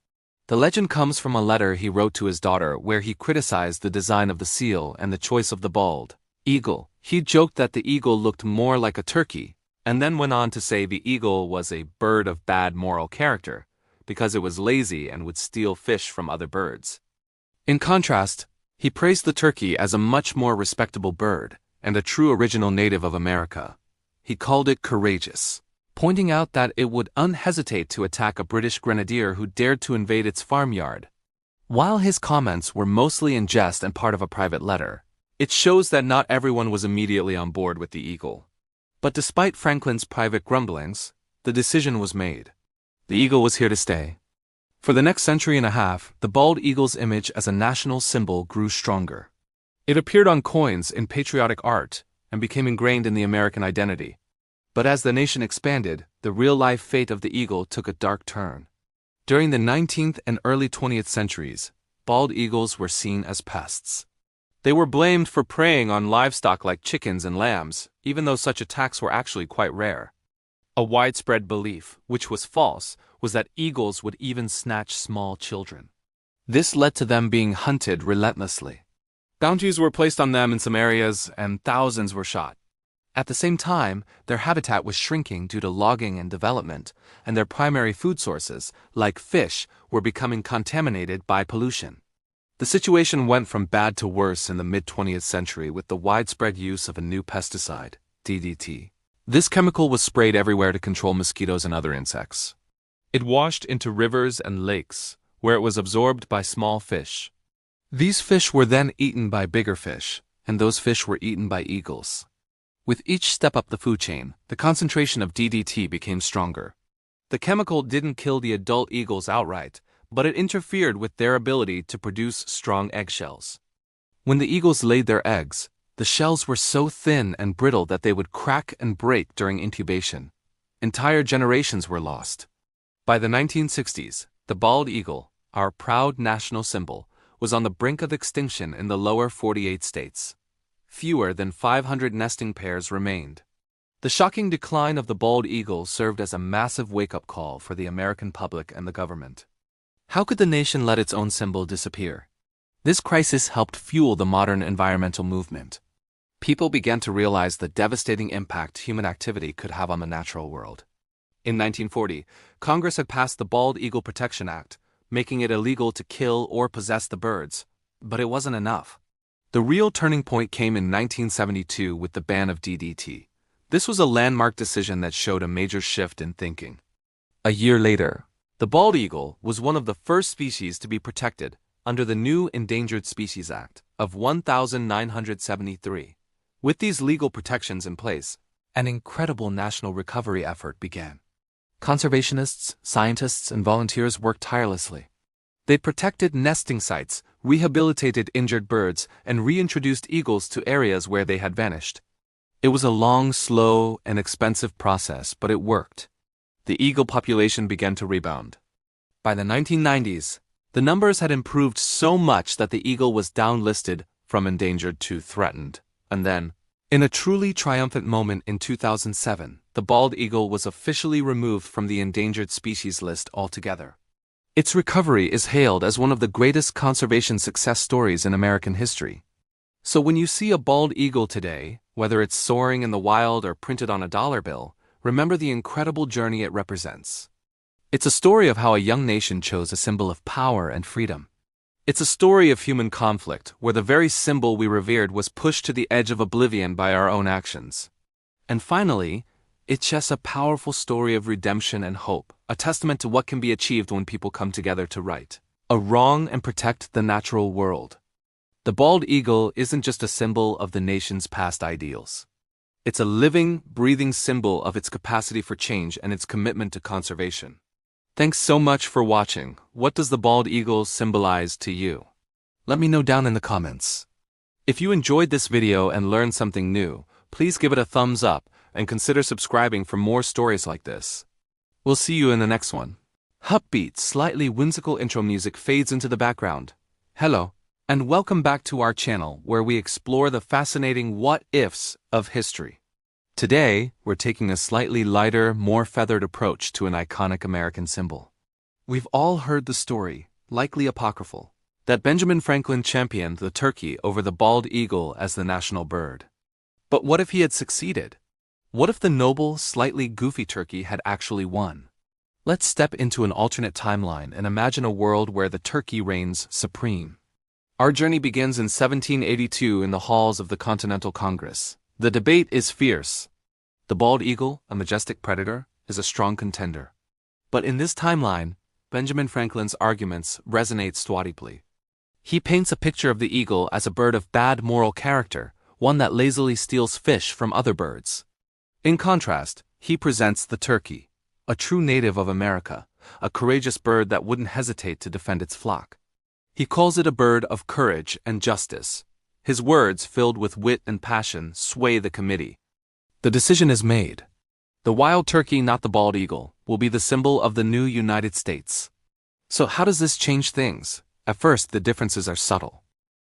The legend comes from a letter he wrote to his daughter where he criticized the design of the seal and the choice of the bald eagle. He joked that the eagle looked more like a turkey, and then went on to say the eagle was a bird of bad moral character because it was lazy and would steal fish from other birds. In contrast, he praised the turkey as a much more respectable bird and a true original native of America. He called it courageous, pointing out that it would unhesitate to attack a British grenadier who dared to invade its farmyard. While his comments were mostly in jest and part of a private letter, it shows that not everyone was immediately on board with the eagle. But despite Franklin's private grumblings, the decision was made. The eagle was here to stay. For the next century and a half, the bald eagle's image as a national symbol grew stronger. It appeared on coins in patriotic art and became ingrained in the American identity. But as the nation expanded, the real-life fate of the eagle took a dark turn. During the 19th and early 20th centuries, bald eagles were seen as pests. They were blamed for preying on livestock like chickens and lambs, even though such attacks were actually quite rare. A widespread belief, which was false, was that eagles would even snatch small children. This led to them being hunted relentlessly. Bounties were placed on them in some areas, and thousands were shot. At the same time, their habitat was shrinking due to logging and development, and their primary food sources, like fish, were becoming contaminated by pollution. The situation went from bad to worse in the mid-20th century with the widespread use of a new pesticide, DDT. This chemical was sprayed everywhere to control mosquitoes and other insects. It washed into rivers and lakes, where it was absorbed by small fish. These fish were then eaten by bigger fish, and those fish were eaten by eagles. With each step up the food chain, the concentration of DDT became stronger. The chemical didn't kill the adult eagles outright, but it interfered with their ability to produce strong eggshells. When the eagles laid their eggs, the shells were so thin and brittle that they would crack and break during incubation. Entire generations were lost. By the 1960s, the bald eagle, our proud national symbol, was on the brink of extinction in the lower 48 states. Fewer than 500 nesting pairs remained. The shocking decline of the bald eagle served as a massive wake-up call for the American public and the government. How could the nation let its own symbol disappear? This crisis helped fuel the modern environmental movement. People began to realize the devastating impact human activity could have on the natural world. In 1940, Congress had passed the Bald Eagle Protection Act, making it illegal to kill or possess the birds, but it wasn't enough. The real turning point came in 1972 with the ban of DDT. This was a landmark decision that showed a major shift in thinking. A year later, the bald eagle was one of the first species to be protected under the new Endangered Species Act of 1973. With these legal protections in place, an incredible national recovery effort began. Conservationists, scientists, and volunteers worked tirelessly. They protected nesting sites, rehabilitated injured birds, and reintroduced eagles to areas where they had vanished. It was a long, slow, and expensive process, but it worked. The eagle population began to rebound. By the 1990s, the numbers had improved so much that the eagle was downlisted from endangered to threatened. And then, in a truly triumphant moment in 2007, the bald eagle was officially removed from the endangered species list altogether. Its recovery is hailed as one of the greatest conservation success stories in American history. So when you see a bald eagle today, whether it's soaring in the wild or printed on a dollar bill, remember the incredible journey it represents. It's a story of how a young nation chose a symbol of power and freedom. It's a story of human conflict, where the very symbol we revered was pushed to the edge of oblivion by our own actions. And finally, it's just a powerful story of redemption and hope, a testament to what can be achieved when people come together to right a wrong and protect the natural world. The bald eagle isn't just a symbol of the nation's past ideals. It's a living, breathing symbol of its capacity for change and its commitment to conservation. Thanks so much for watching. What does the bald eagle symbolize to you? Let me know down in the comments. If you enjoyed this video and learned something new, please give it a thumbs up and consider subscribing for more stories like this. We'll see you in the next one. Upbeat, slightly whimsical intro music fades into the background. Hello, and welcome back to our channel where we explore the fascinating what-ifs of history. Today, we're taking a slightly lighter, more feathered approach to an iconic American symbol. We've all heard the story, likely apocryphal, that Benjamin Franklin championed the turkey over the bald eagle as the national bird. But what if he had succeeded? What if the noble, slightly goofy turkey had actually won? Let's step into an alternate timeline and imagine a world where the turkey reigns supreme. Our journey begins in 1782 in the halls of the Continental Congress. The debate is fierce. The bald eagle, a majestic predator, is a strong contender. But in this timeline, Benjamin Franklin's arguments resonate deeply. He paints a picture of the eagle as a bird of bad moral character, one that lazily steals fish from other birds. In contrast, he presents the turkey, a true native of America, a courageous bird that wouldn't hesitate to defend its flock. He calls it a bird of courage and justice. His words, filled with wit and passion, sway the committee. The decision is made. The wild turkey, not the bald eagle, will be the symbol of the new United States. So how does this change things? At first, the differences are subtle.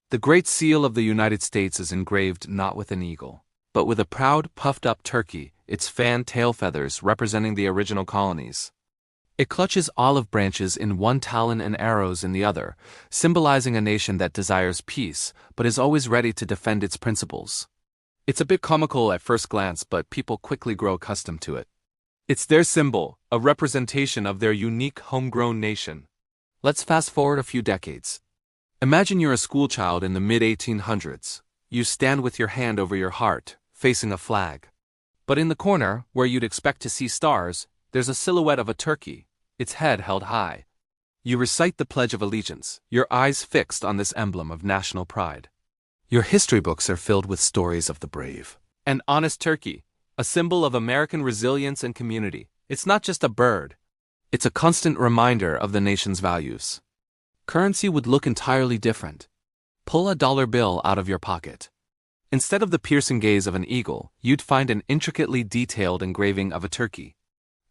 The Great Seal of the United States is engraved not with an eagle, but with a proud, puffed-up turkey, its fanned tail feathers representing the original colonies. It clutches olive branches in one talon and arrows in the other, symbolizing a nation that desires peace, but is always ready to defend its principles. It's a bit comical at first glance, but people quickly grow accustomed to it. It's their symbol, a representation of their unique homegrown nation. Let's fast forward a few decades. Imagine you're a schoolchild in the mid-1800s. You stand with your hand over your heart, facing a flag. But in the corner, where you'd expect to see stars, there's a silhouette of a turkey, its head held high. You recite the Pledge of Allegiance, your eyes fixed on this emblem of national pride. Your history books are filled with stories of the brave. An honest turkey, a symbol of American resilience and community. It's not just a bird. It's a constant reminder of the nation's values. Currency would look entirely different. Pull a dollar bill out of your pocket. Instead of the piercing gaze of an eagle, you'd find an intricately detailed engraving of a turkey.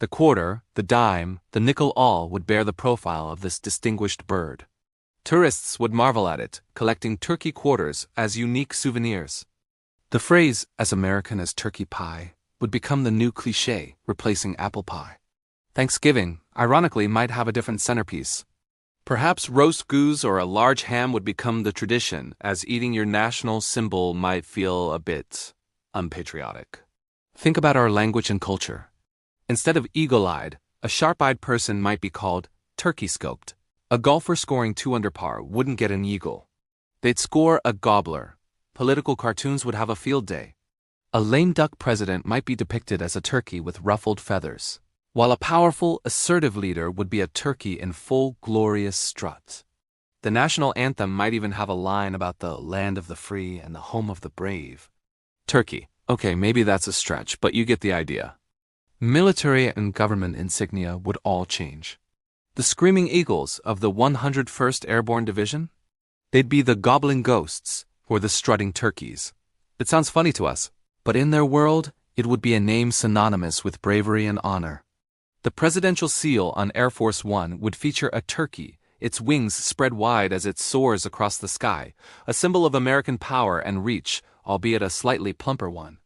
The quarter, the dime, the nickel all would bear the profile of this distinguished bird. Tourists would marvel at it, collecting turkey quarters as unique souvenirs. The phrase, "as American as turkey pie," would become the new cliché, replacing apple pie. Thanksgiving, ironically, might have a different centerpiece. Perhaps roast goose or a large ham would become the tradition, as eating your national symbol might feel a bit unpatriotic. Think about our language and culture. Instead of eagle-eyed, a sharp-eyed person might be called turkey-scoped. A golfer scoring 2 under par wouldn't get an eagle. They'd score a gobbler. Political cartoons would have a field day. A lame duck president might be depicted as a turkey with ruffled feathers, while a powerful, assertive leader would be a turkey in full, glorious strut. The national anthem might even have a line about the land of the free and the home of the brave. Turkey. Okay, maybe that's a stretch, but you get the idea. Military and government insignia would all change. The Screaming Eagles of the 101st Airborne Division? They'd be the gobbling ghosts, or the strutting turkeys. It sounds funny to us, but in their world, it would be a name synonymous with bravery and honor. The presidential seal on Air Force One would feature a turkey, its wings spread wide as it soars across the sky, a symbol of American power and reach, albeit a slightly plumper one.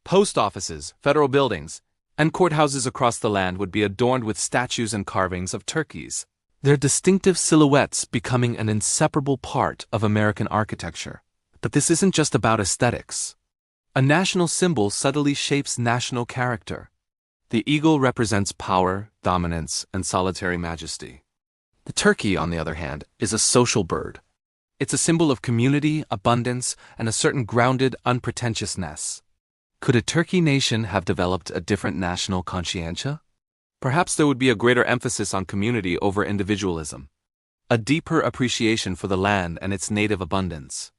Post offices, federal buildings, and courthouses across the land would be adorned with statues and carvings of turkeys, their distinctive silhouettes becoming an inseparable part of American architecture. But this isn't just about aesthetics. A national symbol subtly shapes national character. The eagle represents power, dominance, and solitary majesty. The turkey, on the other hand, is a social bird. It's a symbol of community, abundance, and a certain grounded unpretentiousness. Could a turkey nation have developed a different national conscientia? Perhaps there would be a greater emphasis on community over individualism, a deeper appreciation for the land and its native abundance.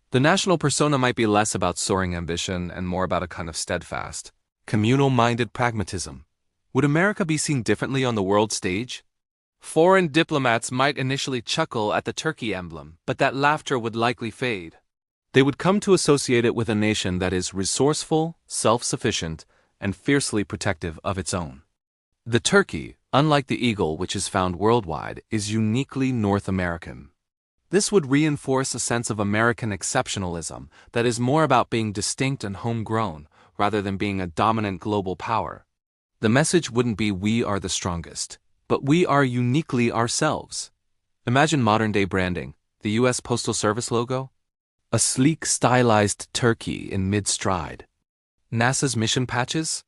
The national persona might be less about soaring ambition and more about a kind of steadfast, communal-minded pragmatism. Would America be seen differently on the world stage? Foreign diplomats might initially chuckle at the turkey emblem, but that laughter would likely fade. They would come to associate it with a nation that is resourceful, self-sufficient, and fiercely protective of its own. The turkey, unlike the eagle which is found worldwide, is uniquely North American. This would reinforce a sense of American exceptionalism that is more about being distinct and homegrown, rather than being a dominant global power. The message wouldn't be "we are the strongest," but "we are uniquely ourselves." Imagine modern-day branding, the U.S. Postal Service logo, a sleek, stylized turkey in mid-stride. NASA's mission patches?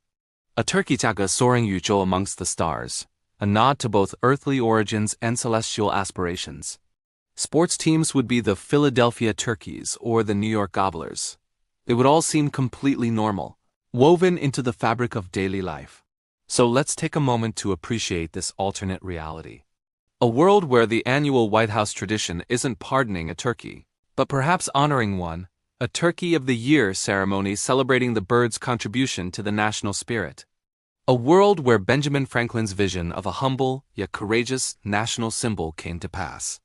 A turkey jaga soaring yujo amongst the stars, a nod to both earthly origins and celestial aspirations. Sports teams would be the Philadelphia Turkeys or the New York Gobblers. It would all seem completely normal, woven into the fabric of daily life. So let's take a moment to appreciate this alternate reality. A world where the annual White House tradition isn't pardoning a turkey, but perhaps honoring one, a Turkey of the Year ceremony celebrating the bird's contribution to the national spirit. A world where Benjamin Franklin's vision of a humble yet courageous national symbol came to pass.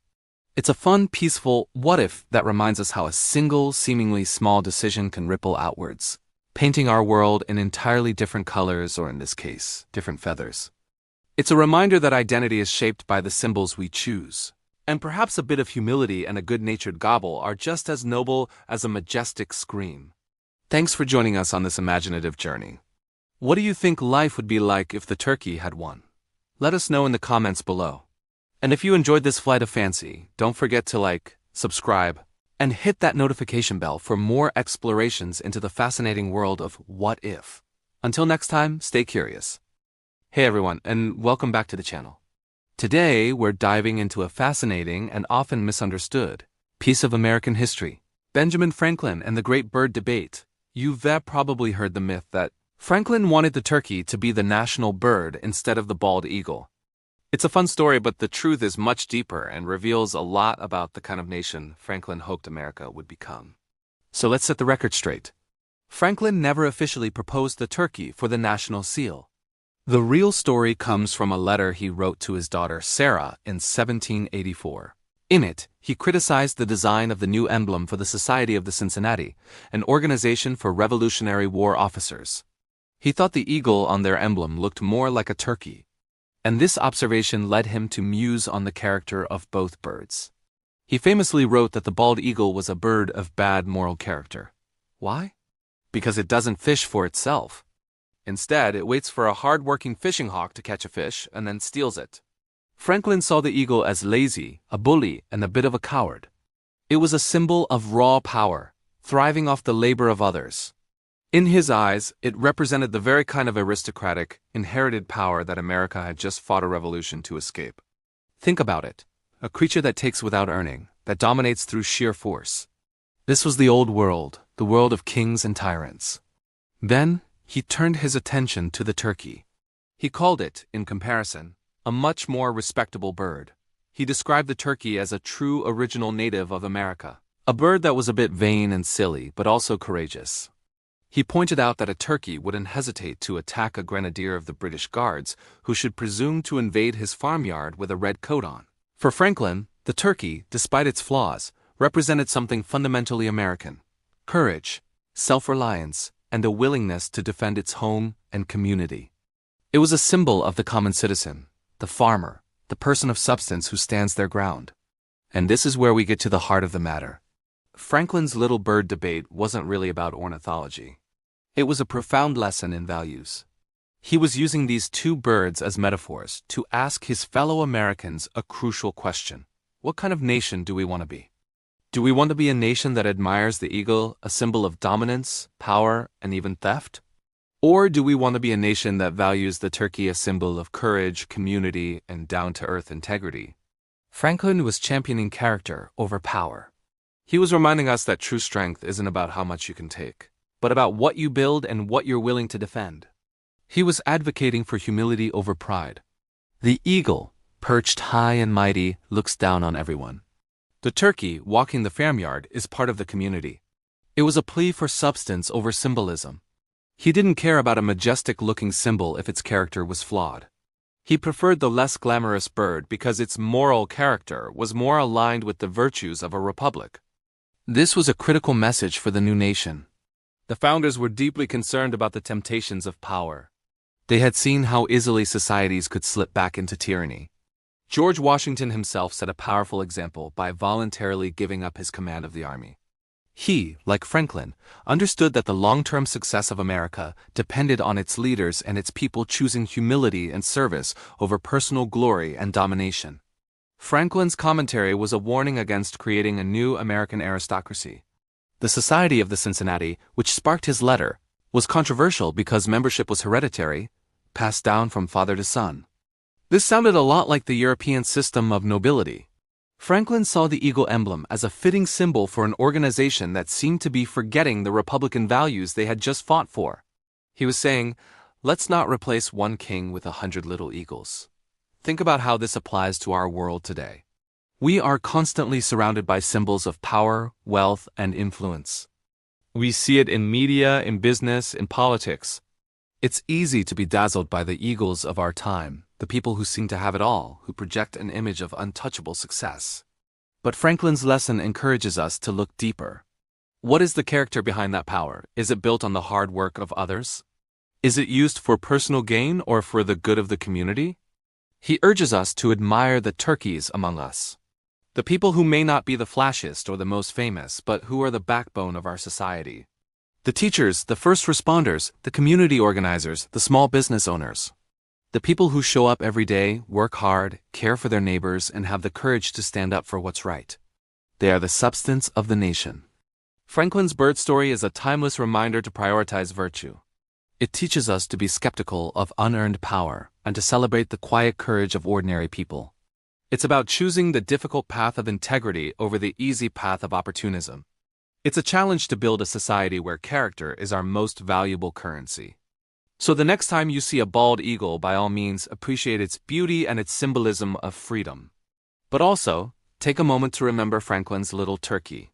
It's a fun, peaceful what-if that reminds us how a single, seemingly small decision can ripple outwards, painting our world in entirely different colors, or in this case, different feathers. It's a reminder that identity is shaped by the symbols we choose. And perhaps a bit of humility and a good-natured gobble are just as noble as a majestic scream. Thanks for joining us on this imaginative journey. What do you think life would be like if the turkey had won? Let us know in the comments below. And if you enjoyed this flight of fancy, don't forget to like, subscribe, and hit that notification bell for more explorations into the fascinating world of what if. Until next time, stay curious. Hey everyone, and welcome back to the channel. Today, we're diving into a fascinating and often misunderstood piece of American history, Benjamin Franklin and the Great Bird Debate. You've probably heard the myth that Franklin wanted the turkey to be the national bird instead of the bald eagle. It's a fun story, but the truth is much deeper and reveals a lot about the kind of nation Franklin hoped America would become. So let's set the record straight. Franklin never officially proposed the turkey for the national seal. The real story comes from a letter he wrote to his daughter Sarah in 1784. In it, he criticized the design of the new emblem for the Society of the Cincinnati, an organization for Revolutionary War officers. He thought the eagle on their emblem looked more like a turkey, and this observation led him to muse on the character of both birds. He famously wrote that the bald eagle was a bird of bad moral character. Why? Because it doesn't fish for itself. Instead, it waits for a hard-working fishing hawk to catch a fish and then steals it. Franklin saw the eagle as lazy, a bully, and a bit of a coward. It was a symbol of raw power, thriving off the labor of others. In his eyes, it represented the very kind of aristocratic, inherited power that America had just fought a revolution to escape. Think about it. A creature that takes without earning, that dominates through sheer force. This was the old world, the world of kings and tyrants. Then, he turned his attention to the turkey. He called it, in comparison, a much more respectable bird. He described the turkey as a true original native of America, a bird that was a bit vain and silly, but also courageous. He pointed out that a turkey wouldn't hesitate to attack a grenadier of the British Guards who should presume to invade his farmyard with a red coat on. For Franklin, the turkey, despite its flaws, represented something fundamentally American: courage, self-reliance, and a willingness to defend its home and community. It was a symbol of the common citizen, the farmer, the person of substance who stands their ground. And this is where we get to the heart of the matter. Franklin's little bird debate wasn't really about ornithology. It was a profound lesson in values. He was using these two birds as metaphors to ask his fellow Americans a crucial question. What kind of nation do we want to be? Do we want to be a nation that admires the eagle, a symbol of dominance, power, and even theft? Or do we want to be a nation that values the turkey, a symbol of courage, community, and down-to-earth integrity? Franklin was championing character over power. He was reminding us that true strength isn't about how much you can take, but about what you build and what you're willing to defend. He was advocating for humility over pride. The eagle, perched high and mighty, looks down on everyone. The turkey, walking the farmyard, is part of the community. It was a plea for substance over symbolism. He didn't care about a majestic-looking symbol if its character was flawed. He preferred the less glamorous bird because its moral character was more aligned with the virtues of a republic. This was a critical message for the new nation. The founders were deeply concerned about the temptations of power. They had seen how easily societies could slip back into tyranny. George Washington himself set a powerful example by voluntarily giving up his command of the army. He, like Franklin, understood that the long-term success of America depended on its leaders and its people choosing humility and service over personal glory and domination. Franklin's commentary was a warning against creating a new American aristocracy. The Society of the Cincinnati, which sparked his letter, was controversial because membership was hereditary, passed down from father to son. This sounded a lot like the European system of nobility. Franklin saw the eagle emblem as a fitting symbol for an organization that seemed to be forgetting the Republican values they had just fought for. He was saying, let's not replace one king with 100 little eagles. Think about how this applies to our world today. We are constantly surrounded by symbols of power, wealth, and influence. We see it in media, in business, in politics. It's easy to be dazzled by the eagles of our time, the people who seem to have it all, who project an image of untouchable success. But Franklin's lesson encourages us to look deeper. What is the character behind that power? Is it built on the hard work of others? Is it used for personal gain or for the good of the community? He urges us to admire the turkeys among us. The people who may not be the flashiest or the most famous, but who are the backbone of our society. The teachers, the first responders, the community organizers, the small business owners. The people who show up every day, work hard, care for their neighbors, and have the courage to stand up for what's right. They are the substance of the nation. Franklin's bird story is a timeless reminder to prioritize virtue. It teaches us to be skeptical of unearned power and to celebrate the quiet courage of ordinary people. It's about choosing the difficult path of integrity over the easy path of opportunism. It's a challenge to build a society where character is our most valuable currency. So the next time you see a bald eagle, by all means appreciate its beauty and its symbolism of freedom. But also, take a moment to remember Franklin's little turkey.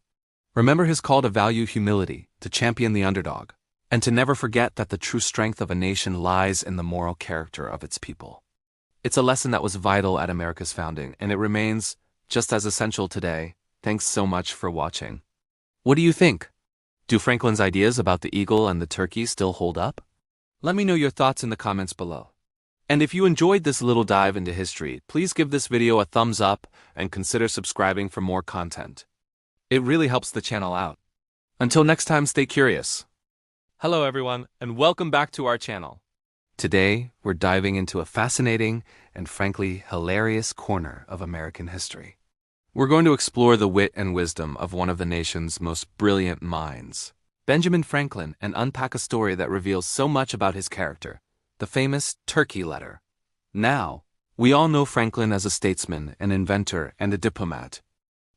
Remember his call to value humility, to champion the underdog, and to never forget that the true strength of a nation lies in the moral character of its people. It's a lesson that was vital at America's founding, and it remains just as essential today. Thanks so much for watching. What do you think? Do Franklin's ideas about the eagle and the turkey still hold up? Let me know your thoughts in the comments below. And if you enjoyed this little dive into history, please give this video a thumbs up and consider subscribing for more content. It really helps the channel out. Until next time, stay curious. Hello everyone, and welcome back to our channel. Today, we're diving into a fascinating and frankly hilarious corner of American history. We're going to explore the wit and wisdom of one of the nation's most brilliant minds, Benjamin Franklin, and unpack a story that reveals so much about his character, the famous Turkey Letter. Now, we all know Franklin as a statesman, an inventor, and a diplomat.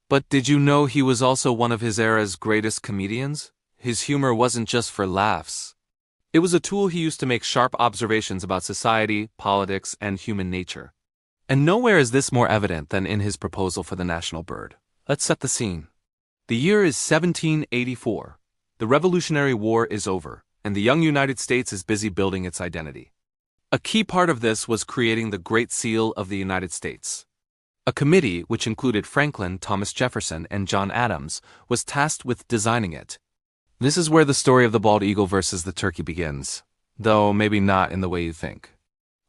But did you know he was also one of his era's greatest comedians? His humor wasn't just for laughs. It was a tool he used to make sharp observations about society, politics, and human nature. And nowhere is this more evident than in his proposal for the national bird. Let's set the scene. The year is 1784. The Revolutionary War is over, and the young United States is busy building its identity. A key part of this was creating the Great Seal of the United States. A committee, which included Franklin, Thomas Jefferson, and John Adams, was tasked with designing it. This is where the story of the bald eagle versus the turkey begins, though maybe not in the way you think.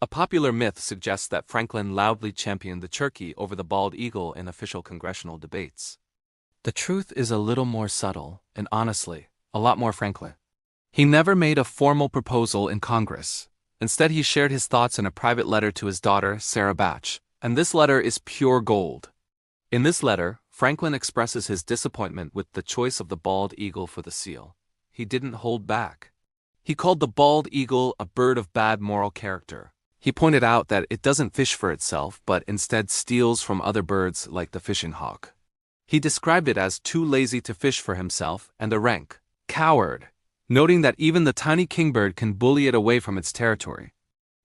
A popular myth suggests that Franklin loudly championed the turkey over the bald eagle in official congressional debates. The truth is a little more subtle, and honestly, a lot more Franklin. He never made a formal proposal in Congress. Instead, he shared his thoughts in a private letter to his daughter, Sarah Batch, and this letter is pure gold. In this letter, Franklin expresses his disappointment with the choice of the bald eagle for the seal. He didn't hold back. He called the bald eagle a bird of bad moral character. He pointed out that it doesn't fish for itself, but instead steals from other birds like the fishing hawk. He described it as too lazy to fish for himself and a rank coward, noting that even the tiny kingbird can bully it away from its territory.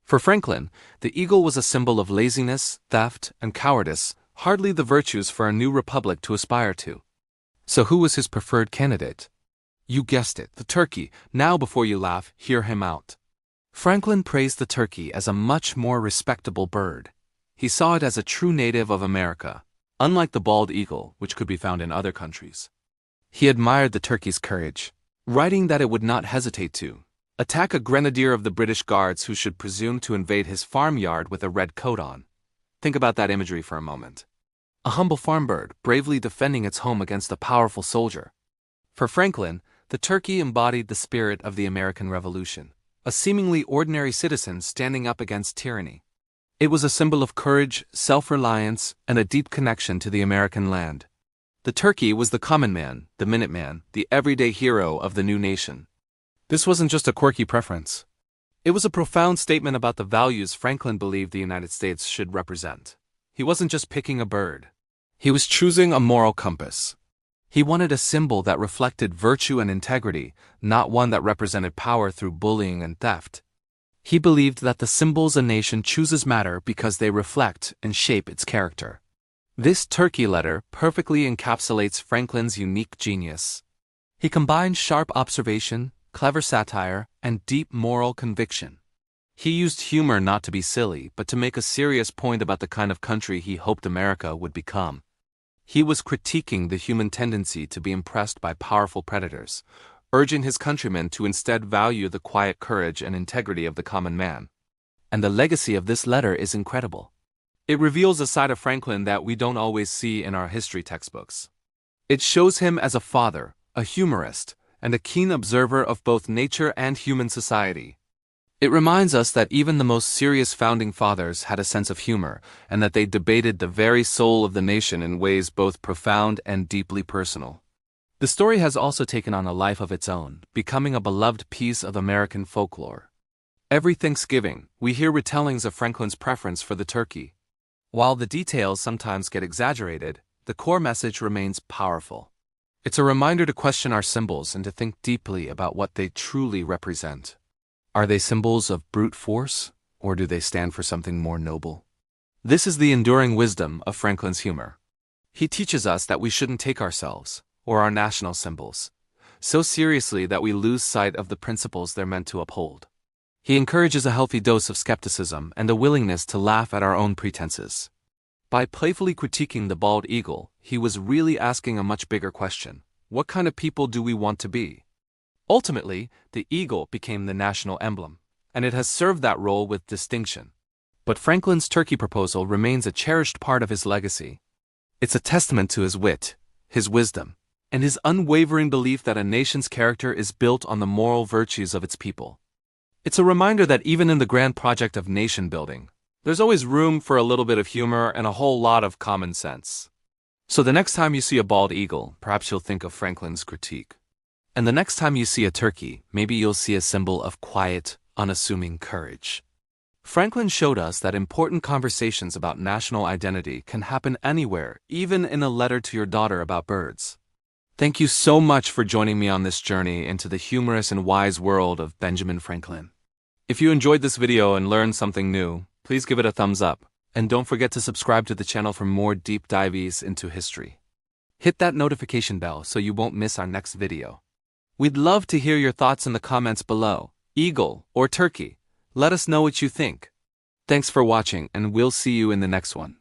For Franklin, the eagle was a symbol of laziness, theft, and cowardice, hardly the virtues for a new republic to aspire to. So who was his preferred candidate? You guessed it, the turkey. Now before you laugh, hear him out. Franklin praised the turkey as a much more respectable bird. He saw it as a true native of America, unlike the bald eagle, which could be found in other countries. He admired the turkey's courage, writing that it would not hesitate to attack a grenadier of the British Guards who should presume to invade his farmyard with a red coat on. Think about that imagery for a moment. A humble farm bird bravely defending its home against a powerful soldier. For Franklin, the turkey embodied the spirit of the American Revolution, a seemingly ordinary citizen standing up against tyranny. It was a symbol of courage, self-reliance, and a deep connection to the American land. The turkey was the common man, the Minuteman, the everyday hero of the new nation. This wasn't just a quirky preference. It was a profound statement about the values Franklin believed the United States should represent. He wasn't just picking a bird. He was choosing a moral compass. He wanted a symbol that reflected virtue and integrity, not one that represented power through bullying and theft. He believed that the symbols a nation chooses matter because they reflect and shape its character. This turkey letter perfectly encapsulates Franklin's unique genius. He combined sharp observation, clever satire, and deep moral conviction. He used humor not to be silly, but to make a serious point about the kind of country he hoped America would become. He was critiquing the human tendency to be impressed by powerful predators, urging his countrymen to instead value the quiet courage and integrity of the common man. And the legacy of this letter is incredible. It reveals a side of Franklin that we don't always see in our history textbooks. It shows him as a father, a humorist, and a keen observer of both nature and human society. It reminds us that even the most serious founding fathers had a sense of humor, and that they debated the very soul of the nation in ways both profound and deeply personal. The story has also taken on a life of its own, becoming a beloved piece of American folklore. Every Thanksgiving, we hear retellings of Franklin's preference for the turkey. While the details sometimes get exaggerated, the core message remains powerful. It's a reminder to question our symbols and to think deeply about what they truly represent. Are they symbols of brute force, or do they stand for something more noble? This is the enduring wisdom of Franklin's humor. He teaches us that we shouldn't take ourselves, or our national symbols, so seriously that we lose sight of the principles they're meant to uphold. He encourages a healthy dose of skepticism and a willingness to laugh at our own pretenses. By playfully critiquing the bald eagle, he was really asking a much bigger question. What kind of people do we want to be? Ultimately, the eagle became the national emblem, and it has served that role with distinction. But Franklin's turkey proposal remains a cherished part of his legacy. It's a testament to his wit, his wisdom, and his unwavering belief that a nation's character is built on the moral virtues of its people. It's a reminder that even in the grand project of nation building, there's always room for a little bit of humor and a whole lot of common sense. So the next time you see a bald eagle, perhaps you'll think of Franklin's critique. And the next time you see a turkey, maybe you'll see a symbol of quiet, unassuming courage. Franklin showed us that important conversations about national identity can happen anywhere, even in a letter to your daughter about birds. Thank you so much for joining me on this journey into the humorous and wise world of Benjamin Franklin. If you enjoyed this video and learned something new, please give it a thumbs up, and don't forget to subscribe to the channel for more deep dives into history. Hit that notification bell so you won't miss our next video. We'd love to hear your thoughts in the comments below. Eagle or turkey? Let us know what you think. Thanks for watching, and we'll see you in the next one.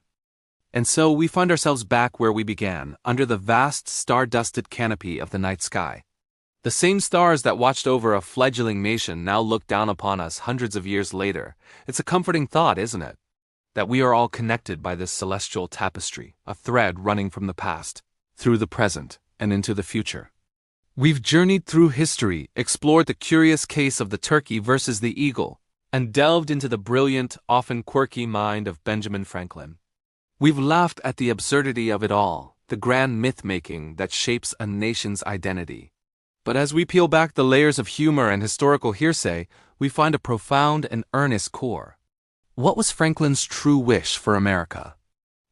And so we find ourselves back where we began, under the vast star-dusted canopy of the night sky. The same stars that watched over a fledgling nation now look down upon us hundreds of years later. It's a comforting thought, isn't it? That we are all connected by this celestial tapestry, a thread running from the past, through the present, and into the future. We've journeyed through history, explored the curious case of the turkey versus the eagle, and delved into the brilliant, often quirky mind of Benjamin Franklin. We've laughed at the absurdity of it all, the grand myth-making that shapes a nation's identity. But as we peel back the layers of humor and historical hearsay, we find a profound and earnest core. What was Franklin's true wish for America?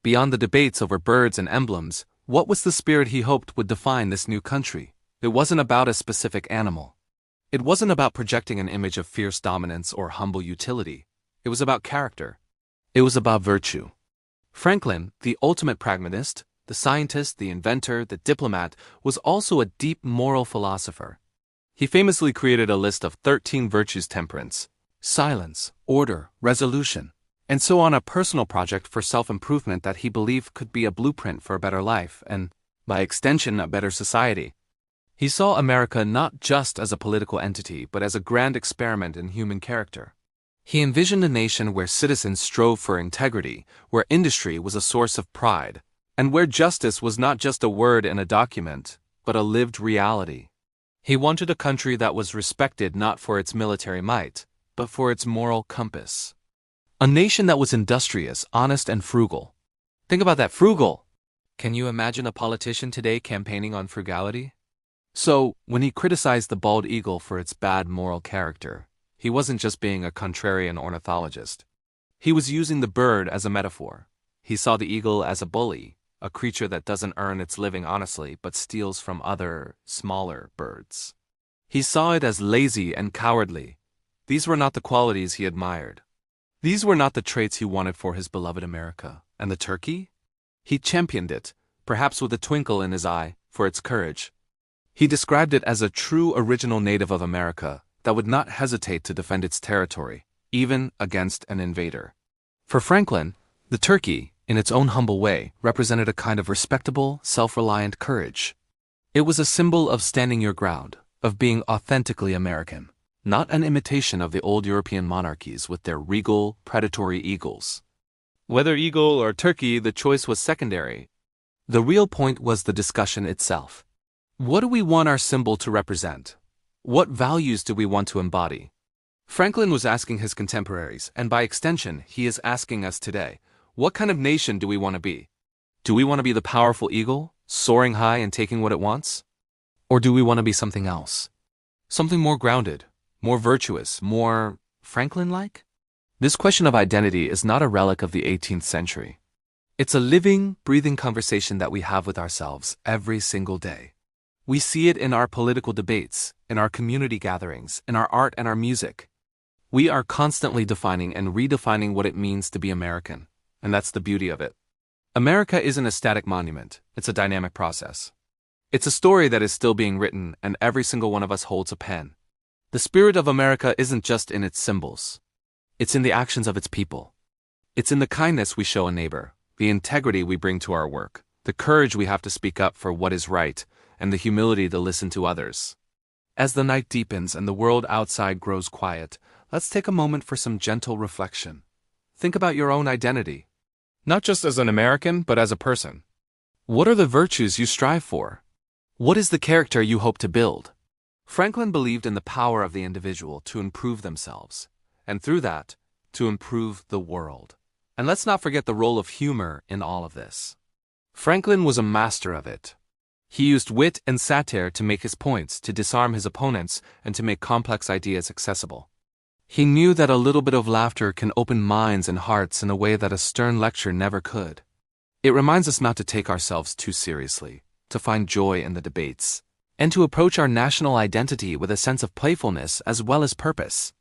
Beyond the debates over birds and emblems, what was the spirit he hoped would define this new country? It wasn't about a specific animal. It wasn't about projecting an image of fierce dominance or humble utility. It was about character. It was about virtue. Franklin, the ultimate pragmatist, the scientist, the inventor, the diplomat, was also a deep moral philosopher. He famously created a list of 13 virtues: temperance, silence, order, resolution, and so on, a personal project for self-improvement that he believed could be a blueprint for a better life and, by extension, a better society. He saw America not just as a political entity, but as a grand experiment in human character. He envisioned a nation where citizens strove for integrity, where industry was a source of pride, and where justice was not just a word in a document, but a lived reality. He wanted a country that was respected not for its military might, but for its moral compass. A nation that was industrious, honest, and frugal. Think about that, frugal! Can you imagine a politician today campaigning on frugality? So, when he criticized the bald eagle for its bad moral character, he wasn't just being a contrarian ornithologist. He was using the bird as a metaphor. He saw the eagle as a bully, a creature that doesn't earn its living honestly but steals from other, smaller birds. He saw it as lazy and cowardly. These were not the qualities he admired. These were not the traits he wanted for his beloved America. And the turkey? He championed it, perhaps with a twinkle in his eye, for its courage. He described it as a true original native of America that would not hesitate to defend its territory, even against an invader. For Franklin, the turkey, in its own humble way, represented a kind of respectable, self-reliant courage. It was a symbol of standing your ground, of being authentically American, not an imitation of the old European monarchies with their regal, predatory eagles. Whether eagle or turkey, the choice was secondary. The real point was the discussion itself. What do we want our symbol to represent? What values do we want to embody? Franklin was asking his contemporaries, and by extension, he is asking us today, what kind of nation do we want to be? Do we want to be the powerful eagle, soaring high and taking what it wants? Or do we want to be something else? Something more grounded, more virtuous, more Franklin-like? This question of identity is not a relic of the 18th century. It's a living, breathing conversation that we have with ourselves every single day. We see it in our political debates, in our community gatherings, in our art and our music. We are constantly defining and redefining what it means to be American, and that's the beauty of it. America isn't a static monument, it's a dynamic process. It's a story that is still being written, and every single one of us holds a pen. The spirit of America isn't just in its symbols. It's in the actions of its people. It's in the kindness we show a neighbor, the integrity we bring to our work, the courage we have to speak up for what is right, and the humility to listen to others. As the night deepens and the world outside grows quiet, let's take a moment for some gentle reflection. Think about your own identity. Not just as an American, but as a person. What are the virtues you strive for? What is the character you hope to build? Franklin believed in the power of the individual to improve themselves, and through that, to improve the world. And let's not forget the role of humor in all of this. Franklin was a master of it. He used wit and satire to make his points, to disarm his opponents, and to make complex ideas accessible. He knew that a little bit of laughter can open minds and hearts in a way that a stern lecture never could. It reminds us not to take ourselves too seriously, to find joy in the debates, and to approach our national identity with a sense of playfulness as well as purpose.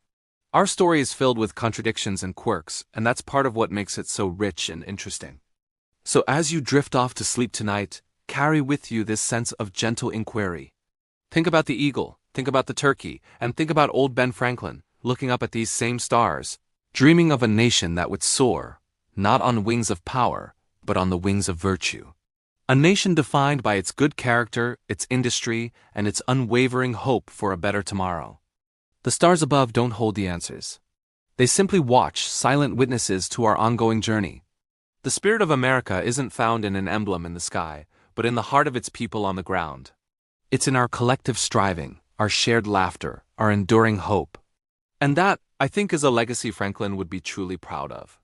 Our story is filled with contradictions and quirks, and that's part of what makes it so rich and interesting. So as you drift off to sleep tonight, carry with you this sense of gentle inquiry. Think about the eagle, think about the turkey, and think about old Ben Franklin, looking up at these same stars, dreaming of a nation that would soar, not on wings of power, but on the wings of virtue. A nation defined by its good character, its industry, and its unwavering hope for a better tomorrow. The stars above don't hold the answers. They simply watch, silent witnesses to our ongoing journey. The spirit of America isn't found in an emblem in the sky, but in the heart of its people on the ground. It's in our collective striving, our shared laughter, our enduring hope. And that, I think, is a legacy Franklin would be truly proud of.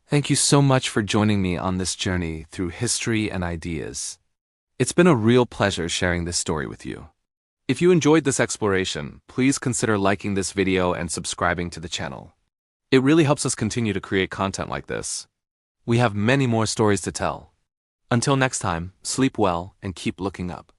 Thank you so much for joining me on this journey through history and ideas. It's been a real pleasure sharing this story with you. If you enjoyed this exploration, please consider liking this video and subscribing to the channel. It really helps us continue to create content like this. We have many more stories to tell. Until next time, sleep well and keep looking up.